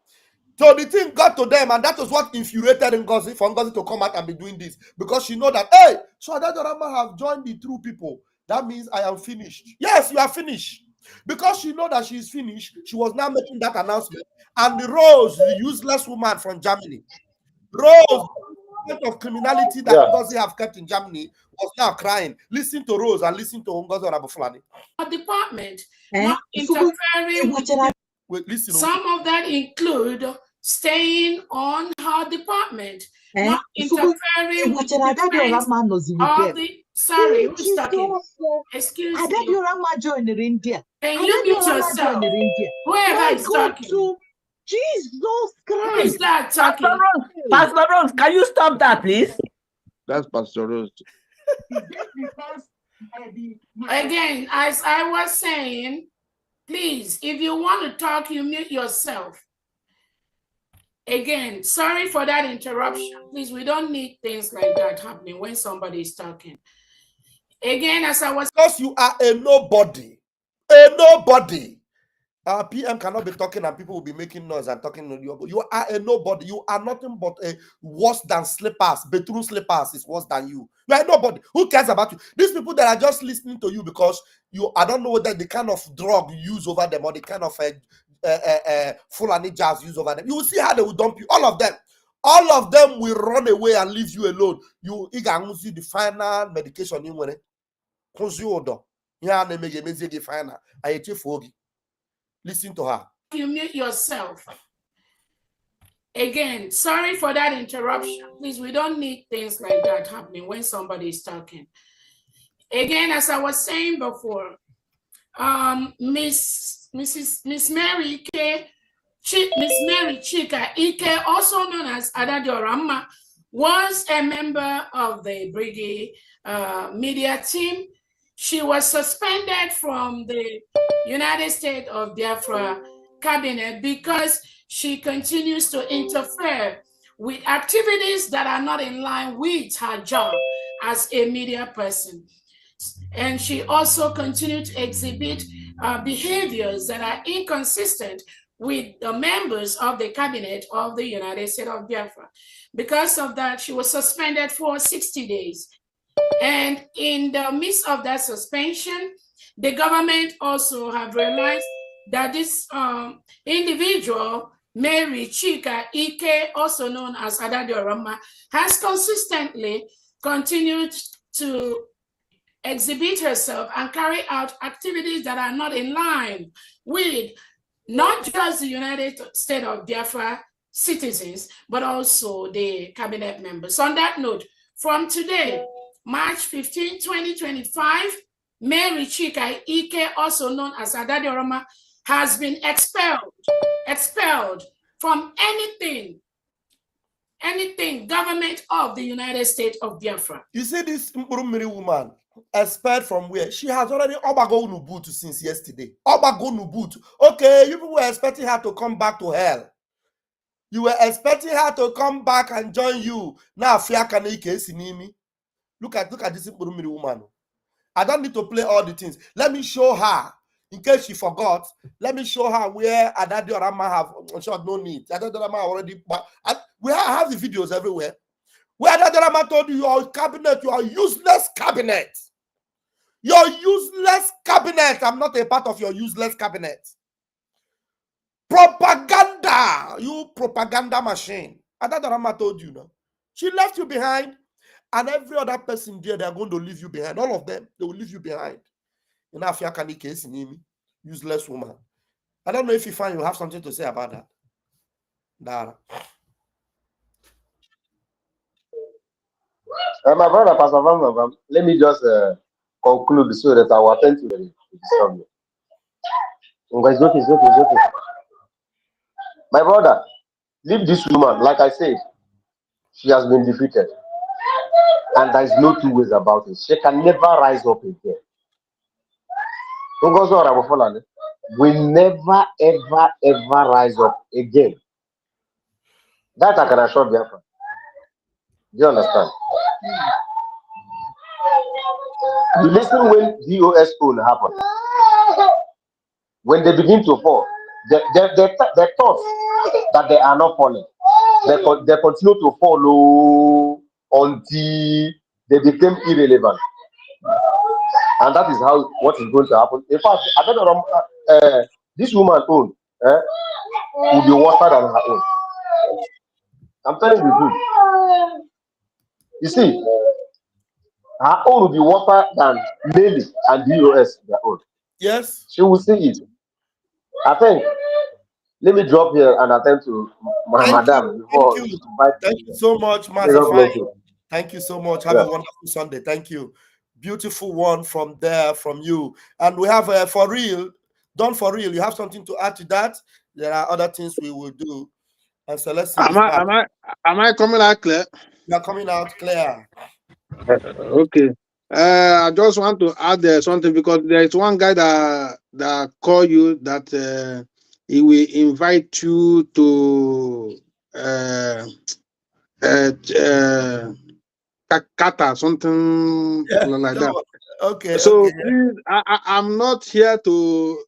So the thing got to them, and that was what infuriated Ngozi for Ngozi to come out and be doing this, because she know that, hey, so Adadarama have joined the true people. That means I am finished. Yes, you are finished. Because she know that she is finished, she was now making that announcement. And Rose, the useless woman from Germany, Rose, the of criminality that Ngozi have kept in Germany, was now crying. Listen to Rose and listen to Ngozi Orabufulani. A department, not interfering with listen. Some of that include staying on her department, not interfering with the defense of the... Sorry, who's talking? Excuse me. Can you mute yourself? Whoever is talking. Jesus Christ. Who is that talking? Pastor Rose, can you stop that, please? That's Pastor Rose. Again, as I was saying, please, if you want to talk, you mute yourself. Again, sorry for that interruption. Please, we don't need things like that happening when somebody is talking. Again, as I was... Because you are a nobody. A nobody. PM cannot be talking and people will be making noise and talking. You are a nobody. You are nothing but a worse than slippers. Betrayal slippers is worse than you. You are a nobody. Who cares about you? These people that are just listening to you because I don't know whether the kind of drug you use over them or the kind of Fulani jazz use over them. You will see how they will dump you. All of them. All of them will run away and leave you alone. You see the final medication in when listen to her. You mute yourself. Again, sorry for that interruption. Please, we don't need things like that happening when somebody is talking. Again, as I was saying before, Miss Mary Chika Ike, also known as Adadiorama, was a member of the Brigade media team. She was suspended from the United States of Biafra cabinet because she continues to interfere with activities that are not in line with her job as a media person. And she also continued to exhibit behaviors that are inconsistent with the members of the cabinet of the United States of Biafra. Because of that, she was suspended for 60 days. And in the midst of that suspension, the government also have realized that this individual, Mary Chika Ike, also known as Adadiorama, has consistently continued to exhibit herself and carry out activities that are not in line with not just the United States of Biafra citizens, but also the cabinet members. On that note, from today, March 15, 2025, Mary Chika Ike, also known as Adadiorama, has been expelled from anything government of the United States of Biafra. You see this Murumiri woman, expelled from where? She has already Obago Nubutu since yesterday. Obago Nubutu. Okay, you people were expecting her to come back to hell. You were expecting her to come back and join you. Now, Fiakanike Sinimi. Look at this Murumiri woman. I don't need to play all the things. Let me show her In case she forgot, let me show her where Adadi Orama have. I'm sure no need. Adadi Orama already. But we have the videos everywhere. Where Adadi Orama told you, your cabinet, your useless cabinet. Your useless cabinet. I'm not a part of your useless cabinet. Propaganda. You propaganda machine. Adadi Orama told you, no? She left you behind. And every other person there, they are going to leave you behind. All of them, they will leave you behind. In African case, in useless woman. I don't know if you find you have something to say about that. Dara. My brother, Pastor Vam Vam Vam, let me just conclude so that I will attend to the subject. It's okay, it's okay, it's okay. My brother, leave this woman. Like I said, she has been defeated. And there is no two ways about it. She can never rise up again. Ngozi Orabufulani will never, ever, ever rise up again. That I can assure Biafra. Do you understand? You listen when DOS own happened. When they begin to fall, they thought that they are not falling. They continue to follow until they became irrelevant. And that is how what is going to happen. In fact, I don't know, this woman own will be worse than her own. I'm telling you the truth. You see, her own will be worse than Nelly and DOS their own. Yes. She will see it. I think. Let me drop here and attend to my madam before. Thank you so much, Master. Thank you so much. Have a wonderful Sunday. Thank you. Beautiful one from there, from you. And we have for real, done for real. You have something to add to that? There are other things we will do. And Celeste is back. Am I coming out clear? You are coming out clear. Okay. I just want to add something because there is one guy that call you that he will invite you to kata something like that. Okay. So okay. please, I'm not here to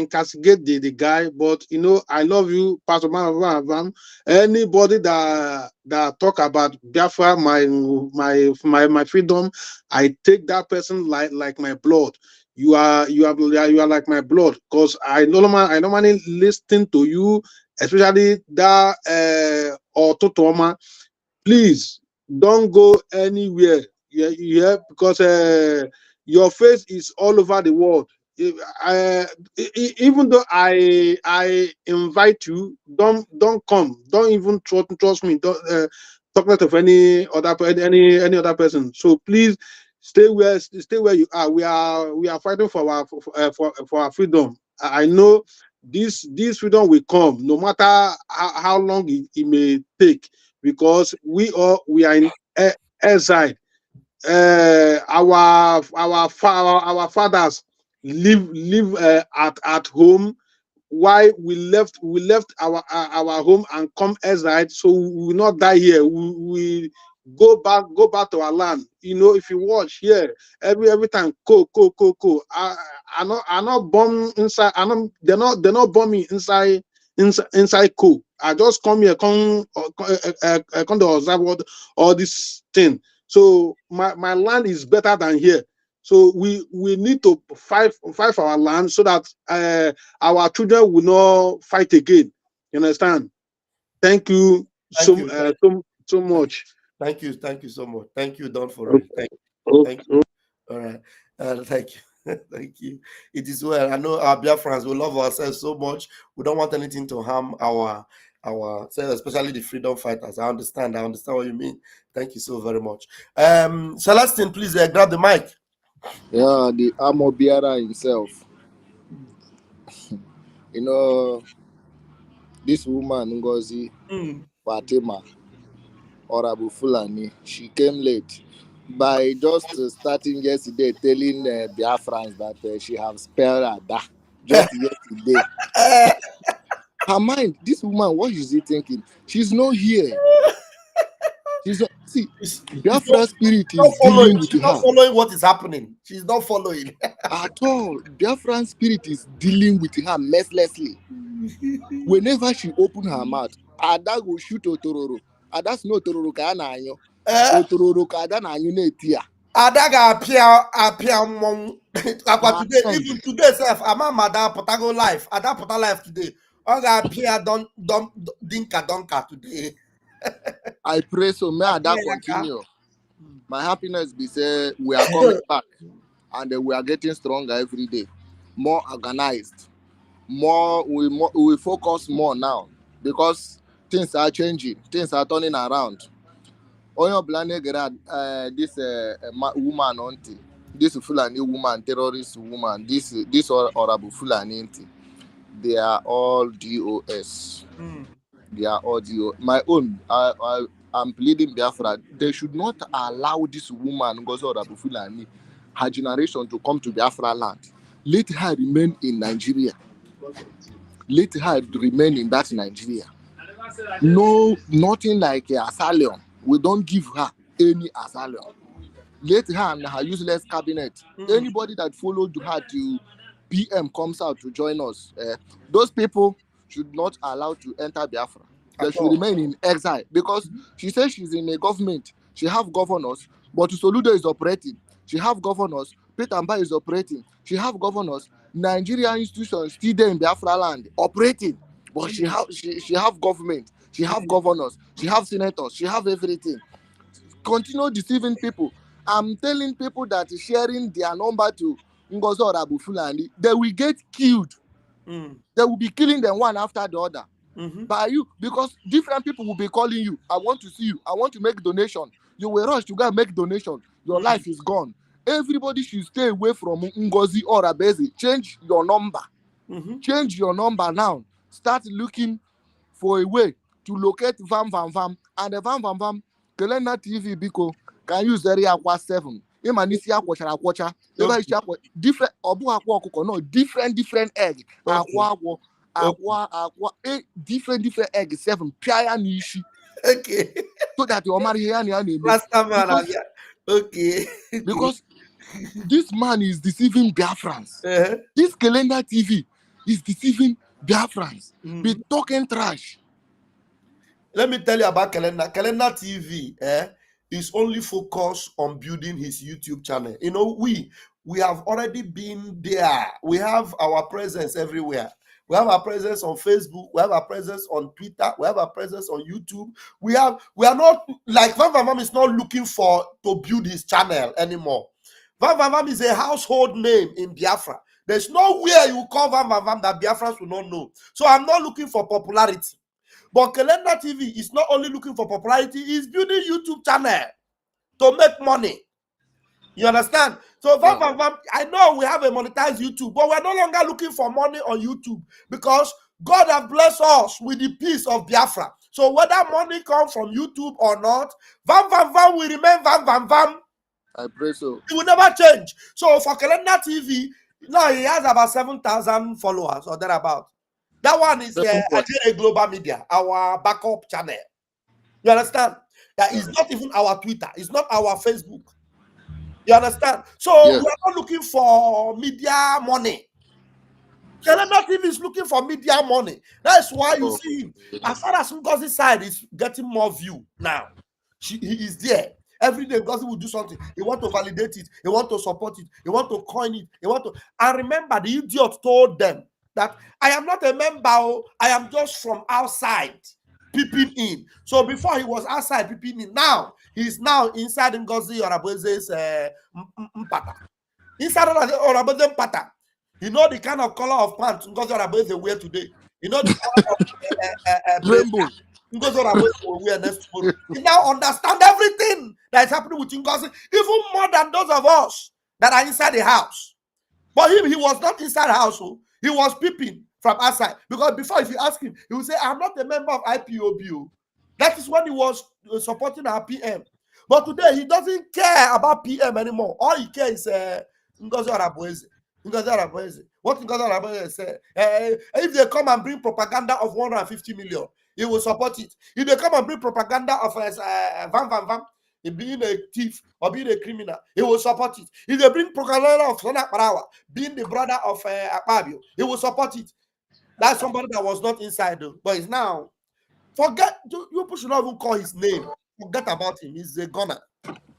castigate the guy, but you know I love you, Pastor Vam Vam. Anybody that talk about Biafra, my freedom, I take that person like my blood. You are like my blood, because I normally listen to you, especially that Ototoma. Please don't go anywhere. Yeah, because your face is all over the world. Even though I invite you, don't come. Don't even trust me. Don't talk less of any other person. So please stay where you are. We are fighting for our freedom. I know this freedom will come, no matter how long it may take, because we are in exile. Our fathers live at home, why we left our home and come exile, so we will not die here. We go back to our land. You know, if you watch here every time, I not bomb inside. They're not bombing inside cool. I just come here, come to observe all this thing. So my land is better than here. So we need to fight for our land, so that our children will not fight again. You understand? Thank you so much. Thank you so much. Thank you, Don, for it. Thank you. All right. Thank you. Thank you. It is well. I know our Biafrans will love ourselves so much. We don't want anything to harm our especially the freedom fighters. I understand what you mean. Thank you so very much. Celestine, please grab the mic. Yeah, the Amobiara himself. You know, this woman, Ngozi Fatima Orabufulani, she came late by just starting yesterday telling Biafrans that she has spelled Ada just yesterday. Her mind, this woman, what is she thinking? She's not here. She's not, see, She's Biafra spirit not is following. dealing with She's not her following what is happening. She's not following. at all. Biafran spirit is dealing with her mercilessly. Whenever she open her mouth, Ada go shoot Otororo. Ada's no Otororo ka na anyo. Otororo ka Ada na anyo na etia. Ada ga-apịa mmọnwụ akwa Her today, end. even today sef, ama ma Ada pụtago life. Ada pụta life today. Ọ ga-apịa dinka donka today. I pray so. May Ada continue. My happiness be say we are coming back and we are getting stronger every day, more organized, we focus more now because things are changing, things are turning around. Oyo blane this woman auntie, this Fulani woman, terrorist woman, this Orabufulani auntie, they are all DOS. They are all DOS. My own, I'm pleading Biafra. They should not allow this woman, Ngozi Orabufulani, her generation to come to Biafra land. Let her remain in Nigeria. Let her remain in that Nigeria. No, nothing like asylum. We don't give her any asylum. Let her and her useless cabinet, anybody that followed her to PM comes out to join us. Those people should not allow to enter Biafra. They should remain in exile because she says she's in a government. She have governors, but Soludo is operating. She have governors. Peter Mba is operating. She have governors. Nigerian institutions still there in Biafra land operating, but she have government. She have governors. She have senators. She have everything. Continue deceiving people. I'm telling people that sharing their number to Ngozi Orabufulani, they will get killed. They will be killing them one after the other. By you, because different people will be calling you. I want to see you. I want to make donation. You will rush to go and make donation. Your life is gone. Everybody should stay away from Ngozi Orabufulani. Change your number. Change your number now. Start looking for a way to locate Vam Vam Vam. And the Vam Vam Vam, Kelena TV Biko can use area 7. Imanisi akwacha. Different different egg. Different egg 7. Pia nishi. Okay. So that your marry okay. Because this man is deceiving Biafrans. This calendar TV is deceiving Biafrans. Be talking trash. Let me tell you about Calendar. Calendar TV is only focused on building his YouTube channel. You know, we have already been there. We have our presence everywhere. We have our presence on Facebook. We have our presence on Twitter. We have our presence on YouTube. We are not like Vam Vam Vam is not looking to build his channel anymore. Vam Vam Vam is a household name in Biafra. There's nowhere you call Vam Vam Vam that Biafrans will not know. So I'm not looking for popularity. But Calendar TV is not only looking for popularity, he's building YouTube channel to make money. You understand? So Vam Vam Vam, I know we have a monetized YouTube, but we're no longer looking for money on YouTube because God has blessed us with the peace of Biafra. So whether money comes from YouTube or not, Vam Vam Vam will remain Vam Vam Vam. I pray so. It will never change. So for Calendar TV, now he has about 7,000 followers or thereabout. That one is a Global Media, our backup channel. You understand? That is not even our Twitter. It's not our Facebook. You understand? So we are not looking for media money. Calendar TV is looking for media money. That's why you see him. As far as Ngozi's side is getting more view now. He is there. Every day Ngozi will do something. He want to validate it. He want to support it. He want to coin it. And remember, the idiot told them that I am not a member. I am just from outside peeping in. So before he was outside peeping in, now he's now inside Ngozi Orabufulani's mpata. Inside Orabufulani's mpata. You know the kind of color of pants Ngozi Orabufulani wear today. You know the color of rainbow Ngozi Orabufulani will wear next tomorrow. You now understand everything that is happening with Ngozi, even more than those of us that are inside the house. But him, he was not inside the house. He was peeping from outside. Because before, if you ask him, he will say, I'm not a member of IPOB. That is when he was supporting our PM. But today, he doesn't care about PM anymore. All he cares is Ngozi Orabufulani. What Ngozi Orabufulani said. If they come and bring propaganda of 150 million, he will support it. If they come and bring propaganda of Vam Vam Vam, being a thief or being a criminal, he will support it. If they bring propaganda of Sona Parawa, being the brother of Akpabio, he will support it. That's somebody that was not inside, though, but is now. Forget, you people should not even call his name. Forget about him. He's a gunner.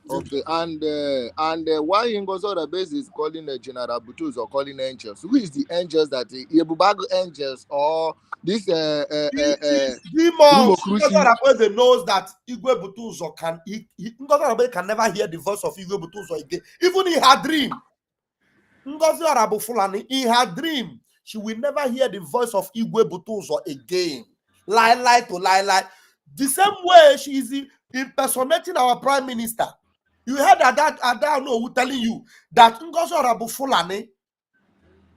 Okay, and why Ngozi Orabufulani is calling General Butus or calling angels? Who is the angels that Yebubago angels or this demons? Ngozi Orabufulani knows that Igwe Butuzo can never hear the voice of Igwe Butuzo again. Even in her dream, Ngozi Orabufulani, in her dream, she will never hear the voice of Igwe Butuzo again. Lie to lie. The same way she is impersonating our prime minister. You heard that I don't know who telling you that Ngozi Orabufulani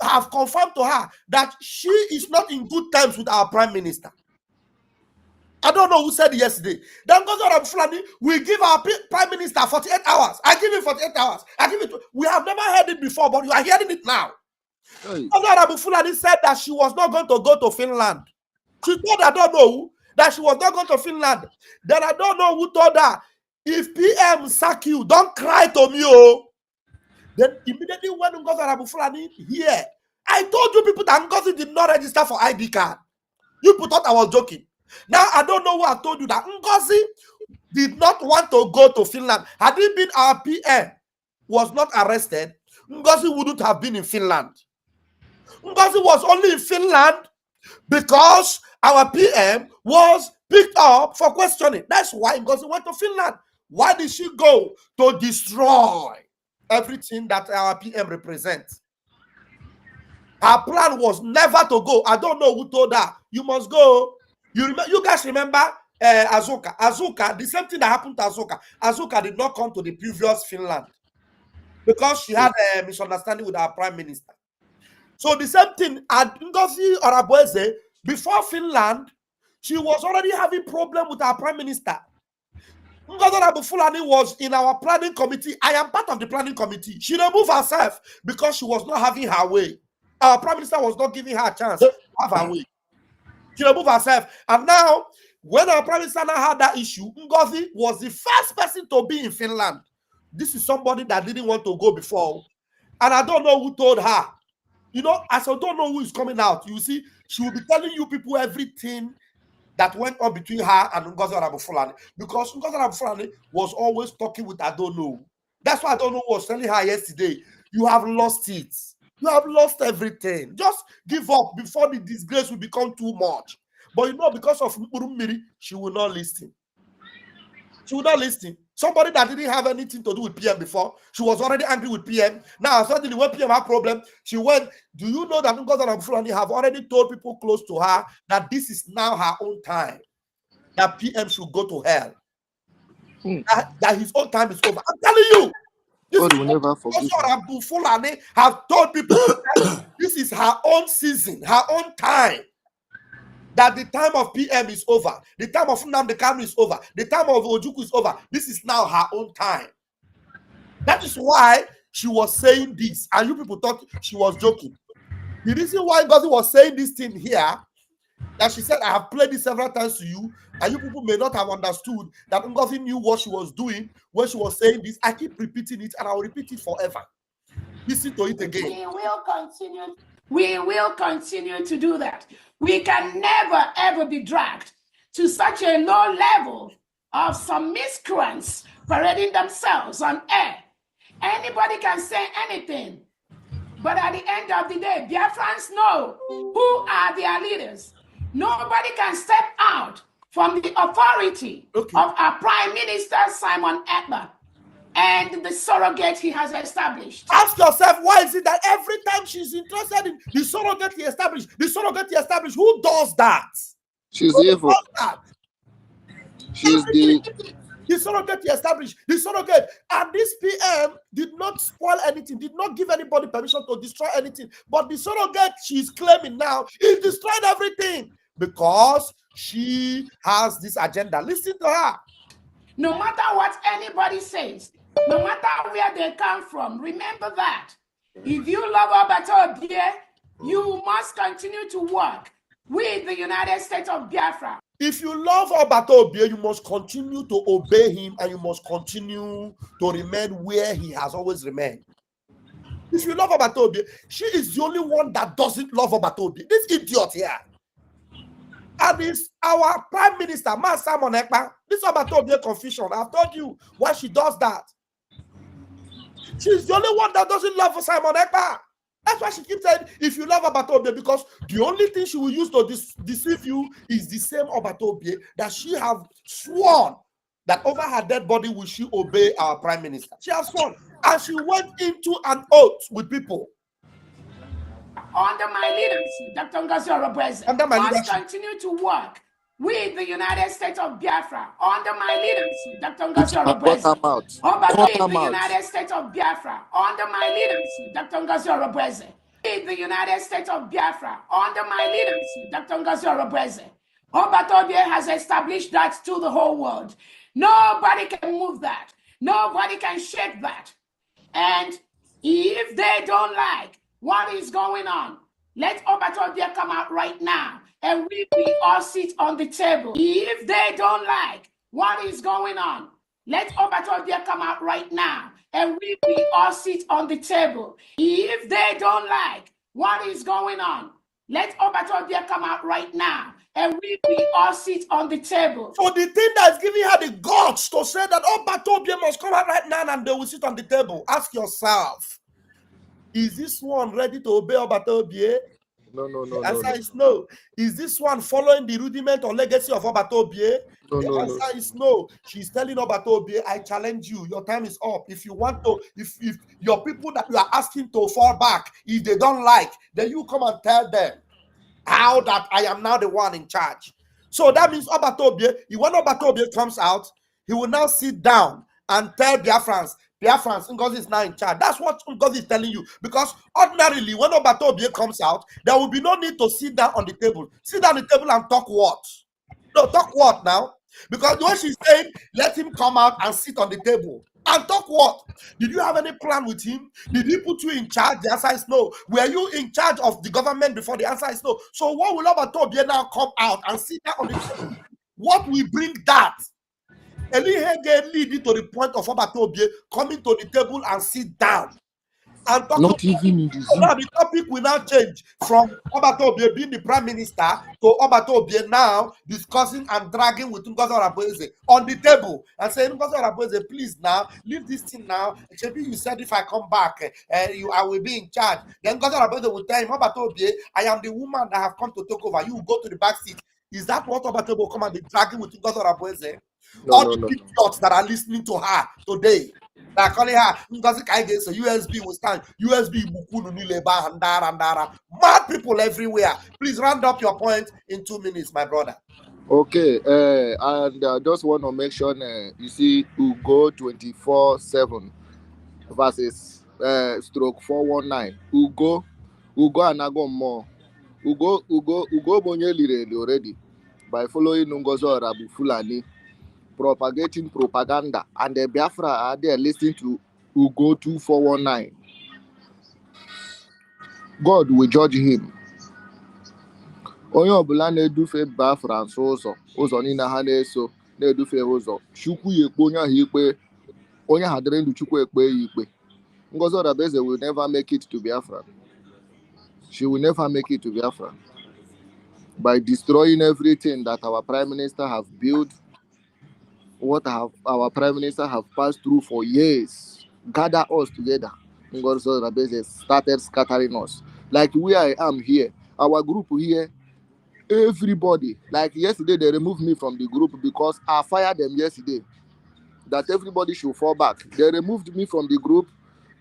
have confirmed to her that she is not in good terms with our prime minister. I don't know who said it yesterday. That Ngozi Orabufulani will give our prime minister 48 hours. I give him 48 hours. I give it. We have never heard it before, but you are hearing it now. Ngozi Orabufulani said that she was not going to go to Finland. She told I don't know who, that she was not going to Finland. Then I don't know who told her, if PM sack you, don't cry to me. Oh. Then immediately when Ngozi Orabufulani here, I told you people that Ngozi did not register for ID card. You people thought I was joking. Now I don't know who I told you that Ngozi did not want to go to Finland. Had it been our PM was not arrested, Ngozi wouldn't have been in Finland. Ngozi was only in Finland because our PM was picked up for questioning. That's why Ngozi went to Finland. Why did she go? To destroy everything that our PM represents. Her plan was never to go. I don't know who told her. You must go. You guys remember Azuka? Azuka, the same thing that happened to Azuka. Azuka did not come to the previous Finland because she had a misunderstanding with our prime minister. So the same thing at Ngozi Orabufulani, before Finland, she was already having problem with our prime minister. Ngozi Orabufulani was in our planning committee. I am part of the planning committee. She removed herself because she was not having her way. Our prime minister was not giving her a chance to have her way. She removed herself. And now, when our prime minister now had that issue, Ngozi was the first person to be in Finland. This is somebody that didn't want to go before. And I don't know who told her. You know, as I don't know who is coming out, you see, she will be telling you people everything that went on between her and Ngozi Orabufulani. Because Ngozi Orabufulani was always talking with I don't know. That's why I don't know was telling her yesterday. You have lost it. You have lost everything. Just give up before the disgrace will become too much. But you know, because of Murumiri, she will not listen. She will not listen. Somebody that didn't have anything to do with PM before, she was already angry with PM. Now, suddenly, when PM had a problem, she went. Do you know that Ngozi Orabufulani have already told people close to her that this is now her own time? That PM should go to hell. That his own time is over. I'm telling you. God will never forgive. Orabufulani have told people that this is her own season, her own time. That the time of PM is over. The time of Nnamdi Kanu is over. The time of Ojukwu is over. This is now her own time. That is why she was saying this. And you people thought she was joking. The reason why Ngozi was saying this thing here, that she said, I have played this several times to you, and you people may not have understood that Ngozi knew what she was doing when she was saying this. I keep repeating it, and I will repeat it forever. Listen to it again. We will continue to do that. We can never, ever be dragged to such a low level of some miscreants parading themselves on air. Anybody can say anything. But at the end of the day, Biafrans know who are their leaders. Nobody can step out from the authority of our Prime Minister, Simon Ekpa, and the surrogate he has established. Ask yourself, why is it that every time she's interested in the surrogate he established, who does that? She's evil. She's the surrogate he established, the surrogate. And this PM did not spoil anything, did not give anybody permission to destroy anything. But the surrogate she's claiming now is destroyed everything because she has this agenda. Listen to her. No matter what anybody says, no matter where they come from, remember that. If you love Obata, you must continue to work with the United States of Biafra. If you love Obatobie, you must continue to obey him and you must continue to remain where he has always remained. If you love Obatobie, she is the only one that doesn't love Obatobie. This idiot here. And it's our Prime Minister, Man Simon Ekpa. This Obatobie confusion. I've told you why she does that. She's the only one that doesn't love Simon Ekpa. That's why she keeps saying, if you love Obatobie, because the only thing she will use to deceive you is the same Obatobie that she have sworn that over her dead body will she obey our Prime Minister. She has sworn. And she went into an oath with people. Under my leadership, Dr. Ngozi Orabufulani must continue to work with the United States of Biafra. Under my leadership, Dr. Ngozi Orabufulani. With the United States of Biafra. Under my leadership, Dr. Ngozi Orabufulani. With the United States of Biafra. Under my leadership, Dr. Ngozi Orabufulani. Obatobie has established that to the whole world. Nobody can move that. Nobody can shake that. And if they don't like what is going on, let Obatobie come out right now and we all sit on the table. If they don't like what is going on, let Obatobie come out right now and we all sit on the table. If they don't like what is going on, let Obatobie come out right now and we all sit on the table. So the thing that's giving her the guts to say that Obatobie must come out right now and they will sit on the table. Ask yourself, is this one ready to obey Obatobie? No. The answer is no. Is this one following the rudiment or legacy of Obatobie? The answer is no. She's telling Obatobie, I challenge you. Your time is up. If you want to, if your people that you are asking to fall back, if they don't like, then you come and tell them how that I am now the one in charge. So that means Obatobie, when Obatobie comes out, he will now sit down and tell Biafrans, Ngozi is now in charge. That's what Ngozi is telling you. Because ordinarily, when Obatobie comes out, there will be no need to sit down on the table. Sit down on the table and talk what? No, talk what now? Because when she's saying, let him come out and sit on the table. And talk what? Did you have any plan with him? Did he put you in charge? The answer is no. Were you in charge of the government before? The answer is no. So what will Obatobie now come out and sit down on the table? What will bring that? Elihege lead to the point of Obatobie coming to the table and sit down. And not even in the zoo. Now the topic will now change from Obatobie being the prime minister to Obatobie now discussing and dragging with Ngozi Orabufulani on the table and saying, Ngozi Orabufulani, please now leave this thing now. Maybe you said if I come back, I will be in charge. Then Ngozi Orabufulani will tell him, Obatobie, I am the woman that have come to take over. You will go to the back seat. Is that what Obatobie will come and be dragging with Ngozi Orabufulani? All the idiots that are listening to her today. They're calling her Ngozi Kaige, so USB will stand. USB mad people everywhere. Please round up your point in 2 minutes, my brother. Okay, and I just want to make sure you see Ugo 24/7 versus stroke 419. Ugo and Ago more. Ugo Bonyeli already by following Ngozi Orabufulani, propagating propaganda, and the Biafra are there listening to Ugo 2419. God will judge him. Onye ọbụla na-edufe Biafra ụzọ niile ha na-eso na-edufe ụzọ Chukwu ya ekpe onye ahụ ikpe, onye ha dịrị ndụ Chukwu ekpe ya ikpe. Ngozi Orabufulani will never make it to Biafra. She will never make it to Biafra by destroying everything that our Prime Minister have built, what our Prime Minister have passed through for years. Gather us together. Ngozi Orabufulani started scattering us. Like where I am here, our group here, everybody, like yesterday they removed me from the group because I fired them yesterday that everybody should fall back. They removed me from the group.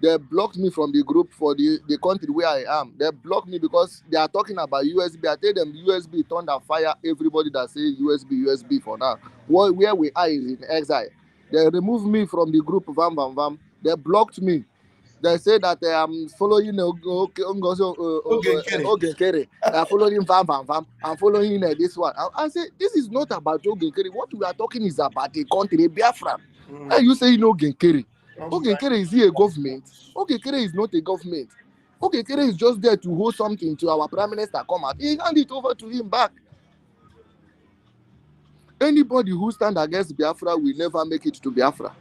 They blocked me from the group for the country where I am. They blocked me because they are talking about USB. I tell them USB thunder fire everybody that says USB for now. Where we are is in exile. They removed me from the group Vam Vam Vam. They blocked me. They say that I'm following Ogenkere. I'm following Vam Vam Vam. I'm following this one. I say, this is not about Ogenkere. What we are talking is about the country, Biafra. And you say Ogenkere. Ogenkere is he a government? Ogenkere is not a government. Ogenkere is just there to hold something to our Prime Minister come out. He hand it over to him back. Anybody who stand against Biafra will never make it to Biafra.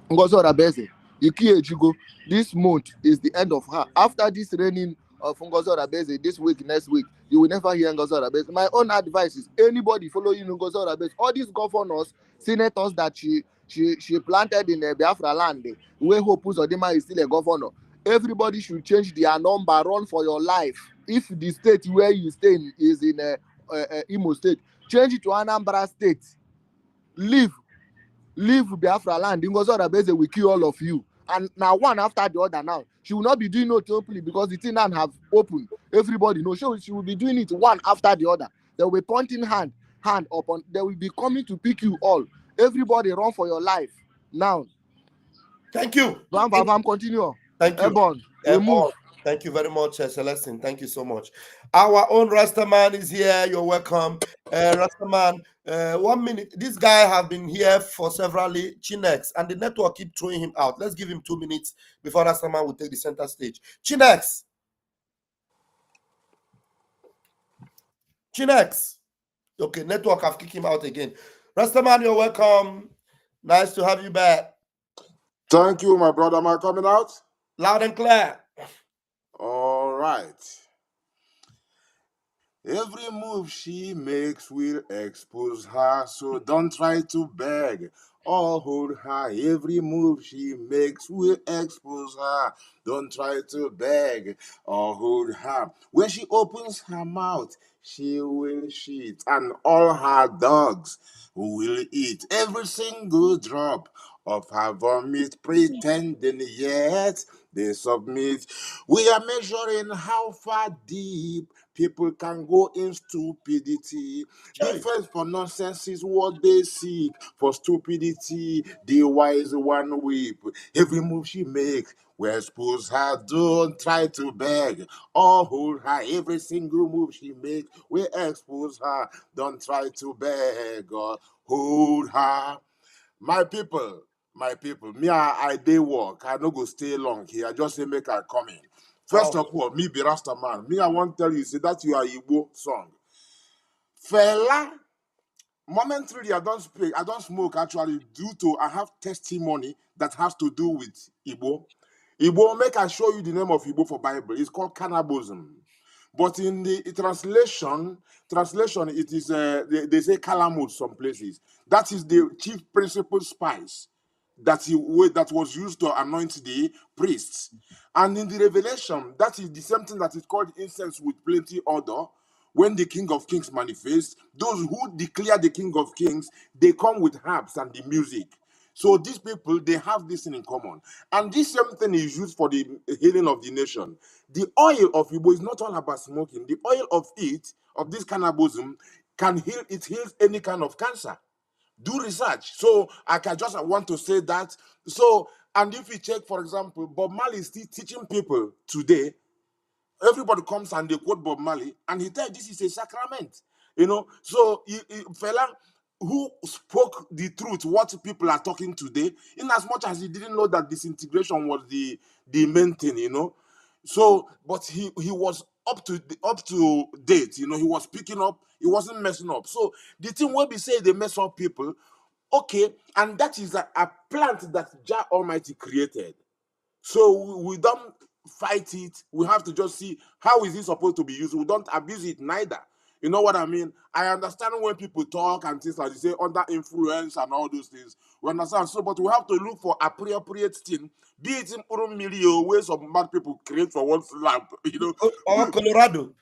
Ngozi Orabufulani, Ikiejigo, this month is the end of her. After this reigning of Ngozi Orabufulani, this week, next week, you will never hear Ngozi Orabufulani. My own advice is anybody following Ngozi Orabufulani, all these governors, senators that she planted in the Biafra land, where Hope Uzodinma is still a governor, everybody should change their number, run for your life. If the state where you stay in is in Imo State, change it to Anambra State. Leave Biafra land. Ngozi Orabufulani will kill all of you. And now one after the other now. She will not be doing it openly because the thing now have opened. Everybody knows. She will be doing it one after the other. They will be pointing hand upon. They will be coming to pick you all. Everybody run for your life. Now. Thank you. Vam Vam Vam, continue. Thank you. Ebon, we move. Thank you very much, Celestine. Thank you so much. Our own Rastaman is here. You're welcome. Rastaman, 1 minute. This guy have been here for severally, Chinex, and the network keep throwing him out. Let's give him 2 minutes before Rastaman will take the center stage. Chinex. Okay, network have kicked him out again. Rastaman, you're welcome. Nice to have you back. Thank you, my brother. Am I coming out? Loud and clear. All right. Every move she makes will expose her, so don't try to beg or hold her. Every move she makes will expose her. Don't try to beg or hold her. When she opens her mouth, she will shit, and all her dogs will eat every single drop of her vomit, pretending yet they submit. We are measuring how far deep people can go in stupidity. Defense for nonsense is what they seek. For stupidity, the wise one weep. Every move she makes, we expose her. Don't try to beg or hold her. Every single move she makes, we expose her. Don't try to beg or hold her. My people, me, I dey work. I no go stay long here. I just say make I come in. First of all, me be Rasta man. Me, I want to tell you, say that you are Igbo song. Fela, momentarily I don't speak, I don't smoke actually due to I have testimony that has to do with Igbo. Igbo, make I show you the name of Igbo for Bible. It's called cannibalism. But in the translation, it is they say calamud some places. That is the chief principal spice that was used to anoint the priests. And in the Revelation, that is the same thing that is called incense with plenty odor. When the King of Kings manifests, those who declare the King of Kings, they come with harps and the music. So these people, they have this thing in common. And this same thing is used for the healing of the nation. The oil of Igbo is not all about smoking. The oil of this cannibalism, it heals any kind of cancer. Do research. So I just want to say that. So, and if you check, for example, Bob Marley is still teaching people today. Everybody comes and they quote Bob Marley, and he tells this is a sacrament. So fella who spoke the truth, what people are talking today, in as much as he didn't know that disintegration was the main thing, So, but he was up to date, he was picking up, he wasn't messing up. So the thing where we say they mess up people, okay, and that is a plant that Jah Almighty created. So we don't fight it. We have to just see how is it supposed to be used. We don't abuse it neither. You know what I mean? I understand when people talk and things like they say under influence and all those things. We understand. So, but we have to look for appropriate thing. Be it in Urumili where some mad people create for one slap, Or Colorado.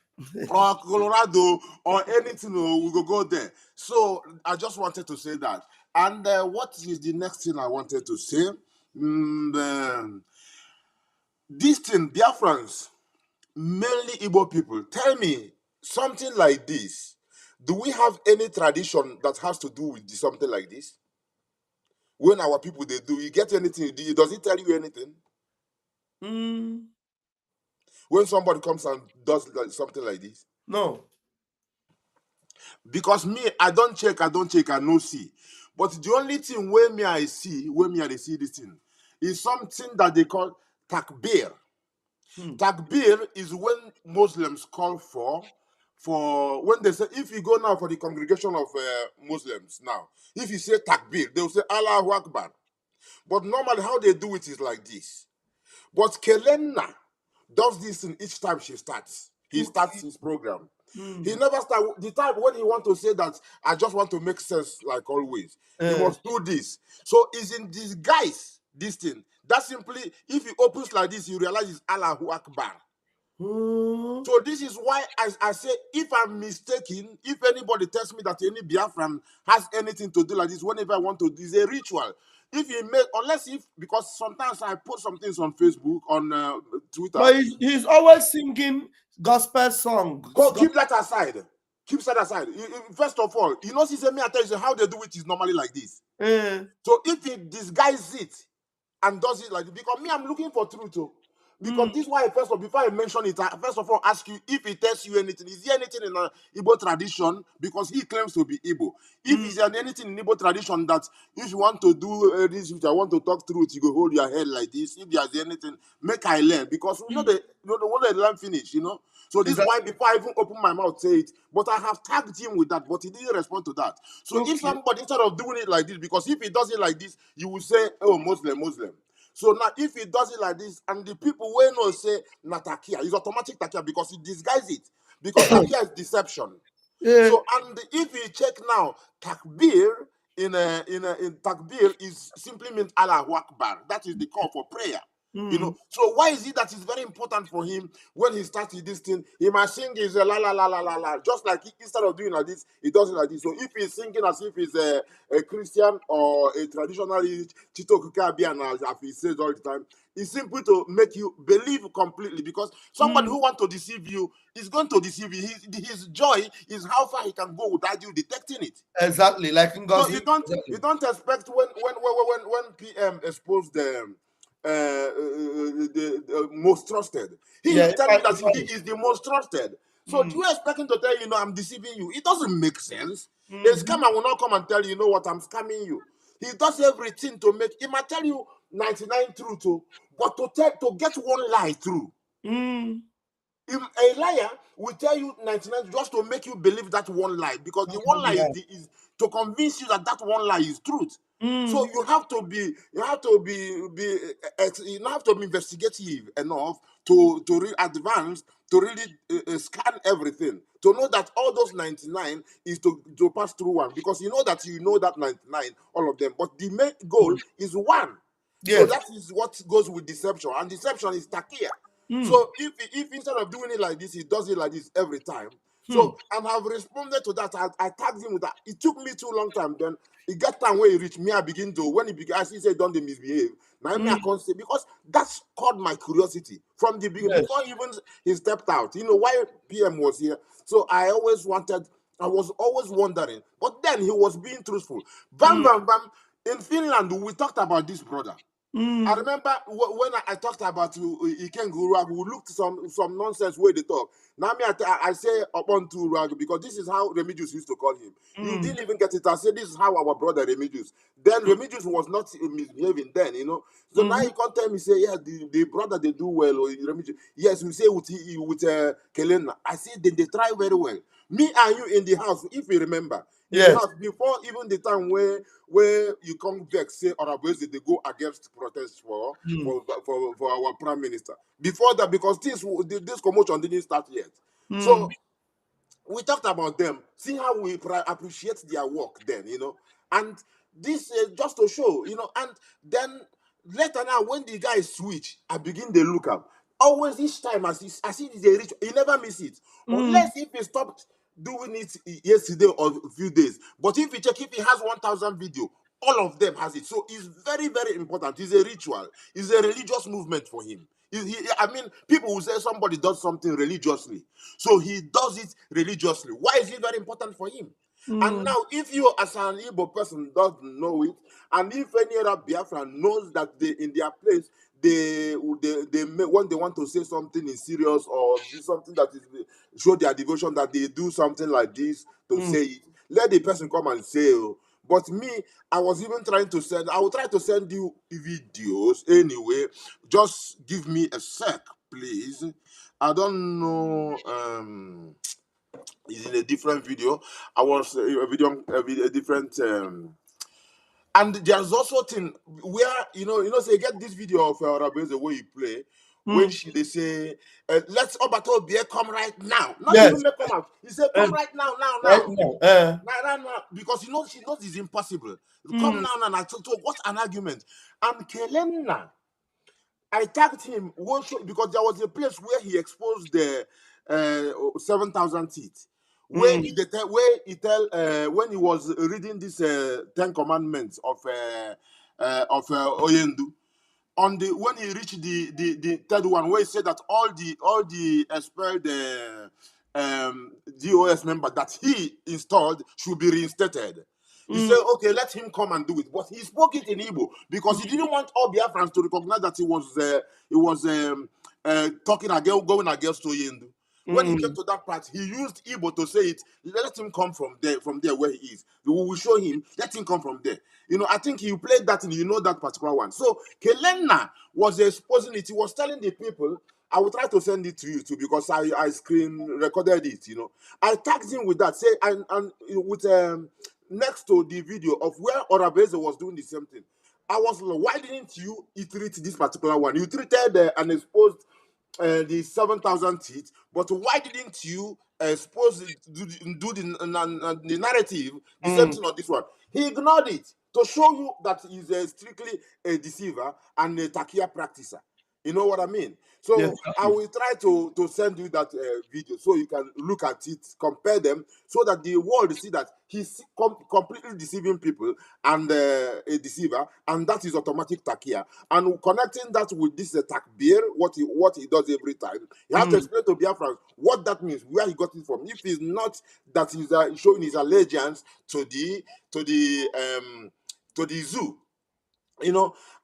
or Colorado or anything, we go there. So I just wanted to say that. And what is the next thing I wanted to say? This thing, Biafrans, mainly Igbo people, tell me something like this. Do we have any tradition that has to do with something like this? When our people, they do, you get anything, does it tell you anything? When somebody comes and does something like this? No. Because me, I don't check, I no see. But the only thing where I see this thing, is something that they call takbir. Takbir is when Muslims call for for when they say, if you go now for the congregation of Muslims now, if you say takbir, they will say Allahu Akbar. But normally how they do it is like this. But Kelena does this in each time she starts. He starts his program. He never start the time when he want to say that I just want to make sense like always. He must do this. So it's in disguise, this thing. That simply, if he opens like this, you realize it's Allahu Akbar. So this is why I say, if I'm mistaken, if anybody tells me that any Biafran has anything to do like this, whenever I want to do, it's a ritual. If he make, unless if, because sometimes I put some things on Facebook, on Twitter. But he's always singing gospel songs. Keep that aside. Keep that aside. First of all, you know, me, I tell you how they do it is normally like this. So if he disguises it and does it like this, because me, I'm looking for truth too. Because this is why, first of all, before I mention it, I first of all ask you if he tells you anything. Is there anything in Igbo tradition? Because he claims to be Igbo. If is there anything in Igbo tradition that if you want to do this, if I want to talk truth, you go hold your head like this. If there's anything, make I learn. Because we know the one they learn finish, you know. So this is why before I even open my mouth, say it. But I have tagged him with that, but he didn't respond to that. So if somebody, instead of doing it like this, because if he does it like this, you will say, oh, Muslim. So now, if he does it like this, and the people will not say Natakia, it's automatic Takia because he disguises it. Because Takia is deception. So, and if you check now, Takbir in Takbir is simply means Allahu Akbar. That is the call for prayer. You know, so why is it that it's very important for him when he starts this thing? He must sing his la la la la la la. Just like instead of doing like this, he does it like this. So if he's singing as if he's a Christian or a traditional Chito Kukabian, as he says all the time, it's simple to make you believe completely, because somebody who wants to deceive you is going to deceive you. His joy is how far he can go without you detecting it. Exactly, like Ngozi. So you don't expect when PM exposed the most trusted. He is telling you that he is the most trusted. So do you expect him to tell you, I'm deceiving you? It doesn't make sense. A scammer will not come and tell you, what, I'm scamming you. He does everything to make, he might tell you 99 true too, but to get one lie through. A liar will tell you 99 just to make you believe that one lie, because the one lie is to convince you that one lie is truth. So you have to be investigative enough to really advance, to really scan everything, to know that all those 99 is to pass through one, because you know that 99, all of them, but the main goal is one. So that is what goes with deception, and deception is takia. So if instead of doing it like this, he does it like this every time. So and I've responded to that. I tagged him with that. It took me too long time. Then it got time where he reached me. I begin to, when he began, as he said, don't they misbehave. Now I can't say, because that's caught my curiosity from the beginning. Before even he stepped out. Why PM was here. So I was always wondering. But then he was being truthful. Vam Vam Vam. In Finland, we talked about this brother. I remember when I talked about Iken Guru, we looked some nonsense way they talk. Now I say upon to Rag, because this is how Remigius used to call him. You didn't even get it. I said this is how our brother Remigius. Then Remigius was not misbehaving then, So now you can't tell me, say, yeah, the brother they do well, or Remigius. Yes, we say with Kelena. I said they try very well. Me and you in the house, if you remember. In the house, before even the time where you come back, say Orabufulani, they go against protests for our prime minister. Before that, because this commotion didn't start yet. So we talked about them, see how we appreciate their work then, and this just to show, and then later now when the guys switch, I begin to look up. Always each time as if they reach, he never miss it. Unless if he stopped doing it yesterday or a few days. But if you check, if he has 1,000 video, all of them has it. So it's very, very important. It's a ritual. It's a religious movement for him. People will say somebody does something religiously. So he does it religiously. Why is it very important for him? And now, if you as an Igbo person doesn't know it, and if any other Biafra knows that they in their place, when they want to say something in serious or do something that is show their devotion, that they do something like this to say it, let the person come and say. But me, I was even trying to send. I will try to send you videos anyway. Just give me a sec, please. I don't know. is in a different video. I was a different. And there's also thing where so you get this video of Rabez the way you play when they say let's Obato Beer come right now, not even make come out. He said come right now, Right now. now, because she knows it's impossible. Come now, now. So what's an argument? And Kelenna, I tagged him one show because there was a place where he exposed the 7,000 teeth. Where he tell when he was reading this 10 commandments of Oyendu, on the when he reached the third one, where he said that all the expelled DOS member that he installed should be reinstated. He said, okay, let him come and do it. But he spoke it in Igbo because he didn't want all Biafrans to recognize that he was talking against, going against Oyendu. When he came to that part, he used Igbo to say it. Let him come from there where he is. We will show him. Let him come from there. I think he played that and that particular one. So Kelena was exposing it. He was telling the people. I will try to send it to you too because I screen recorded it. I tagged him with that. Say and with next to the video of where Orabeze was doing the same thing. I was like, why didn't you treat this particular one? You treated and exposed the 7,000 teeth, but why didn't you do the narrative, the same thing on this one? He ignored it to show you that he's strictly a deceiver and a takia practicer. You know what I mean? So yes, I will try to send you that video so you can look at it, compare them, so that the world see that he's completely deceiving people and a deceiver, and that is automatic takia. And connecting that with this takbir, what he does every time, you have to explain to Biafrans what that means, where he got it from. If it's not that he's showing his allegiance to the zoo.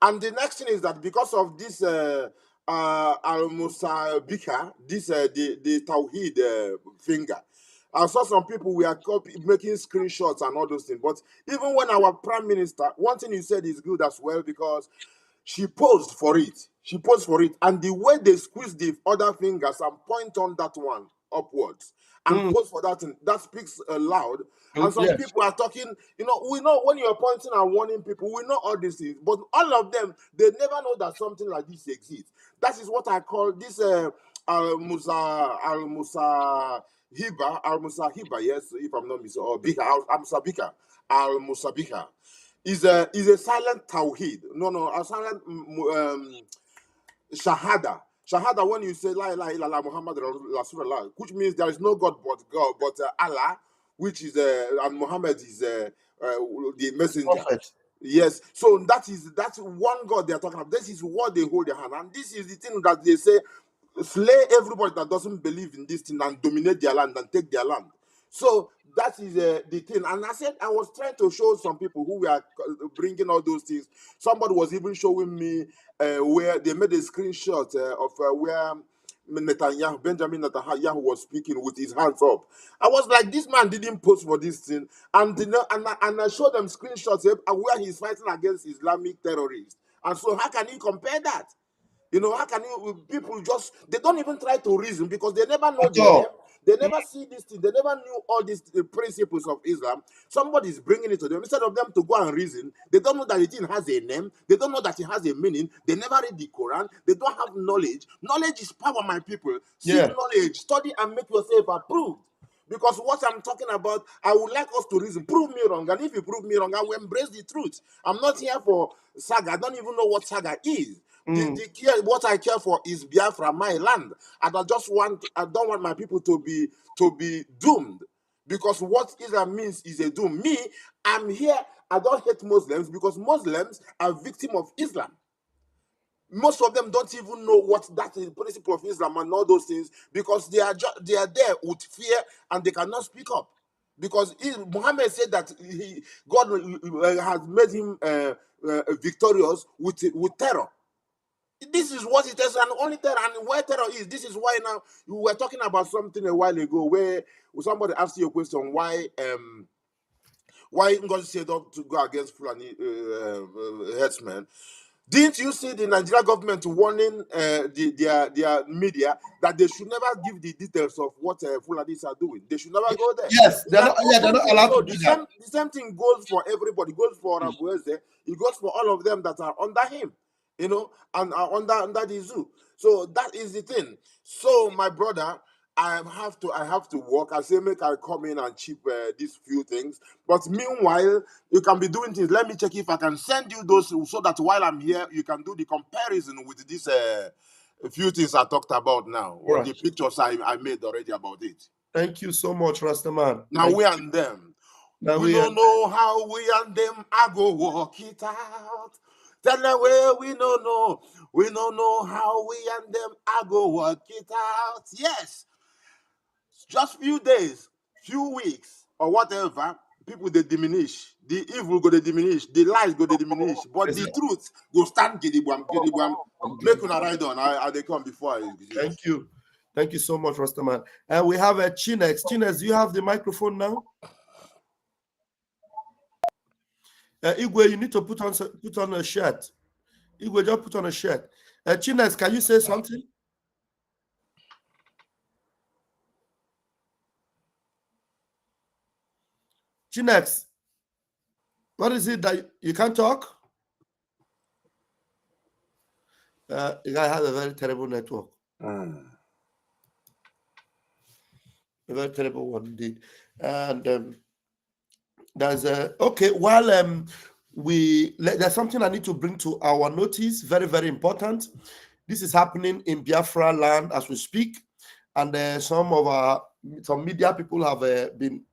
And the next thing is that because of this al-Musabika, this the Tawhid finger, I saw some people we are making screenshots and all those things. But even when our prime minister, one thing he said is good as well because she posed for it. She posed for it, and the way they squeeze the other fingers and point on that one upwards and pose for that, that speaks loud. And some people are talking, we know when you're pointing and warning people, we know all these things, but all of them, they never know that something like this exists. That is what I call this al-Musa Hiba, yes, if I'm not mistaken, or Bika, al-Musabika, al-Musabika. Is a silent tawhid. No, a silent shahada. Shahada, when you say la ilaha illallah Muhammad Rasulullah, which means there is no God but God, but Allah, which is and Muhammad is the messenger. Prophet. Yes, so that's one God they are talking about. This is what they hold their hand, and this is the thing that they say: slay everybody that doesn't believe in this thing and dominate their land and take their land. So that is the thing. And I said I was trying to show some people who were bringing all those things. Somebody was even showing me where they made a screenshot of where Benjamin Netanyahu was speaking with his hands up. I was like, this man didn't post for this thing. And I showed them screenshots where he's fighting against Islamic terrorists. And so how can you compare that? How can people they don't even try to reason because they never know their name. They never see this thing. They never knew all these principles of Islam. Somebody's bringing it to them. Instead of them to go and reason, they don't know that the thing has a name. They don't know that it has a meaning. They never read the Quran. They don't have knowledge. Knowledge is power, my people. Seek knowledge. Study and make yourself approved. Because what I'm talking about, I would like us to reason. Prove me wrong. And if you prove me wrong, I will embrace the truth. I'm not here for saga. I don't even know what saga is. What I care for is Biafra, my land. And I don't want my people to be doomed. Because what Islam means is a doom. Me, I'm here. I don't hate Muslims because Muslims are victims of Islam. Most of them don't even know what that is, the principle of Islam and all those things, because they are there with fear and they cannot speak up. Because Muhammad said that God has made him victorious with terror. This is what it is, and only terror, and where terror is. This is why now we were talking about something a while ago where somebody asked you a question why Ngozi said not to go against Fulani headsmen. Didn't you see the Nigeria government warning their media that they should never give the details of what Fulanis are doing? They should never go there. Yes, It's an they're open not thing. allowed So to do that. the same thing goes for everybody. It goes for Rabueze. It goes for all of them that are under him, you know, and are under the zoo. So that is the thing. So my brother, I have to work. I say make I come in and chip these few things. But meanwhile, you can be doing things. Let me check if I can send you those so that while I'm here, you can do the comparison with these few things I talked about now, or Right. the pictures I made already about it. Thank you so much, Rastaman. Now Thank we you. and them. Now We don't know how we and them I go walk it out. Tell them where we don't know. We don't know how we and them I go work it out. Yes. Just few days, few weeks, or whatever, people they diminish. The evil go to diminish. The lies go to diminish. But the truth go stand gidigwam. Make una ride on. I they come before I exist. Thank you. Thank you so much, Rastaman. And we have a Chinex. Chinex, do you have the microphone now? Igwe, you need to put on a shirt. Igwe, just put on a shirt. Chinex, can you say something? Chinex, what is it that you can't talk? The guy has a very terrible network. A very terrible one indeed. And there's while there's something I need to bring to our notice, very, very important. This is happening in Biafra land as we speak, and some media people have been,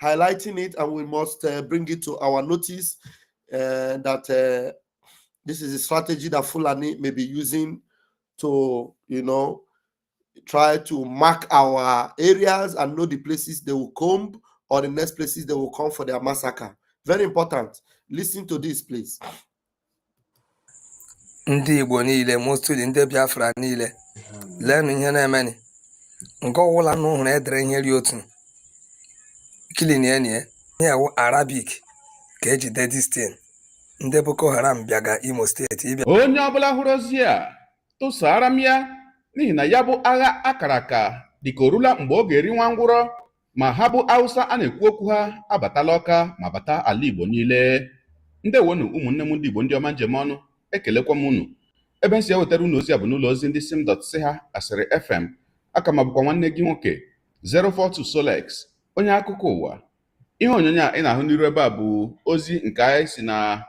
highlighting it, and we must bring it to our notice that this is a strategy that Fulani may be using to, try to mark our areas and know the places they will come or the next places they will come for their massacre. Very important. Listen to this, please. Ndị Igbo niile, mostly ndị Biafra niile, leenụ ihe na-emeni. Nke ọwụla na ụhụrụ edere ihe ri otu kilinienie nyewu Arabic ka ejide distin ndị Boko Haram bịaga Imo steeti ịbịa. Onye ọbụla hụrụ ozi a tụsara m ya n'ihi na ya bụ agha akara aka dịka orula mgbe ọ ga-eri nwa ngwụrọ ma ha bụ Hausa a na-ekwu okwu ha abatala Ọka ma bata ala Igbo niile. Ndewonu ụmụnne m ndị Igbo ndị ọma njem ọnụ, ekelekwa m unu. Ebe nsi ewetara unu ozi a bụ n'ụlọ ozi ndị sim.si ha asịrị FM. Aka ma bụkwa nwanne gị nwoke 042 Solex, onye akụkọ ụwa. Ihe onyonyo a ị na-ahụ n'iru ebe a bụ ozi nke anyị si na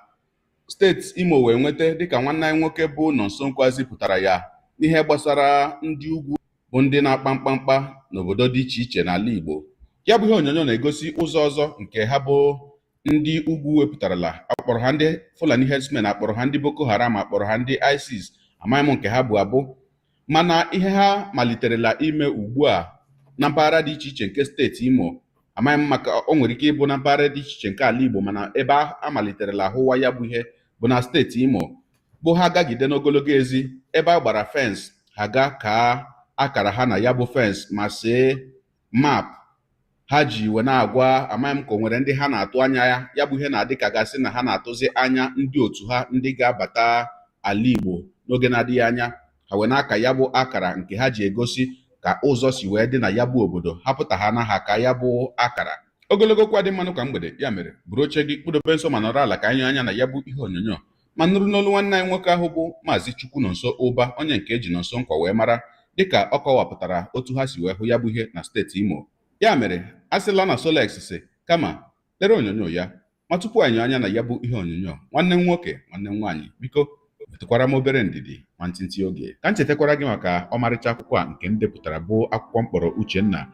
steeti Imo wee nweta dịka nwanne anyị nwoke bụ Nonso zipụtara ya n'ihe gbasara ndị ugwu bụ ndị na-akpa mkpamkpa n'obodo dị iche iche n'ala Igbo. Ya bụ ihe onyonyo na-egosi ụzọ ọzọ nke ha bụ ndị ugwu wepụtarala. Akpọrọ ha ndị Fulani herdsmen, akpọrọ ha ndị Boko Haram, akpọrọ ha ndị ISIS, amaghị m nke ha bụ abụ. Mana ihe ha maliterela ime ugbu a na mpaghara dị iche iche nke steeti Imo, amaghị m maka o nwere ike ịbụ na mpaghara dị iche iche nke ala Igbo, mana ebe a maliterela ahụwa ya bụ ihe bụ na steeti Imo, bụ ha gagide n'ogologo ezi ebe a gbara fensị, ha ga ka akara ha na ya bụ fensị ma see map ha ji wee na-agwa. Amaghị m ka o nwere ndị ha na-atụ anya ya bụ ihe na-adị ka gasị na ha na-atụzi anya ndị otu ha ndị ga-abata ala Igbo n'oge na-adịghị anya. Ha wee na-aka ya bụ akara nke ha ji egosi ka ụzọ si wee dị na ya bụ obodo, ha pụta ha na ha ka ya bụ akara. Ogologo kwa dị mmanụ ka mgbede, ya mere buru oche gị kpụdobe nso ma nọrọ ala ka anyị anya na ya bụ ihe onyonyo ma nụrụ n'olu nwanne anyị nwoke ahụ bụ Maazị Chukwunonso Ụba, onye nke eji Nonso nkwa wee mara, dịka ọ kọwapụtara otu ha si wee hụ ya bụ ihe na steeti Imo. Ya mere a sịla na Solex si kama lere onyonyo ya, ma tupu anyị anya na ya bụ ihe onyonyo, nwanne m nwoke nwanne m nwaanyị, biko metụkwara m obere ndidi ma ntịntị oge ka m chetakwara gị maka ọmarịcha akwụkwọ a nke m depụtara bụ akwụkwọ mkpọrọ Uchenna.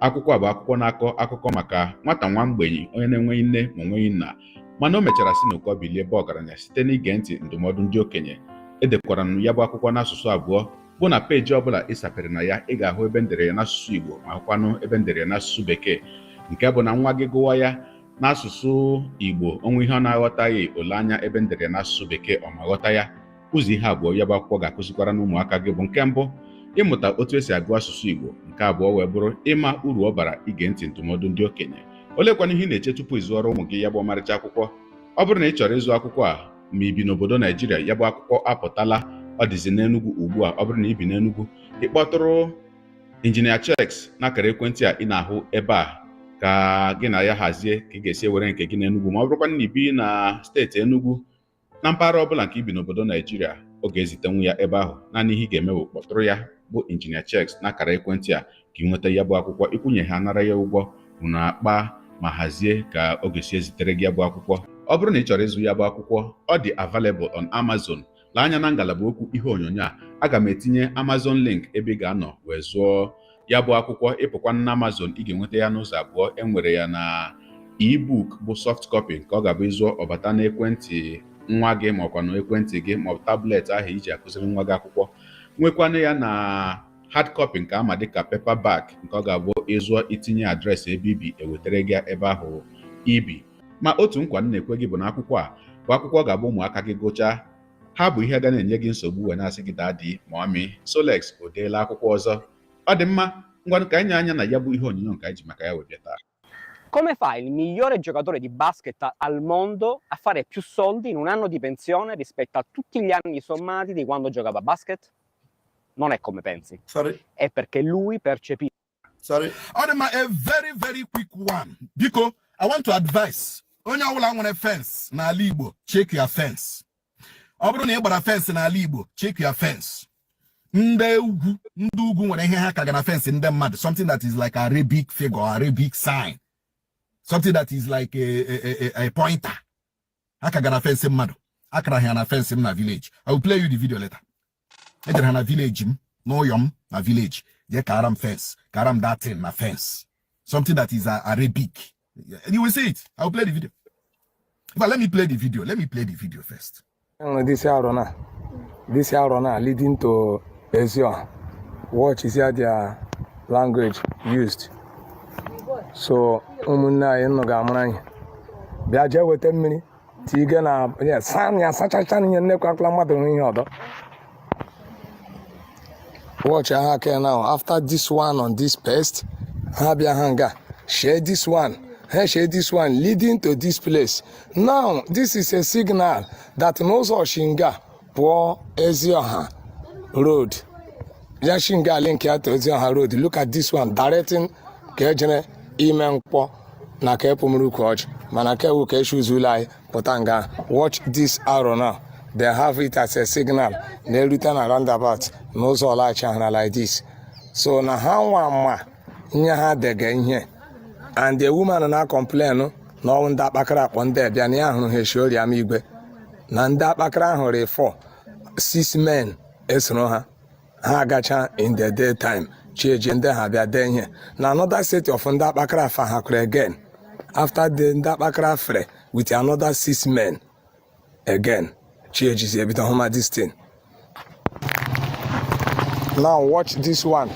Akwụkwọ a bụ akwụkwọ na-akọ akụkọ maka nwata nwa mgbenyi onye na-enweghị nne ma onweghị nna, mana o mechara si n'ụkọ bilie ebe ọgaranya site n'ige ntị ndụmọdụ ndị okenye. Edekwara m ya bụ akwụkwọ n'asụsụ abụọ, bụ na peji ọbụla ịsapere na ya ị ga-ahụ ebe ndere ya n'asụsụ Igbo ma hụkwanụ ebe ndere ya n'asụsụ Bekee, nke bụ na nwa gị gụwa ya n'asụsụ Igbo onwe ihe ọ na-aghọtaghị, ole anya ebe ndere ya n'asụsụ Bekee ọ ma ghọta ya. Ụzọ ihe abụọ ya bụ akwụkwọ ga-akụzikwara n'ụmụaka gị bụ nke mbụ, ịmụta otu esi agụ asụsụ Igbo, nke abụọ wee bụrụ ịma uru ọ bara ige ntị ndụmọdụ ndị okenye. Olekwana ihe ị na-eche tupu ịzụọrọ ụmụ gị ya bụ ọmarịcha akwụkwọ? Ọ bụrụ na ị chọrọ ịzụ akwụkwọ a, ma ibi n'obodo Naijiria ya bụ akwụkwọ apụtala ọ dịzi n'Enugu ugbu a. Ọ bụrụ na ibi n'Enugu ịkpọtụrụ injinia checks n'akara ekwentị a ị na-ahụ ebe a ka gị na ya hazie ka ị ga-esi ewere nke gị n'Enugu. Ma ọ bụrụkwa na ibi na steeti Enugu na mpaghara ọbụla nke ibi n'obodo Naijiria, ọ ga-ezitenwu ya ebe ahụ. Naanị ihe ị ga-eme bụ kpọtụrụ ya bụ injinia checks n'akara ekwentị a ka ị nweta ya bụ akwụkwọ. Ịkwụnye ha nara ya ụgwọ unu akpa ma hazie ka ọ ga-esi ezitere gị ya bụ akwụkwọ. Ọ bụrụ na ị chọrọ ịzụ ya bụ akwụkwọ, ọ dị available on Amazon. Lee anya na ngalaba okwu ihe onyonyo a, aga m etinye Amazon link ebe ị ga-anọ wee zụọ ya bụ akwụkwọ. Ịpụkwa na Amazon, ị ga-enweta ya n'ụzọ abụọ. Enwere ya na ebook bụ soft copy nke ọ ga-abụ ịzụọ ọbata n'ekwentị nwa gị ma ọkwa na ekwentị gị ma ọ bụ tablet ahụ iji akụziri nwa gị akwụkwọ. Nwekwana ya na hard copy nke ama dịka paperback nke ọ ga-abụ ịzụọ itinye adreesị ebe ibi ewetara gị ebe ahụ ibi. Ma otu nkwa m na-ekwe gị bụ na akwụkwọ a bụ akwụkwọ ga-abụ ụmụaka gị gụchaa, ha bụ ihe ga na-enye gị nsogbu wee na-asị gị dadi mami Solex o deela akwụkwọ ọzọ. Ọ dị mma, ngwanụ ka anyị anya na ya bụ ihe onyonyo nke anyị ji maka ya wee bịa taa. Come fa il migliore giocatore di basket al mondo a fare più soldi in un anno di pensione rispetto a tutti gli anni sommati di quando giocava a basket? Non è come pensi. Sorry. È perché lui percepisce. Sorry. Odema, a very, very quick one. Biko, I want to advise. Onye ọbụla nwere fence n'ala Igbo, check your fence. Ọ bụrụ na ị gbara fence n'ala Igbo, check your fence. Ndị ugwu nwere ihe ha kaga na fence ndị mmadụ, something that is like Arabic figure, Arabic sign. Something that is like a pointer. Ha kaga na fence mmadụ. Akara ha na fence m na village. I will play you the video later. Ejere ha na village m, n'ụyọ m na village. Je karam fence, karam that thing na fence. Something that is Arabic. You will see it. I will play the video. But let me play the video. Let me play the video first. This arona leading to Ezio. Watch is their language used. So umuna eno gamran. Biaje wete mmiri tiga na ya sam ya sacha ni ne kwa kla madu ni odo. Watch aha now. After this one on this paste, habia hanga. Share this one. Share this one leading to this place. Now, this is a signal that knows Oshinga for Ezioha Road. Yashinga link here to Ezioha Road. Look at this one directing Kejene Imenpo Nakepumuru Coach Manake Ukeshu Zulai Potanga. Watch this arrow now. They have it as a signal. They return around about knows all our channel like this. So now how ma nyaha dege here. And the woman na complain no nda bakara on there bia na ahụ he shori amigwe na nda bakara ahụ re 6 men esoro ha agacha in the daytime cheje ndị ha bia den here na another set of nda bakara fa ha kure again after the nda bakara fre with another 6 men again cheje is a bit of this thing. Now watch this one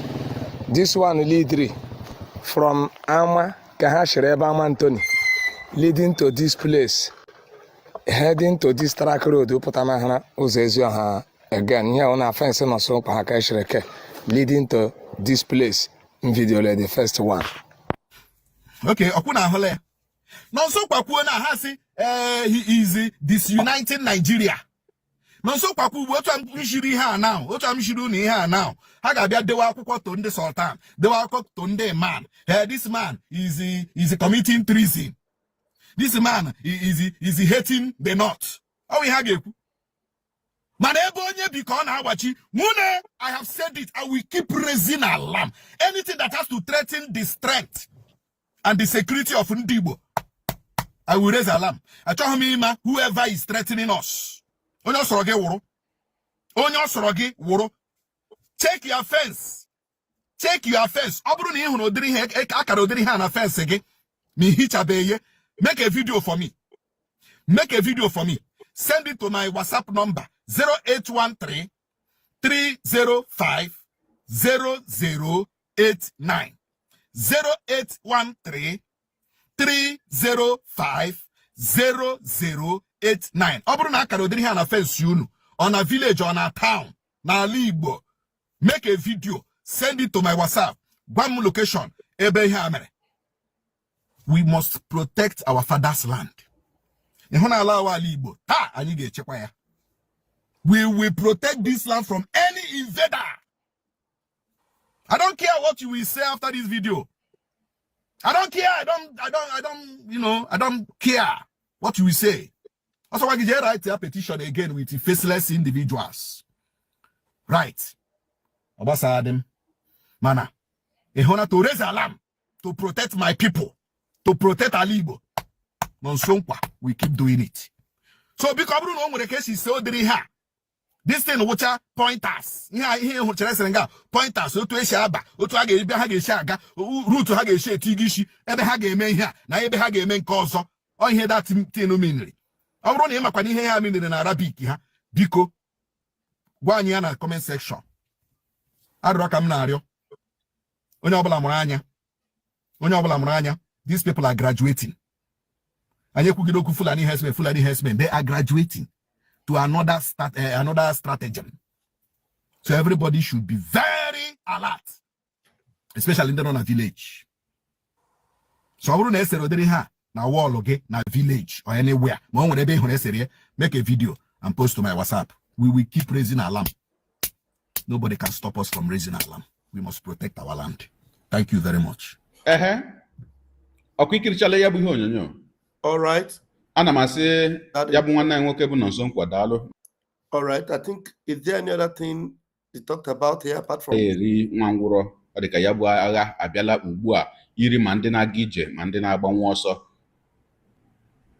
lead from Ama Antony leading to this place, heading to this track road. Upatana Uzezio again. Here on our fence and so leading to this place in video the first one. Okay, Okuna Hole. Now so Papuana Hasi he is disuniting Nigeria. Now so Papu, what I'm shooting her now, what I'm shooting here now. Hagabia de wako tonde sultan, de wako tonde man. This man is committing treason. This man is hating the North. How we have you? Manebonye bikon hawachi. Mune, I have said it. I will keep raising alarm. Anything that has to threaten the strength and the security of Ndibo, I will raise alarm. I tell him, whoever is threatening us. Onyo soroge woro. Take your fence. Take your fence. Obru ni hunu odiri he akara odiri ha na fence again. Mi hitabeye. Make a video for me. Make a video for me. Send it to my WhatsApp number 0813 305 0089. 0813 305 0089. Obru na akara odiri ha na fence yunu. On a village, on a town. Na Ligbo. Make a video. Send it to my WhatsApp. One location. We must protect our father's land. We will protect this land from any invader. I don't care what you will say after this video. I don't care. I don't care what you will say. Also, why did you write a petition again with the faceless individuals? Right. Obasa Adam. Mana. Ehona to raise alarm to protect my people, to protect Alibo. Nonsonkwa. We keep doing it. So because we know the case is so here. This thing which are pointers. Pointers. So to Shaba, to Hage Shaga, root to Hage Tigishi, ever Hage men here, na ebe Hage men cause. Oh, hear that thing minly. I run him up and hear him in Arabic. Biko. One year na comment section. Adrakam Nario. Onyobola Muranya. These people are graduating. And Fulani Hesman, they are graduating to another stratagem. So everybody should be very alert, especially in the village. So I wouldn't say na wall okay, na village or anywhere. Make a video and post to my WhatsApp. We will keep raising alarm. Nobody can stop us from raising alarm. We must protect our land. Thank you very much. All right. All right. I think, is there any other thing you talked about here apart from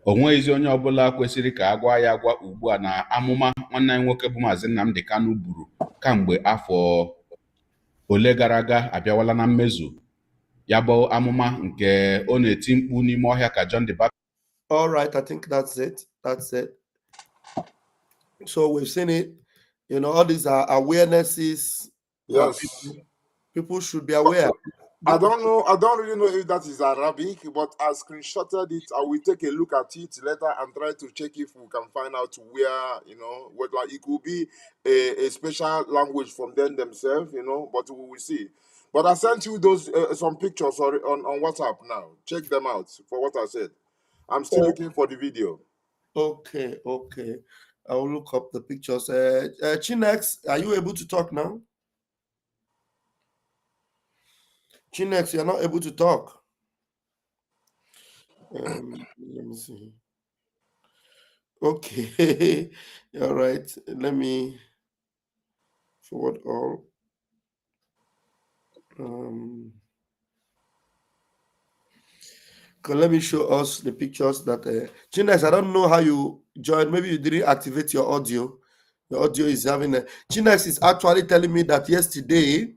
onwezi onye ọbụla kwesịrị ka agwa ya agwa ugbu a na amụma nwanne anyị nwoke bụ Maazị Nnamdi Kanu buru kamgbe afọ ole gara aga abịawala na mmezu ya bụ amụma nke ọ na-eti mkpu n'ime ọhịa ka John the Baptist. All right, I think that's it. So we've seen it. All these are awarenesses. Yes. People should be aware. I don't really know if that is Arabic, but I screenshotted it. I will take a look at it later and try to check if we can find out where, whether it could be a special language from them themselves, but we will see. But I sent you those some pictures on WhatsApp now. Check them out for what I said. I'm still looking for the video. Okay. I will look up the pictures. Chinex, are you able to talk now? Chinex, you're not able to talk. Let me see. Okay. All right. Let me forward all. Let me show us the pictures that Chinex, I don't know how you joined. Maybe you didn't activate your audio. Your audio is having a Chinex is actually telling me that yesterday,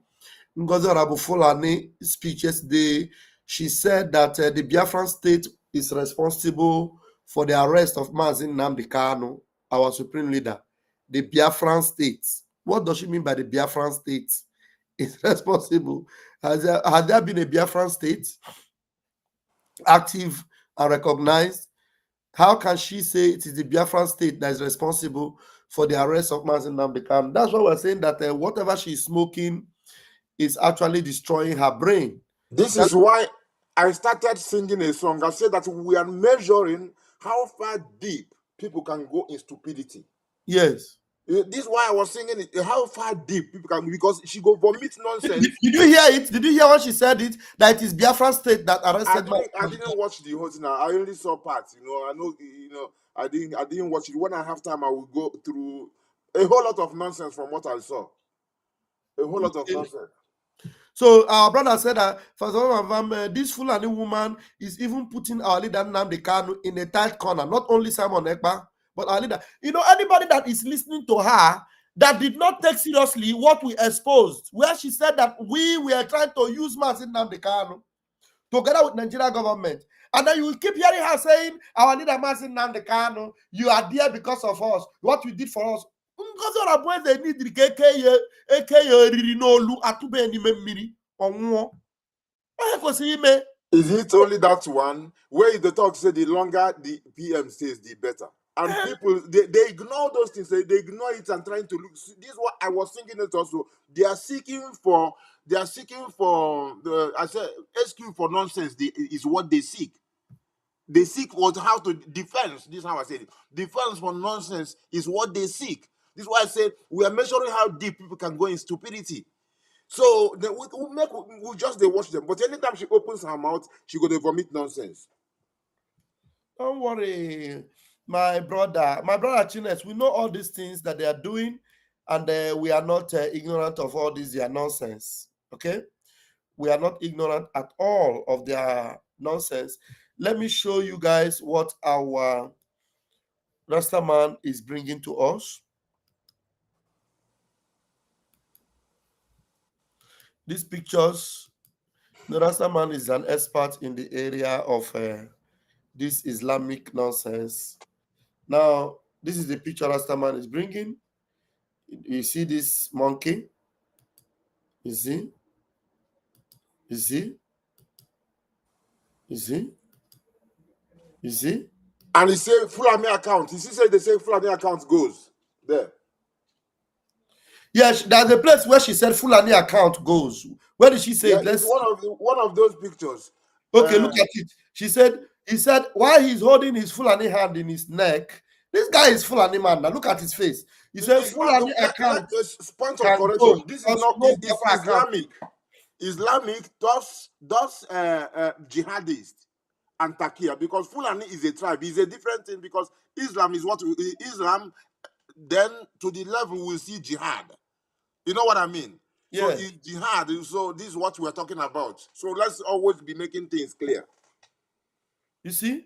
Ngozi Orabufulani speech yesterday, she said that the Biafran state is responsible for the arrest of Mazi Nnamdi Kanu, our supreme leader. The Biafran state. What does she mean by the Biafran state is responsible? Has there been a Biafran state active and recognized? How can she say it is the Biafran state that is responsible for the arrest of Mazi Nnamdi Kanu? That's why we're saying that whatever she's smoking is actually destroying her brain. This is why I started singing a song. I said that we are measuring how far deep people can go in stupidity. Yes. This is why I was singing it. How far deep people can, because she go vomit nonsense. Did you hear it? Did you hear when she said it? That it is Biafran state that arrested. I didn't watch the whole thing. I only saw parts. I know. I didn't watch it. When I have time, I will go through a whole lot of nonsense from what I saw. A whole lot of nonsense. So our brother said that this Fulani woman is even putting our leader Nnamdi Kanu in a tight corner. Not only Simon Ekpa, but our leader. Anybody that is listening to her that did not take seriously what we exposed, where she said that we were trying to use Mazi Nnamdi Kanu together with Nigeria government. And then you will keep hearing her saying, our leader Mazi Nnamdi Kanu, you are there because of us. What you did for us. Is it only that one? Where the talk say the longer the PM stays, the better. And people, they ignore those things. They ignore it and trying to look. This is what I was thinking it also. They are seeking for the, I said, excuse for nonsense is what they seek. They seek what how to defense. This is how I said it. Defense for nonsense is what they seek. This is why I said we are measuring how deep people can go in stupidity. So we just they watch them. But anytime she opens her mouth, she go to vomit nonsense. Don't worry, my brother Chines, we know all these things that they are doing, and we are not ignorant of all this their nonsense. Okay, we are not ignorant at all of their nonsense. Let me show you guys what our Rastaman is bringing to us. These pictures, the Rastaman is an expert in the area of this Islamic nonsense. Now, this is the picture Rastaman is bringing. You see this monkey? You see? You see? You see? You see? And he said Fulani account. He said they say Fulani account goes there. Yes, there's a place where she said Fulani account goes. Where did she say Yeah, it? Let's it's one of those pictures. Okay, look at it. He said why he's holding his Fulani hand in his neck. This guy is Fulani man. Now look at his face. He said Fulani account point can of correction. go. This is not No it's Biafra account. Islamic does jihadist and Takia, because Fulani is a tribe. It's a different thing, because Islam is Islam. Then to the level we see jihad. You know what I mean? Yeah. So it's jihad. So this is what we're talking about. So let's always be making things clear. You see,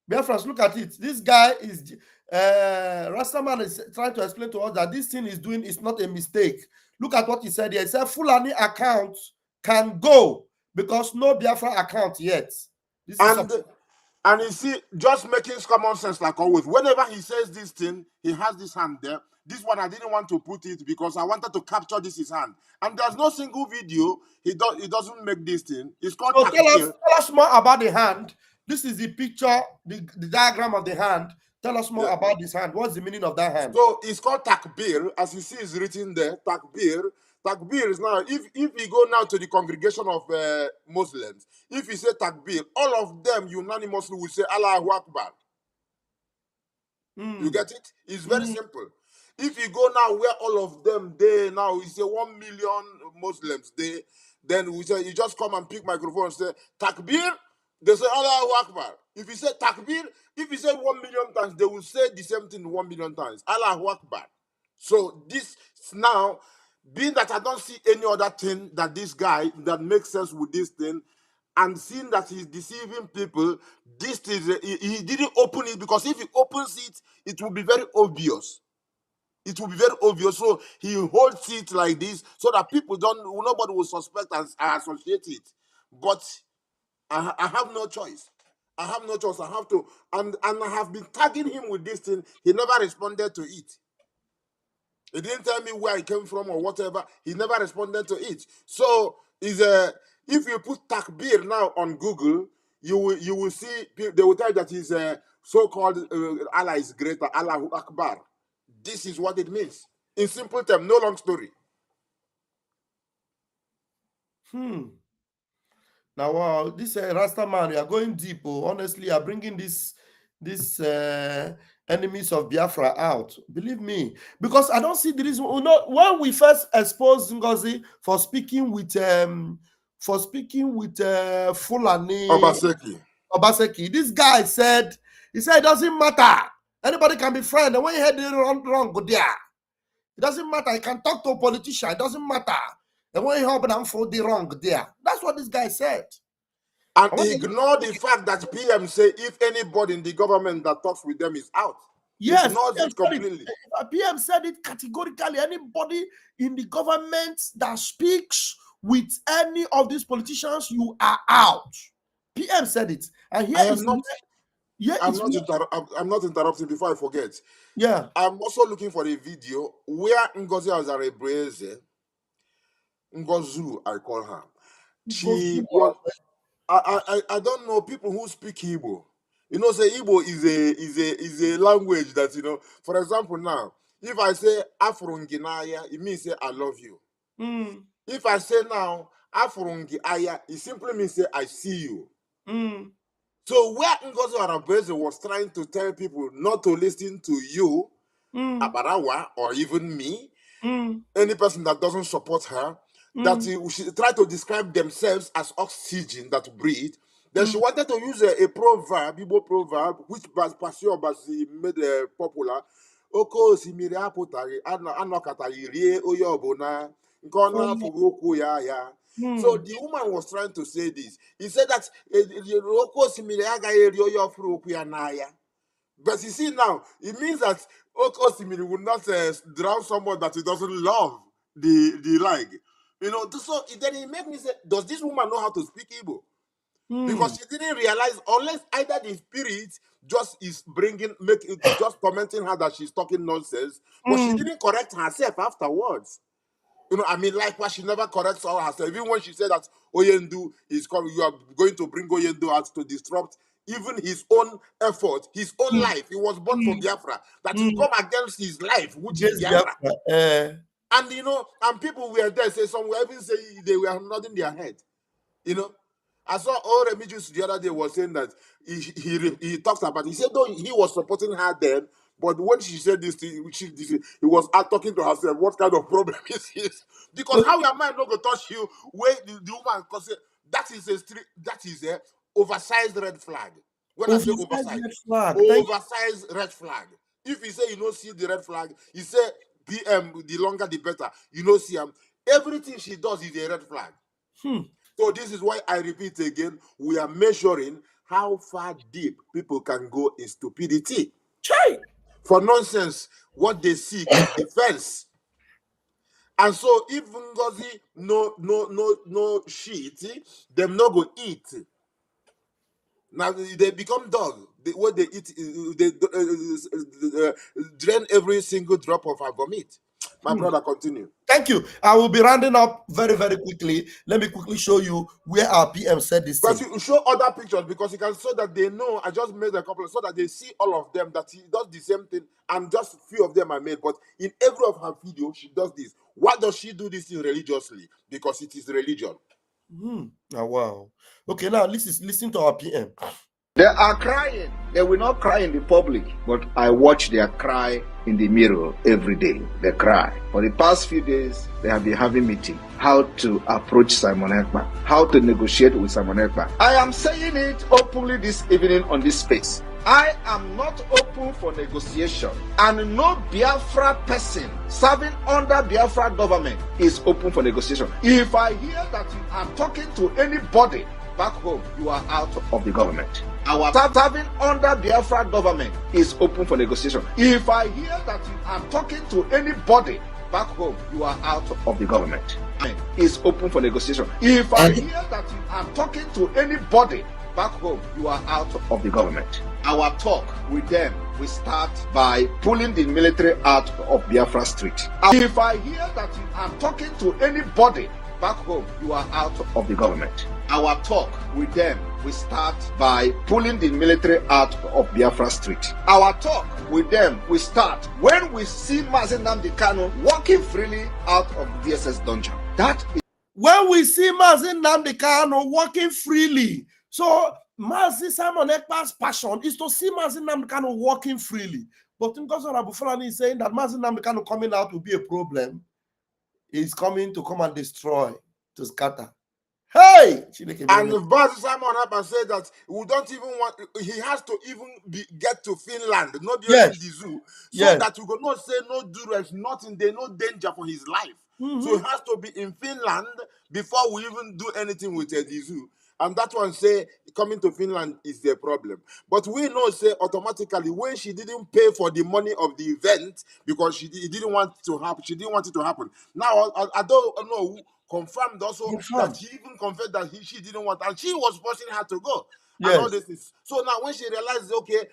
Biafras, look at it. This guy is Rastaman is trying to explain to us that this thing is doing is not a mistake. Look at what he said here. He said Fulani account can go because no Biafra account yet. This is and you see, just making common sense like always. Whenever he says this thing, he has this hand there. This one I didn't want to put it because I wanted to capture this his hand. And there's no single video he doesn't make this thing. It's called. So tell us more about the hand. This is the picture, the diagram of the hand. Tell us more about this hand. What's the meaning of that hand? So it's called takbir, as you see, it's written there. Takbir. Takbir is now, if you go now to the congregation of Muslims, if you say takbir, all of them unanimously will say Allahu Akbar. You get it? It's very simple. If you go now where all of them, they now, we say 1 million Muslims, then we say, you just come and pick microphone and say takbir, they say Allahu Akbar. If you say takbir, if you say 1 million times, they will say the same thing 1 million times. Allahu Akbar. So this now, being that I don't see any other thing that this guy that makes sense with this thing, and seeing that he's deceiving people, this is he didn't open it, because if he opens it, it will be very obvious. It will be very obvious. So he holds it like this so that people nobody will suspect and associate it. But I have no choice. I have no choice. I have to, and I have been tagging him with this thing. He never responded to it. He didn't tell me where he came from or whatever. He never responded to it. So if you put takbir now on Google, you will see, they will tell you that his so-called Allah is greater, Allahu Akbar. This is what it means. In simple terms, no long story. Now, wow, this Rasta man, you are going deep. Oh. Honestly, you are bringing this enemies of Biafra out. Believe me, because I don't see the reason. You know, when we first exposed Ngozi for speaking with Fulani Obaseki, this guy said it doesn't matter. Anybody can be friend, and when you heard it wrong, go there. It doesn't matter. You can talk to a politician. It doesn't matter. And when you help them for the wrong there. That's what this guy said. And ignore the fact that PM say if anybody in the government that talks with them is out. Yes, ignores it completely. PM said it categorically. Anybody in the government that speaks with any of these politicians, you are out. PM said it. And here I'm not interrupting before I forget. Yeah. I'm also looking for a video where Ngozi Orabufulani, Ngozi, I call her. She was. I don't know people who speak Igbo. You know, say Igbo is a language that, you know. For example, now if I say Afrunginaya, it means say I love you. If I say now Afrungiaya, it simply means say I see you. So where Ngozi Orabufulani was trying to tell people not to listen to you, Abarawa, or even me, any person that doesn't support her, that we should try to describe themselves as oxygen that breathe. Then she wanted to use a proverb, Igbo proverb, which Pastor Basi made popular. Oko simiri apụtaghị anọkataghị rie onye ọbụla nke ọ na-afọghị okwu ya ya. So the woman was trying to say this. He said that Oko simiri agaghị eri onye ọfụrụ okwu ya n'ahịa. But you see now, it means that Oko simiri will not drown someone that he doesn't love the like. You know, so then it made me say, does this woman know how to speak Igbo? Because she didn't realize, unless either the spirit just is just commenting her that she's talking nonsense, but she didn't correct herself afterwards. You know, I mean, likewise, she never corrects all herself. Even when she said that Oyendu is coming, you are going to bring Oyendu out to disrupt even his own effort, his own life. He was born for Biafra. That you come against his life, which is Biafra. And you know, and people were there, say some were even say they were nodding their head. You know, I saw all Remigius the other day was saying that he talks about, he said though he was supporting her then, but when she said this thing, he was talking to herself, what kind of problem is this? Because how your mind not going to touch you where the woman, because that is a oversized red flag. When I say oversized red flag. If you say you don't see the red flag, you say PM, the longer the better. You don't see him. Everything she does is a red flag. So this is why I repeat again, we are measuring how far deep people can go in stupidity. For nonsense, what they seek is defense. And so if Ngozi no shit, them no go eat. Now they become dog. What they eat, they drain every single drop of her vomit. My brother, continue. Thank you. I will be rounding up very, very quickly. Let me quickly show you where our PM said this. But you show other pictures because you can show that they know. I just made a couple so that they see all of them that he does the same thing, and just few of them I made. But in every of her videos, she does this. Why does she do this thing religiously? Because it is religion. Oh, wow. Okay, now listen to our PM. They are crying. They will not cry in the public, but I watch their cry in the mirror every day. They cry. For the past few days, they have been having meeting. How to approach Simon Ekpa. How to negotiate with Simon Ekpa. I am saying it openly this evening on this space. I am not open for negotiation, and no Biafra person serving under Biafra government is open for negotiation. If I hear that you are talking to anybody back home, you are out of the government. Our serving under Biafra government is open for negotiation. If I hear that you are talking to anybody back home, you are out of the government. Is open for negotiation. If I hear that you are talking to anybody back home, you are out of the government. Our talk with them will start by pulling the military out of Biafra street. If I hear that you are talking to anybody back home, you are out of the government. Our talk with them will start by pulling the military out of Biafra street. Our talk with them will start when we see Mazi Nnamdi Kanu walking freely out of DSS dungeon. That is when we see Mazi Nnamdi Kanu walking freely. So Mazi Simon Ekpa's passion is to see Mazi Nnamdi Kanu walking freely. But Ngozi Orabufulani is saying that Mazi Nnamdi Kanu coming out will be a problem. He's coming to come and destroy, to scatter. Hey! And Mazi Simon Ekpa said that we don't even want, he has to even get to Finland, not even the zoo, so that we could not say no duress, nothing, there's no danger for his life. So he has to be in Finland before we even do anything with the zoo. And that one say coming to Finland is the problem. But we know say automatically when she didn't pay for the money of the event because she didn't want it to happen. She didn't want it to happen. Now I don't know who confirmed also that he even confessed that she didn't want, and she was forcing her to go. And all this is, so now when she realizes okay,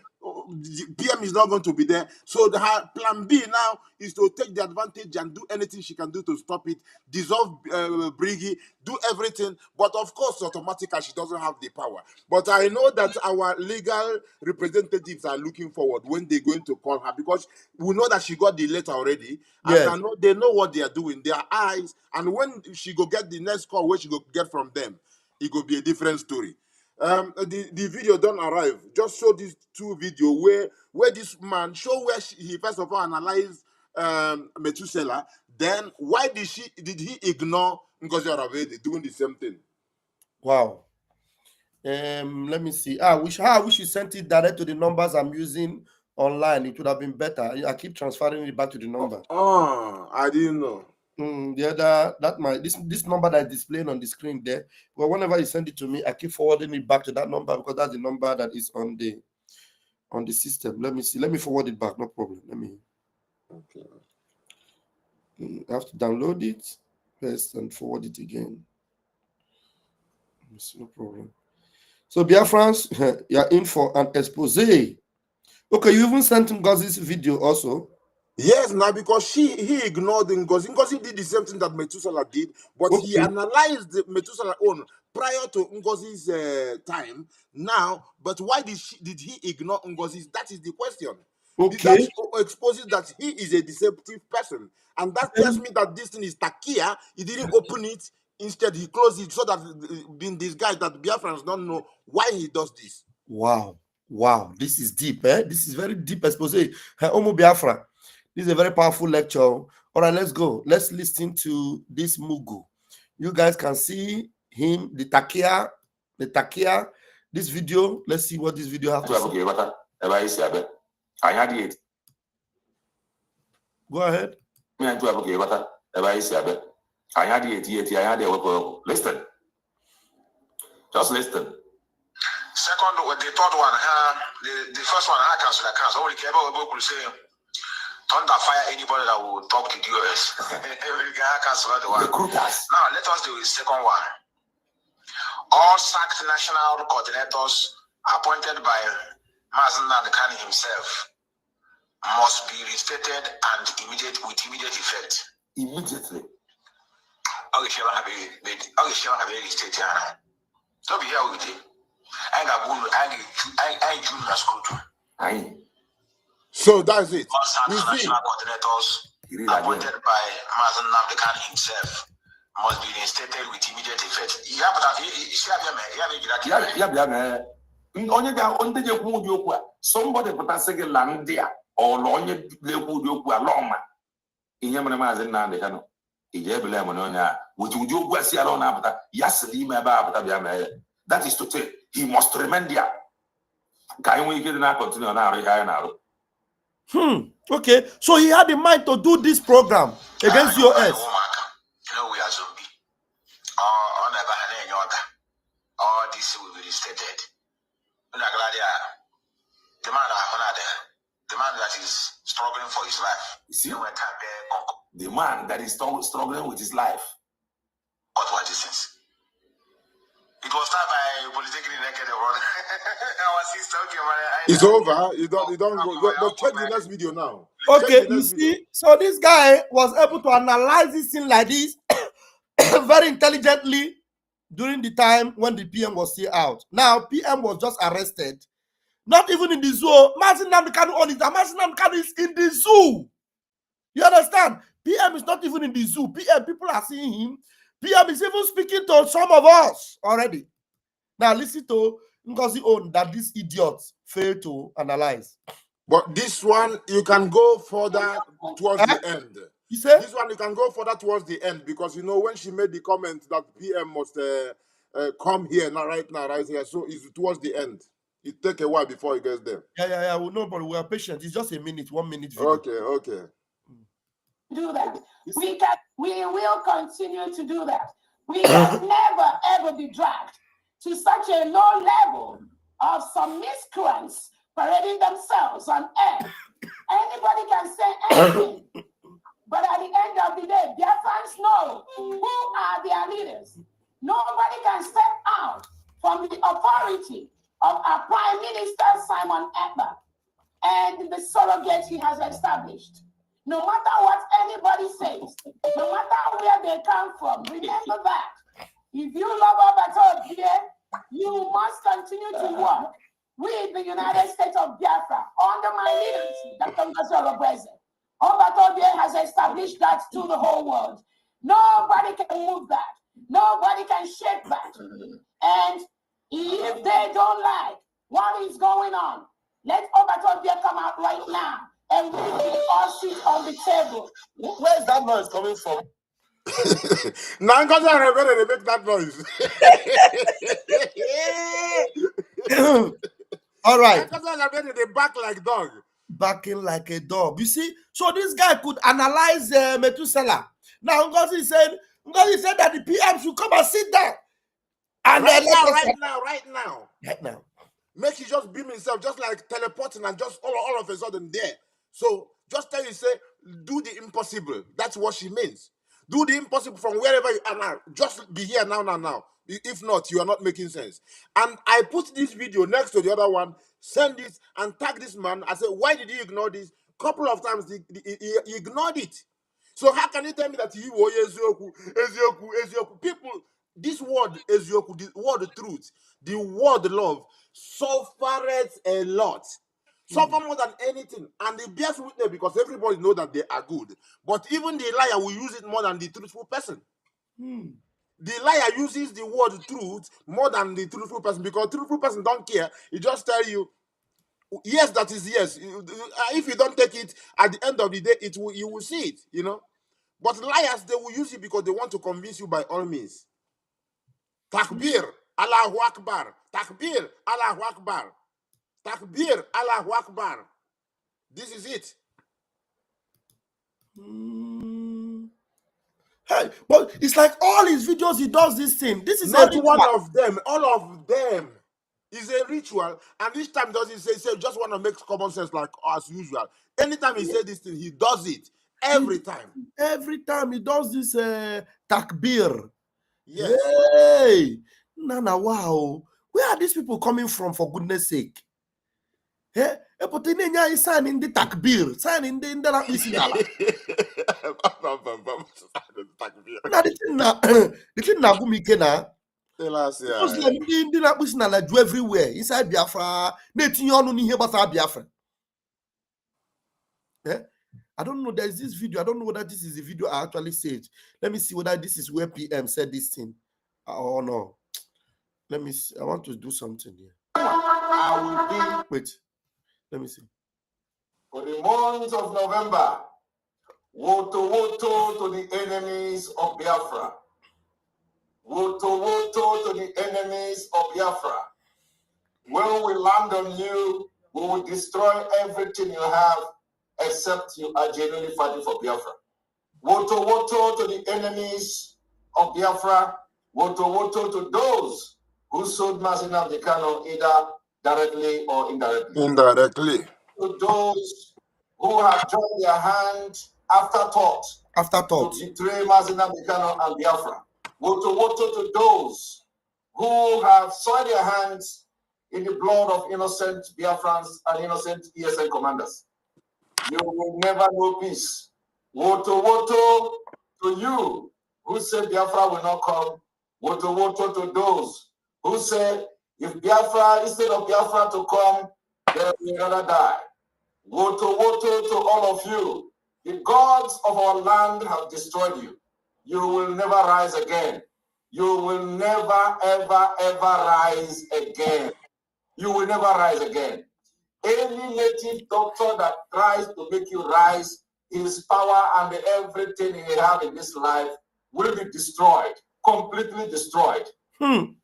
PM is not going to be there, so her plan B now is to take the advantage and do anything she can do to stop it, dissolve Briggy, do everything. But of course, automatically she doesn't have the power. But I know that our legal representatives are looking forward when they're going to call her, because we know that she got the letter already, and I know they know what they are doing. Their eyes, and when she go get the next call, where she go get from them, it will be a different story. the video don't arrive. Just show these two video where this man show where he first of all analyzed Methuselah. Then why did he ignore Ngozi Orabufulani doing the same thing? Wow. Let me see. I wish you sent it direct to the numbers I'm using online. It would have been better. I keep transferring it back to the number. Oh, I didn't know. The other this number that is displaying on the screen there. Well, whenever you send it to me, I keep forwarding it back to that number because that's the number that is on the system. Let me see. Let me forward it back. No problem. Let me. Okay. I have to download it first and forward it again. No problem. So Biafrans, you're in for an expose. Okay, you even sent Ngozi's video also. Yes, now because he ignored Ngozi. Ngozi did the same thing that Methuselah did, but he analyzed the Methuselah own prior to Ngozi's time. Now, but why did he ignore Ngozi's? That is the question. Okay. That exposes that he is a deceptive person, and that tells me that this thing is takia. He didn't open it. Instead, he closed it so that being disguised that Biafrans don't know why he does this. Wow, this is deep, eh? This is very deep expose. Omo Biafra. This is a very powerful lecture. All right, let's go. Let's listen to this Mugu. You guys can see him, the Takia, this video. Let's see what this video has to say. Go ahead. Listen. Just listen. Second, the third one, the first one, I cancel. Only care about what say. Don't fire anybody that will talk to US. Now, let us do the second one. All sacked national coordinators appointed by Mazen Kani himself must be reinstated and with immediate effect. Immediately. Okay, shall I have a state here? Don't be here with it. I junior school too. So that's it. National coordinators appointed by Mazen Kani himself must be reinstated with immediate effect. Somebody put a second land there or Lonya Leku Aloma. In Yemen, Mazen Nandekano. That is to say, he must remain there. Can we get an continue now? Okay, so he had in mind to do this program against US. You know, we are zombie. On never had any other. All this will be restated. The man that is struggling for his life. See? The man that is struggling with his life. What was this? It was started by Polytechnic Naked. It's over. You don't go. But check the next video now. Okay, you see, so this guy was able to analyze this thing like this very intelligently during the time when the PM was still out. Now, PM was just arrested. Not even in the zoo. Mazen Kanu is in the zoo. You understand? PM is not even in the zoo. PM, people are seeing him. PM is even speaking to some of us already. Now listen to Ngozi own that these idiots fail to analyze. But this one, you can go further towards the end. You say? This one, you can go further towards the end because, you know, when she made the comment that PM must come here, right here. So it's towards the end. It take a while before it gets there. Yeah. Well, no, but we are patient. It's just a minute, 1 minute video. Okay. Do that. We will continue to do that. We can never ever be dragged to such a low level of some miscreants parading themselves on air. Anybody can say anything, but at the end of the day, their fans know who are their leaders. Nobody can step out from the authority of our Prime Minister Simon Ekpa and the surrogate he has established. No matter what anybody says, no matter where they come from, remember that. If you love Obatobie, you must continue to work with the United States of Biafra under my leadership, Dr. Ngozi Orabufulani. Obatobie has established that to the whole world. Nobody can move that. Nobody can shake that. And If they don't like what is going on, let Obatobia come out right now and we will all sit on the table. Where is that noise coming from? Now, because I remember they make that noise. All right. Because I remember they bark like dog. Barking like a dog. You see, so this guy could analyze Methuselah. Now, Ngozi said that the PM should come and sit down. And right now. Make you just beam himself, just like teleporting and just all of a sudden there. So just tell you, say, do the impossible. That's what she means. Do the impossible from wherever you are now. Just be here now. If not, you are not making sense. And I put this video next to the other one, send it and tag this man. I said, why did you ignore this? Couple of times he ignored it. So how can you tell me that he was Ezioku? People, this word Ezioku, the word truth, the word love, suffers a lot. Suffer more than anything. And they bear witness because everybody knows that they are good. But even the liar will use it more than the truthful person. The liar uses the word truth more than the truthful person because truthful person don't care. He just tell you, yes, that is yes. If you don't take it, at the end of the day, you will see it, you know. But liars, they will use it because they want to convince you by all means. Takbir, Allahu Akbar. Takbir, Allahu Akbar. Takbir, Allahu Akbar. This is it. Hey, but it's like all his videos, he does this thing. This is not one of them. All of them is a ritual, and each time does he say just want to make common sense like as usual. Anytime he says this thing, he does it every time. Every time he does this takbir. Yes. Hey, Nana, wow. Where are these people coming from, for goodness sake? Hey, but they sign in the takbir, sign in the now the thing now go make na. Muslim ndị na-akpụsi n'ala do everywhere inside Biafra. Na-etinye ọnụ n'ihe gbasara Biafra. I don't know. There's this video. I don't know whether this is the video I actually said. Let me see whether this is where PM said this thing. Oh no. Let me see. I want to do something here. Wait. Let me see. For the month of November, woto to the enemies of Biafra. Woto to the enemies of Biafra. When we land on you, we will destroy everything you have except you are genuinely fighting for Biafra. Woto to the enemies of Biafra. Woto to those who sold Mazina Dekano either directly or indirectly. To those who have joined their hand after thought to betray Mazina Dekano and Biafra. Woto to those who have soiled their hands in the blood of innocent Biafrans and innocent ESN commanders. You will never know peace. Woto to you who said Biafra will not come. Woto to those who said if Biafra, instead of Biafra to come, they will rather die. Woto to all of you. The gods of our land have destroyed you. You will never rise again. You will never, ever rise again. You will never rise again. Any native doctor that tries to make you rise, his power and everything he has in this life will be destroyed, completely destroyed. You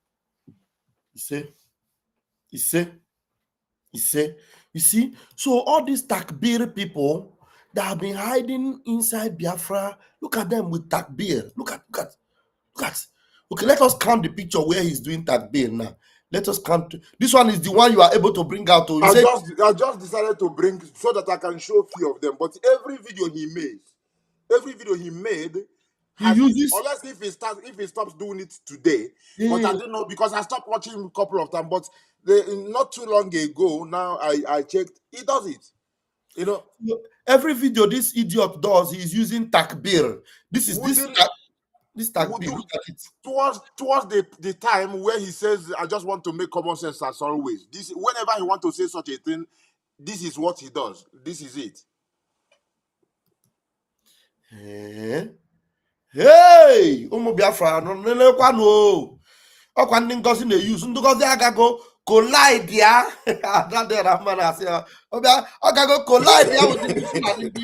see, so all these takbir people that have been hiding inside Biafra, look at them with takbir. Look at. Okay, let us count the picture where he's doing takbir now. Let us count. This one is the one you are able to bring out. I just decided to bring so that I can show a few of them. But every video he made, unless if he stops doing it today. But I don't know because I stopped watching him a couple of times. But not too long ago, now I checked, he does it. You know, every video this idiot does, he's using takbir. This takbir. Look at it. Towards the time where he says, "I just want to make common sense as always." Whenever he wants to say such a thing, this is what he does. This is it. Hey, Biafra, no. ọkwa ndị Ngozi na-use ndị Ngozi agago collide ya adadera mma na asị ya ọ gago collide ya with ndị Fulani ndị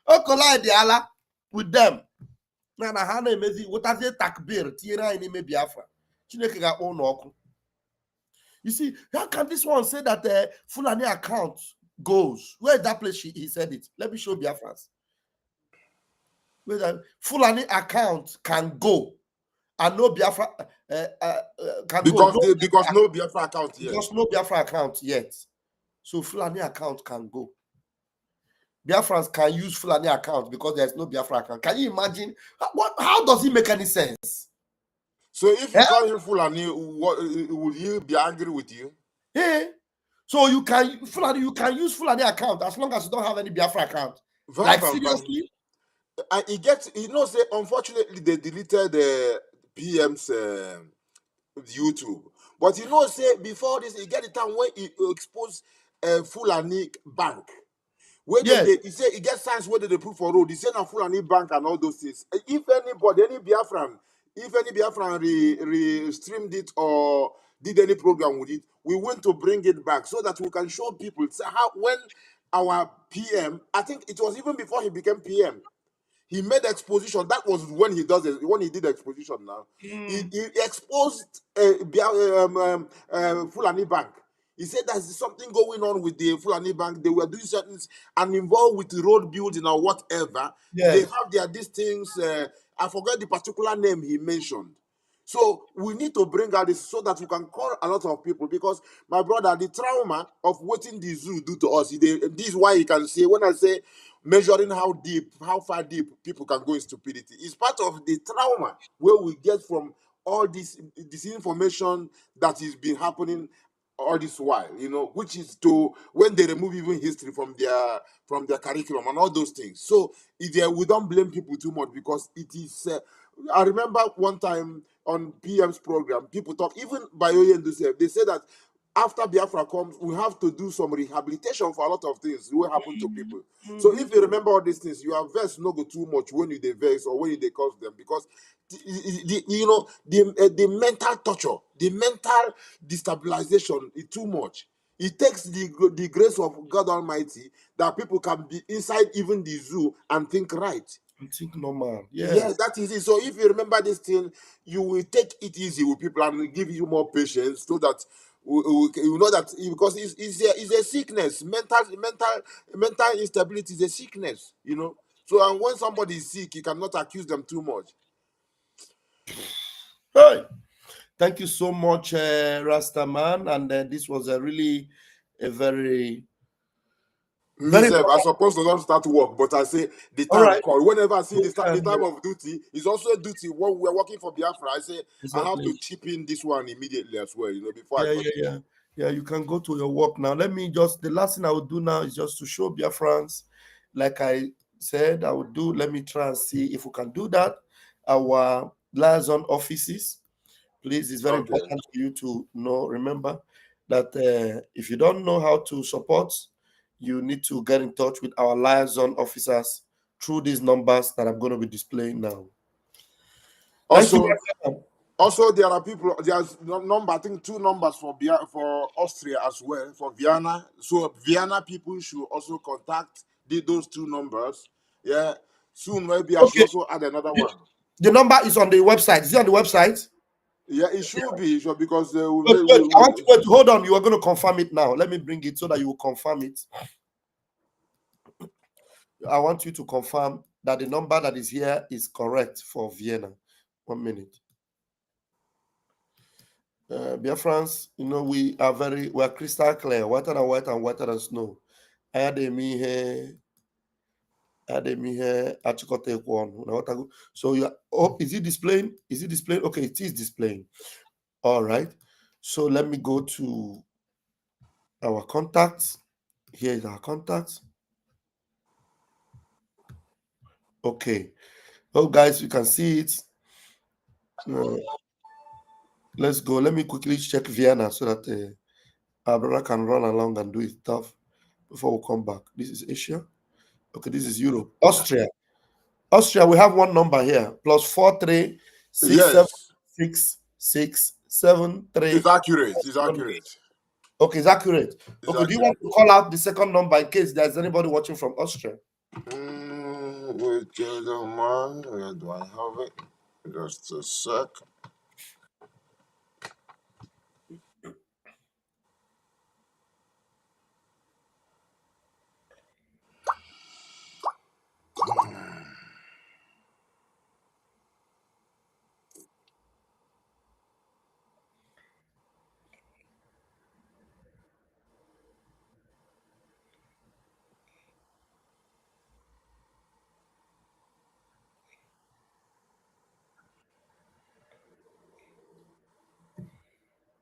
o collide ala with them na ha na-emezi wetazie takbir tinyere anyị n'ime Biafra Chineke ga-akpọ ụlọ ọkụ. You see, how can this one say that Fulani account goes? Where is that place he said it? Let me show Biafrans. Where that Fulani account can go and no Biafra can because go. Because no Biafra account yet. Because no Biafra account yet. So Fulani account can go. Biafrans can use Fulani account because there's no Biafra account. Can you imagine? How does it make any sense? So if you call him Fulani, will he be angry with you? Yeah. So you can use Fulani account as long as you don't have any Biafra account. Seriously? And say unfortunately they deleted the PM's YouTube. But say before this, he get the time when he exposed Fulani bank. Where he say he get signs where they put for road. He said a Fulani bank and all those things. If any Biafran streamed it or did any program with it, we want to bring it back so that we can show people how when our PM, I think it was even before he became PM, he made exposition. That was when he did exposition. Now he exposed Fulani bank. He said there's something going on with the Fulani bank. They were doing certain and involved with the road building or whatever. They have these things. I forget the particular name he mentioned. So we need to bring out this so that we can call a lot of people, because my brother, the trauma of what the zoo do to us, this is why you can say, when I say measuring how far deep people can go in stupidity, is part of the trauma where we get from all this information that has been happening all this while, which is to when they remove even history from their curriculum and all those things. So we don't blame people too much, because it is. I remember one time on PM's program, people talk, even by Oyendu, they say that after Biafra comes, we have to do some rehabilitation for a lot of things that will happen to people. So if you remember all these things, you are vex no go too much when you vex or when you cause them, because the mental torture, the mental destabilization is too much. It takes the grace of God Almighty that people can be inside even the zoo and think right. I think normal. Yeah, that is it. So if you remember this thing, you will take it easy with people and give you more patience, so that you know that, because it's a sickness. Mental instability is a sickness. So and when somebody is sick, you cannot accuse them too much. Hey, thank you so much, Rastaman. And this was a very. I'm supposed to not start work, but I say the time call. Whenever I see the time of duty, it's also a duty. When we're working for Biafra, I say I have to chip in this one immediately as well. Before Yeah, you can go to your work now. The last thing I would do now is just to show Biafrans, like I said, I would do. Let me try and see if we can do that. Our liaison offices, please, it's very important for you to know. Remember that if you don't know how to support, you need to get in touch with our liaison officers through these numbers that I'm going to be displaying now. Also, there are people. There's I think 2 numbers for Austria as well, for Vienna. So Vienna people should also contact those 2 numbers. Yeah, soon maybe I should also add another one. The number is on the website. Is it on the website? Yeah, it should be, because I want you to hold on. You are going to confirm it now. Let me bring it so that you will confirm it. I want you to confirm that the number that is here is correct for Vienna. 1 minute. Biafrans, we are crystal clear, whiter than white and whiter than snow. So is it displaying? Okay, it is displaying. All right. So let me go to our contacts. Here is our contacts. Okay. Oh, guys, you can see it. Let's go. Let me quickly check Vienna so that our brother can run along and do his stuff before we come back. This is Asia. Okay, this is Europe. Austria, we have one number here. +43 676 673. It's accurate. It's accurate. Okay, it's accurate. Okay, do you want to call out the second number in case there's anybody watching from Austria? Wait, gentlemen, where do I have it? Just a sec.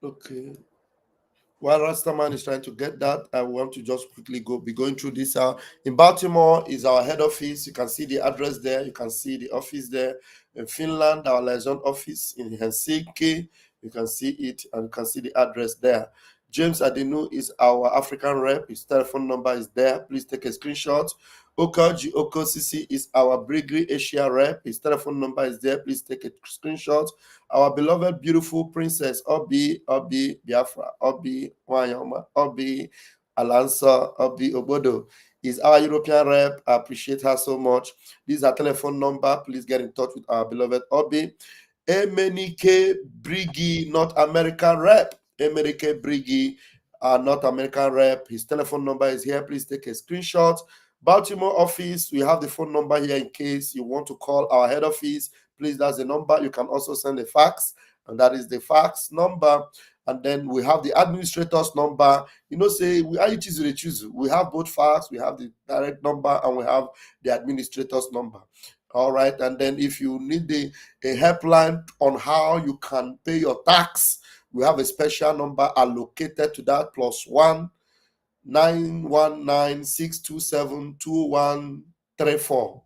Okay. While Rastaman is trying to get that, I want to just quickly be going through this. In Baltimore is our head office. You can see the address there. You can see the office there. In Finland, our liaison office. In Helsinki, you can see it and you can see the address there. James Adenu is our African rep. His telephone number is there. Please take a screenshot. Okaji Okosisi is our Brigri Asia rep. His telephone number is there. Please take a screenshot. Our beloved, beautiful princess, Obi Biafra, Obi Wanyama, Obi Alansa, Obi Obodo, is our European rep. I appreciate her so much. This is our telephone number. Please get in touch with our beloved Obi. Emenike Brigi, North American rep. Emenike Brigi, North American rep. His telephone number is here. Please take a screenshot. Baltimore office, we have the phone number here in case you want to call our head office. Please, that's the number. You can also send a fax, and that is the fax number. And then we have the administrator's number. You know, say we are choose. We have both fax, we have the direct number, and we have the administrator's number. All right. And then if you need a helpline on how you can pay your tax, we have a special number allocated to that, +1 919-627-2134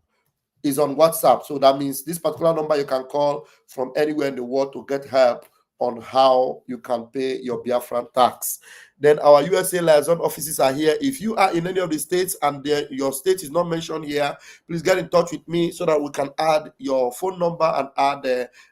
is on WhatsApp. So that means this particular number you can call from anywhere in the world to get help on how you can pay your Biafran tax. Then our USA liaison offices are here. If you are in any of the states and your state is not mentioned here, please get in touch with me so that we can add your phone number and add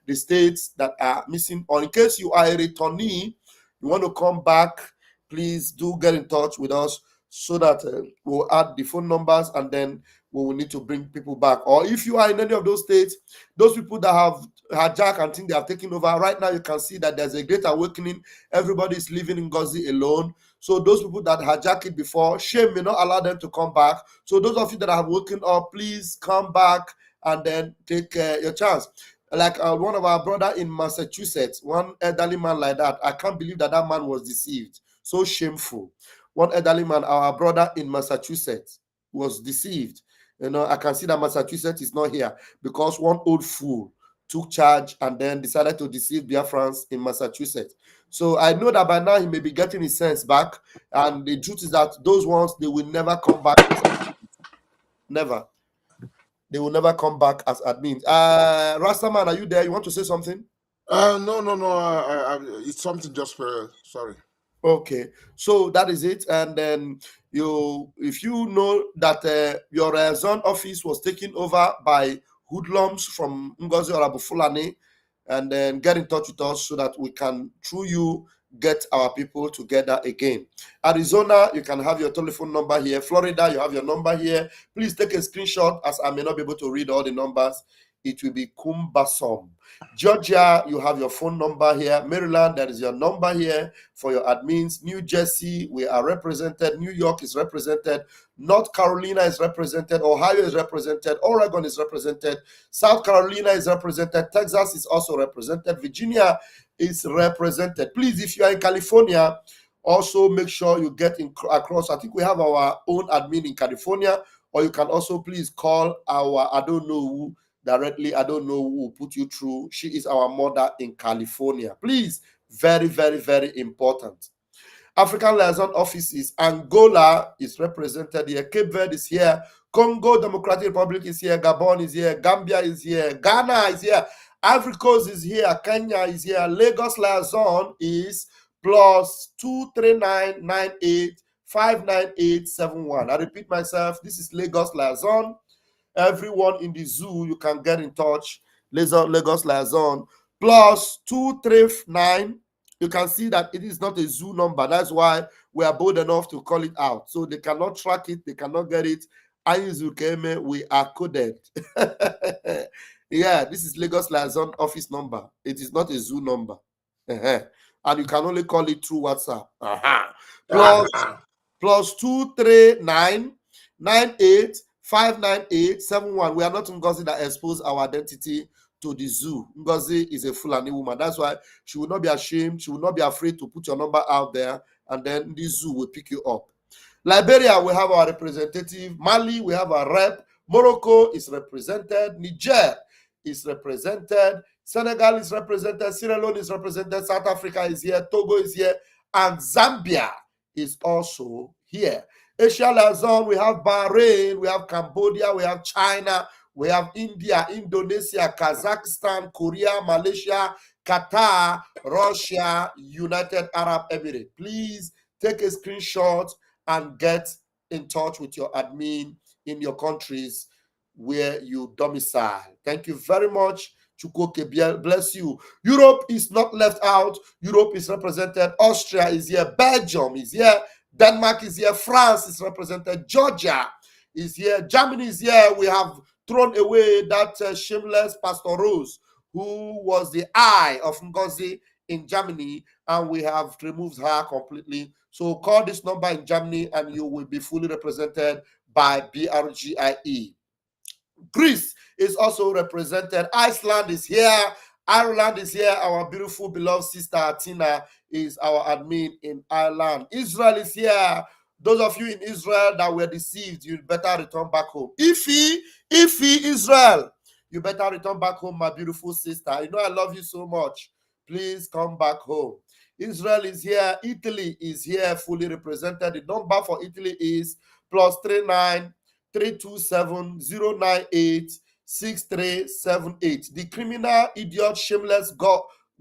the states that are missing. Or in case you are a returnee, you want to come back, please do get in touch with us so that we'll add the phone numbers and then we will need to bring people back. Or if you are in any of those states, those people that have hijacked and think they have taken over, right now you can see that there's a great awakening. Everybody is living in Ngozi alone. So those people that hijacked it before, shame may not allow them to come back. So those of you that have woken up, please come back and then take your chance. Like one of our brother in Massachusetts, one elderly man like that, I can't believe that man was deceived. So shameful. One elderly man, our brother in Massachusetts, was deceived. You know, I can see that Massachusetts is not here because one old fool took charge and then decided to deceive Biafrans in Massachusetts. So I know that by now he may be getting his sense back. And the truth is that those ones, they will never come back. Never. They will never come back as admins. Rastaman, are you there? You want to say something? No. It's something just sorry. Okay, so that is it. And then if you know that your liaison office was taken over by hoodlums from Ngozi Orabufulani, and then get in touch with us so that we can, through you, get our people together again. Arizona, you can have your telephone number here. Florida, you have your number here. Please take a screenshot, as I may not be able to read all the numbers. It will be cumbersome. Georgia, you have your phone number here. Maryland, there is your number here for your admins. New Jersey, we are represented. New York is represented. North Carolina is represented. Ohio is represented. Oregon is represented. South Carolina is represented. Texas is also represented. Virginia is represented. Please, if you are in California, also make sure you get across. I think we have our own admin in California, or you can also please call our, I don't know who, directly, I don't know who will put you through. She is our mother in California. Please, very, very, very important. African liaison offices. Angola is represented here. Cape Verde is here. Congo Democratic Republic is here. Gabon is here. Gambia is here. Ghana is here. Ivory Coast is here. Kenya is here. Lagos liaison is +23998598871. I repeat myself. This is Lagos liaison. Everyone in the zoo, you can get in touch. Lagos liaison plus 239. You can see that it is not a zoo number. That's why we are bold enough to call it out. So they cannot track it, they cannot get it. We are coded. Yeah, this is Lagos Liaison office number. It is not a zoo number. And you can only call it through WhatsApp. Plus 239 98 598 71. We are not Ngozi that expose our identity to the zoo. Ngozi is a Fulani woman. That's why she will not be ashamed. She will not be afraid to put your number out there, and then the zoo will pick you up. Liberia, we have our representative. Mali, we have our rep. Morocco is represented. Niger is represented. Senegal is represented. Sierra Leone is represented. South Africa is here. Togo is here. And Zambia is also here. Asia Liaison, we have Bahrain, we have Cambodia, we have China, we have India, Indonesia, Kazakhstan, Korea, Malaysia, Qatar, Russia, United Arab Emirates. Please take a screenshot and get in touch with your admin in your countries where you domicile. Thank you very much. Chukwuke, bless you. Europe is not left out. Europe is represented. Austria is here. Belgium is here. Denmark is here. France is represented. Georgia is here. Germany is here. We have thrown away that shameless Pastor Rose, who was the eye of Ngozi in Germany, and we have removed her completely. So call this number in Germany and you will be fully represented by BRGIE. Greece is also represented. Iceland is here. Ireland is here. Our beautiful beloved sister Atina is our admin in Ireland. Israel is here. Those of you in Israel that were deceived, you better return back home. Ifi, Israel, you better return back home, my beautiful sister. You know I love you so much. Please come back home. Israel is here. Italy is here, fully represented. The number for Italy is +39 327 098 6378. The criminal, idiot, shameless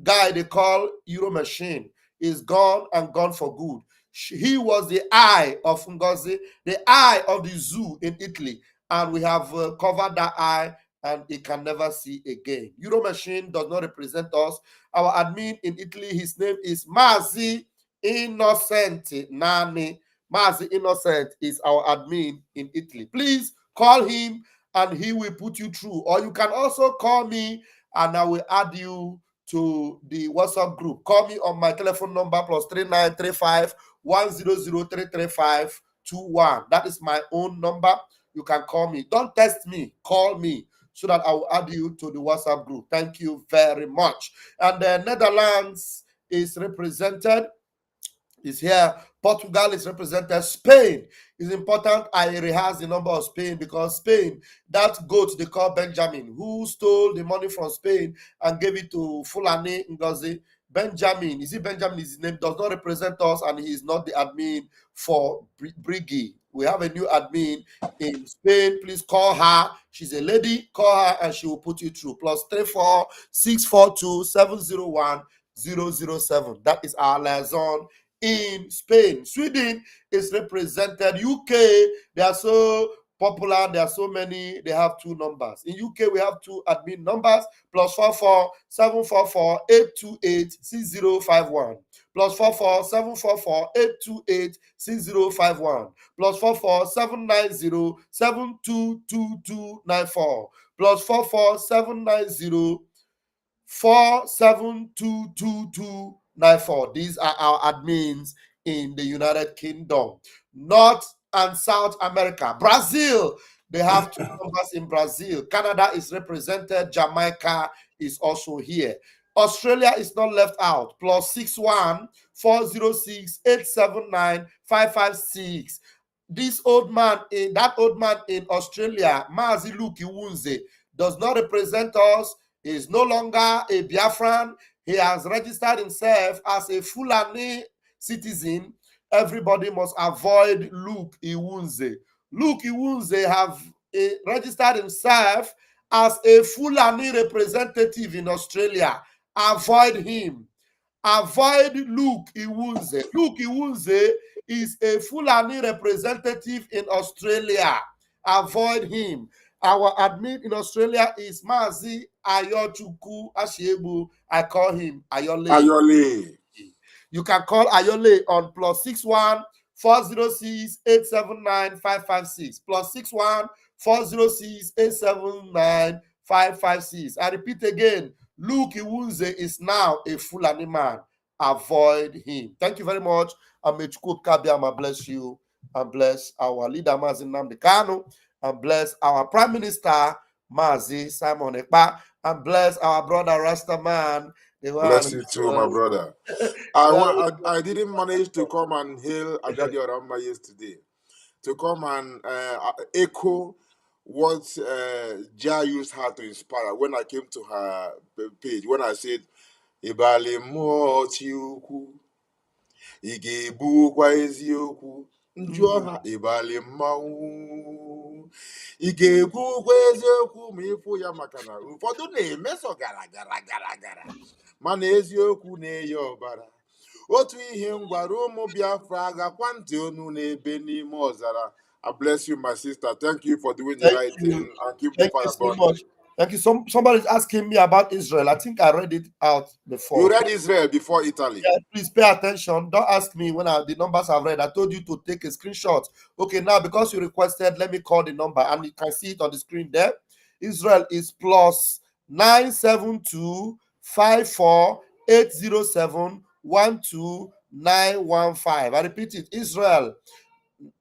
guy they call Euro Machine is gone and gone for good. He was the eye of Ngozi, the eye of the zoo in Italy, and we have covered that eye, and it can never see again. Euro Machine does not represent us. Our admin in Italy, his name is Mazi Innocent Nani. Mazi Innocent is our admin in Italy. Please call him and he will put you through. Or you can also call me and I will add you to the WhatsApp group. Call me on my telephone number +3935 100333521. That is my own number. You can call me. Don't text me. Call me so that I will add you to the WhatsApp group. Thank you very much. And the Netherlands is represented. Is here. Portugal is represented. Spain is important. I rehearse the number of Spain because Spain, that goat they call Benjamin, who stole the money from Spain and gave it to Fulani Ngozi. Benjamin, is it Benjamin? His name does not represent us, and he is not the admin for Briggy. We have a new admin in Spain. Please call her. She's a lady. Call her, and she will put you through. +34 642 701 007. That is our liaison in Spain. Sweden is represented. UK, they are so popular, there are so many, they have two numbers. In UK, we have two admin numbers, +44 744 828 6051, +44 744 828 6051, +44 790 722294, +44 790 472294. These are our admins in the United Kingdom. North and South America. Brazil, they have two numbers in Brazil. Canada is represented. Jamaica is also here. Australia is not left out. +61 406 879 556. This old man in Australia, Mazi Luki Wunze, does not represent us. He is no longer a Biafran. He has registered himself as a Fulani citizen. Everybody must avoid Luke Iwunze. Luke Iwunze have registered himself as a Fulani representative in Australia. Avoid him. Avoid Luke Iwunze. Luke Iwunze is a Fulani representative in Australia. Avoid him. Our admin in Australia is Mazi Ayochuku Ashiebu. I call him Ayole. Ayole. You can call Ayole on +61 406 879 556. +61 406 879 556. I repeat again, Luke Iwunze is now a Fulani man. Avoid him. Thank you very much. Amechukwu Kabiama bless you and bless our leader Mazi Nnamdi Kanu and bless our Prime Minister Mazi Simon Ekpa and bless our brother Rastaman. Bless you too, my brother. I didn't manage to come and hail Agadi Oramba yesterday, to come and echo what Jah used her to inspire when I came to her page, when I said, Ibali mo chiuku, Igebu kwa eziokwu, Njuoha Ibali mau, Igebu kwa eziokwu, Mifu ya makana, Ụfọdụ na-emeso gara gara. Mana eziokwu na-eyi ọbara. Otu ihe m gwara ụmụ Biafra agakwa ntị onu n'ebe n'ime ọzara. I bless you, my sister. Thank you for doing the right thing and keep the fire burning. Much. Thank you. Somebody's asking me about Israel. I think I read it out before. You read Israel before Italy. Yeah, please pay attention. Don't ask me when the numbers I've read. I told you to take a screenshot. Okay, now because you requested, let me call the number and you can see it on the screen there. Israel is +972 54 807 12915. I repeat it, Israel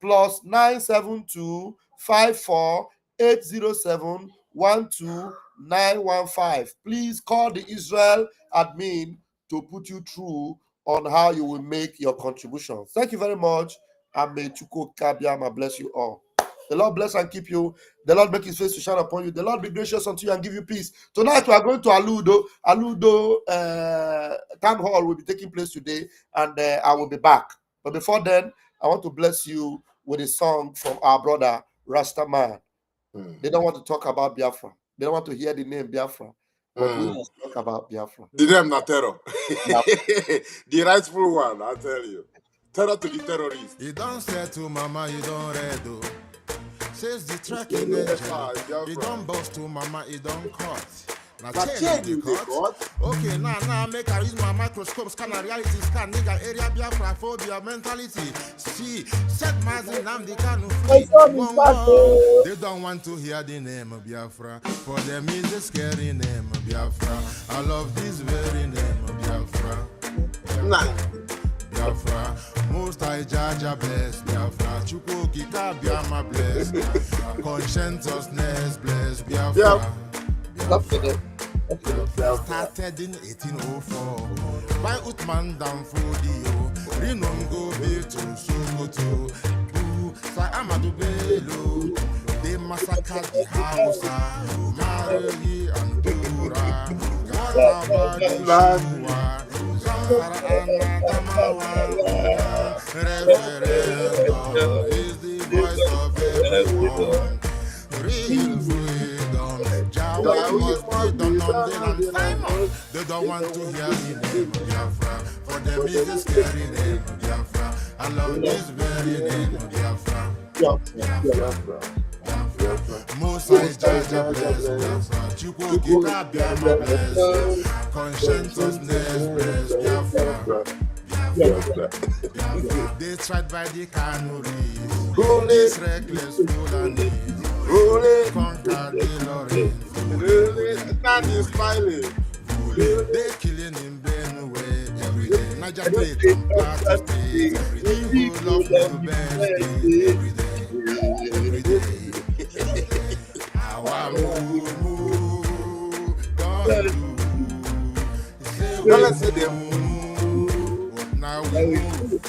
+972 54 807 12915. Please call the Israel admin to put you through on how you will make your contribution. Thank you very much. And may Chuko Kabiama bless you all. The Lord bless and keep you. The Lord make his face to shine upon you. The Lord be gracious unto you and give you peace. Tonight we are going to Aludo. Aludo Town Hall will be taking place today, and I will be back. But before then, I want to bless you with a song from our brother Rastaman. They don't want to talk about Biafra. They don't want to hear the name Biafra. But we must talk about Biafra. The name not terror. The rightful one, I tell you. Terror to the terrorists. You don't say to mama, you don't read. Says the track in engine. You don't boast to mama, you don't cut. Now change the cut. Okay, now make I use my microscope, scan a reality scan, nigga area Biafra phobia mentality. See, set Mazi Nnamdi Kanu free. They don't want to hear the name of Biafra. For them is a scary name of Biafra. I love this very name of Biafra. Biafra, most I judge a bless Biafra. Chukwu Kika Biama bless. Conscientiousness bless Biafra. Started in 1804 by Uthman Danfodio. Rinom go be to Sokoto. Sa Amadou Bello. They massacred the Hausa, Marley and Dura. What about the Shua? Zamfara and Adamawa. Referendum is the voice of everyone. Real freedom. Jawa must be done on the land. Simon, they don't want to hear the name of Biafra. For them is a scary name of Biafra. I love this very name of Biafra. Biafra. Moses Jaja bless Biafra. Chukwu Kika Biama bless. Conscientiousness bless Biafra. They tried by the canories. These reckless Fulanis. Conquer the Lorraine. That is smiling. They killing in Benue every day. Niger State and Plateau State every day. Who love the best every day. Our move, don't do. Let's say them. But now we move.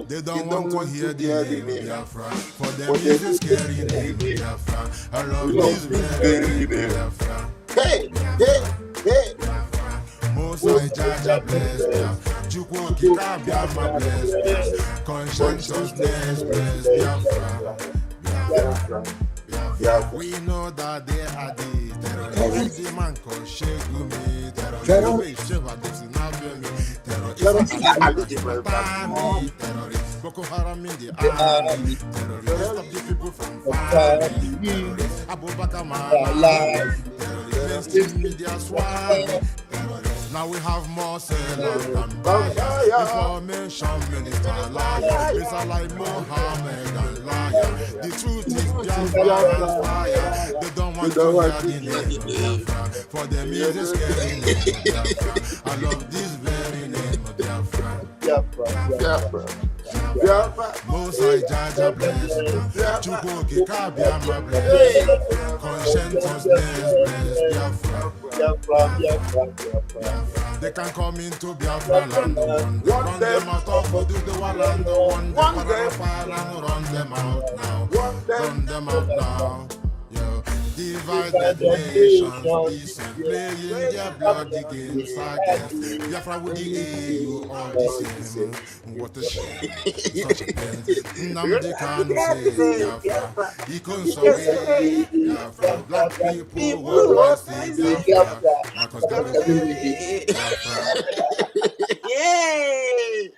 They don't want to hear the name of Biafra. For them is a scary name of Biafra. I love this very Biafra. Hey. Most I Jaja bless Biafra. Chukwu Kika Biama bless Biafra. Conscientiousness bless Biafra. We know that they are the terrorists. The man called Shegumi. Terrorists. Terrorists. Boko Haram in the army. Terrorists. Stop the people from fighting. Terrorists. Abubakar Malala. Terrorists. mainstream media swag. Now we have more sellers than buyers. Information minister liar. It's a like Mohammed and liar. The truth is Biafra fire. They don't want to hear the name of Biafra. For them is a scary name of Biafra. I love this very name of Biafra. Biafra. Most I Jaja bless. Chukwuke Kabiama bless. Conscientious bless Biafra. They can come into Biafra land one day. Run them out of the land one day. Run them out now. Run them out now. Divided nations, decent, playing their bloody games against Biafra with the AU, all the same. What a shame, such a pain. Namdi Kanu say Biafra, he couldn't away Biafra. Black people worldwide say Biafra, Marcus Garvey say Biafra. Yay!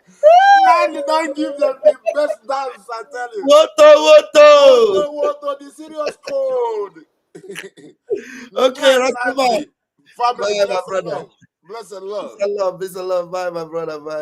Man, you don't give them the best dance, I tell you. Woto. The serious code. Okay, that's family. Bye, my Bless and brother. love. Bless and love. Peace and love. Bye, my brother. Bye.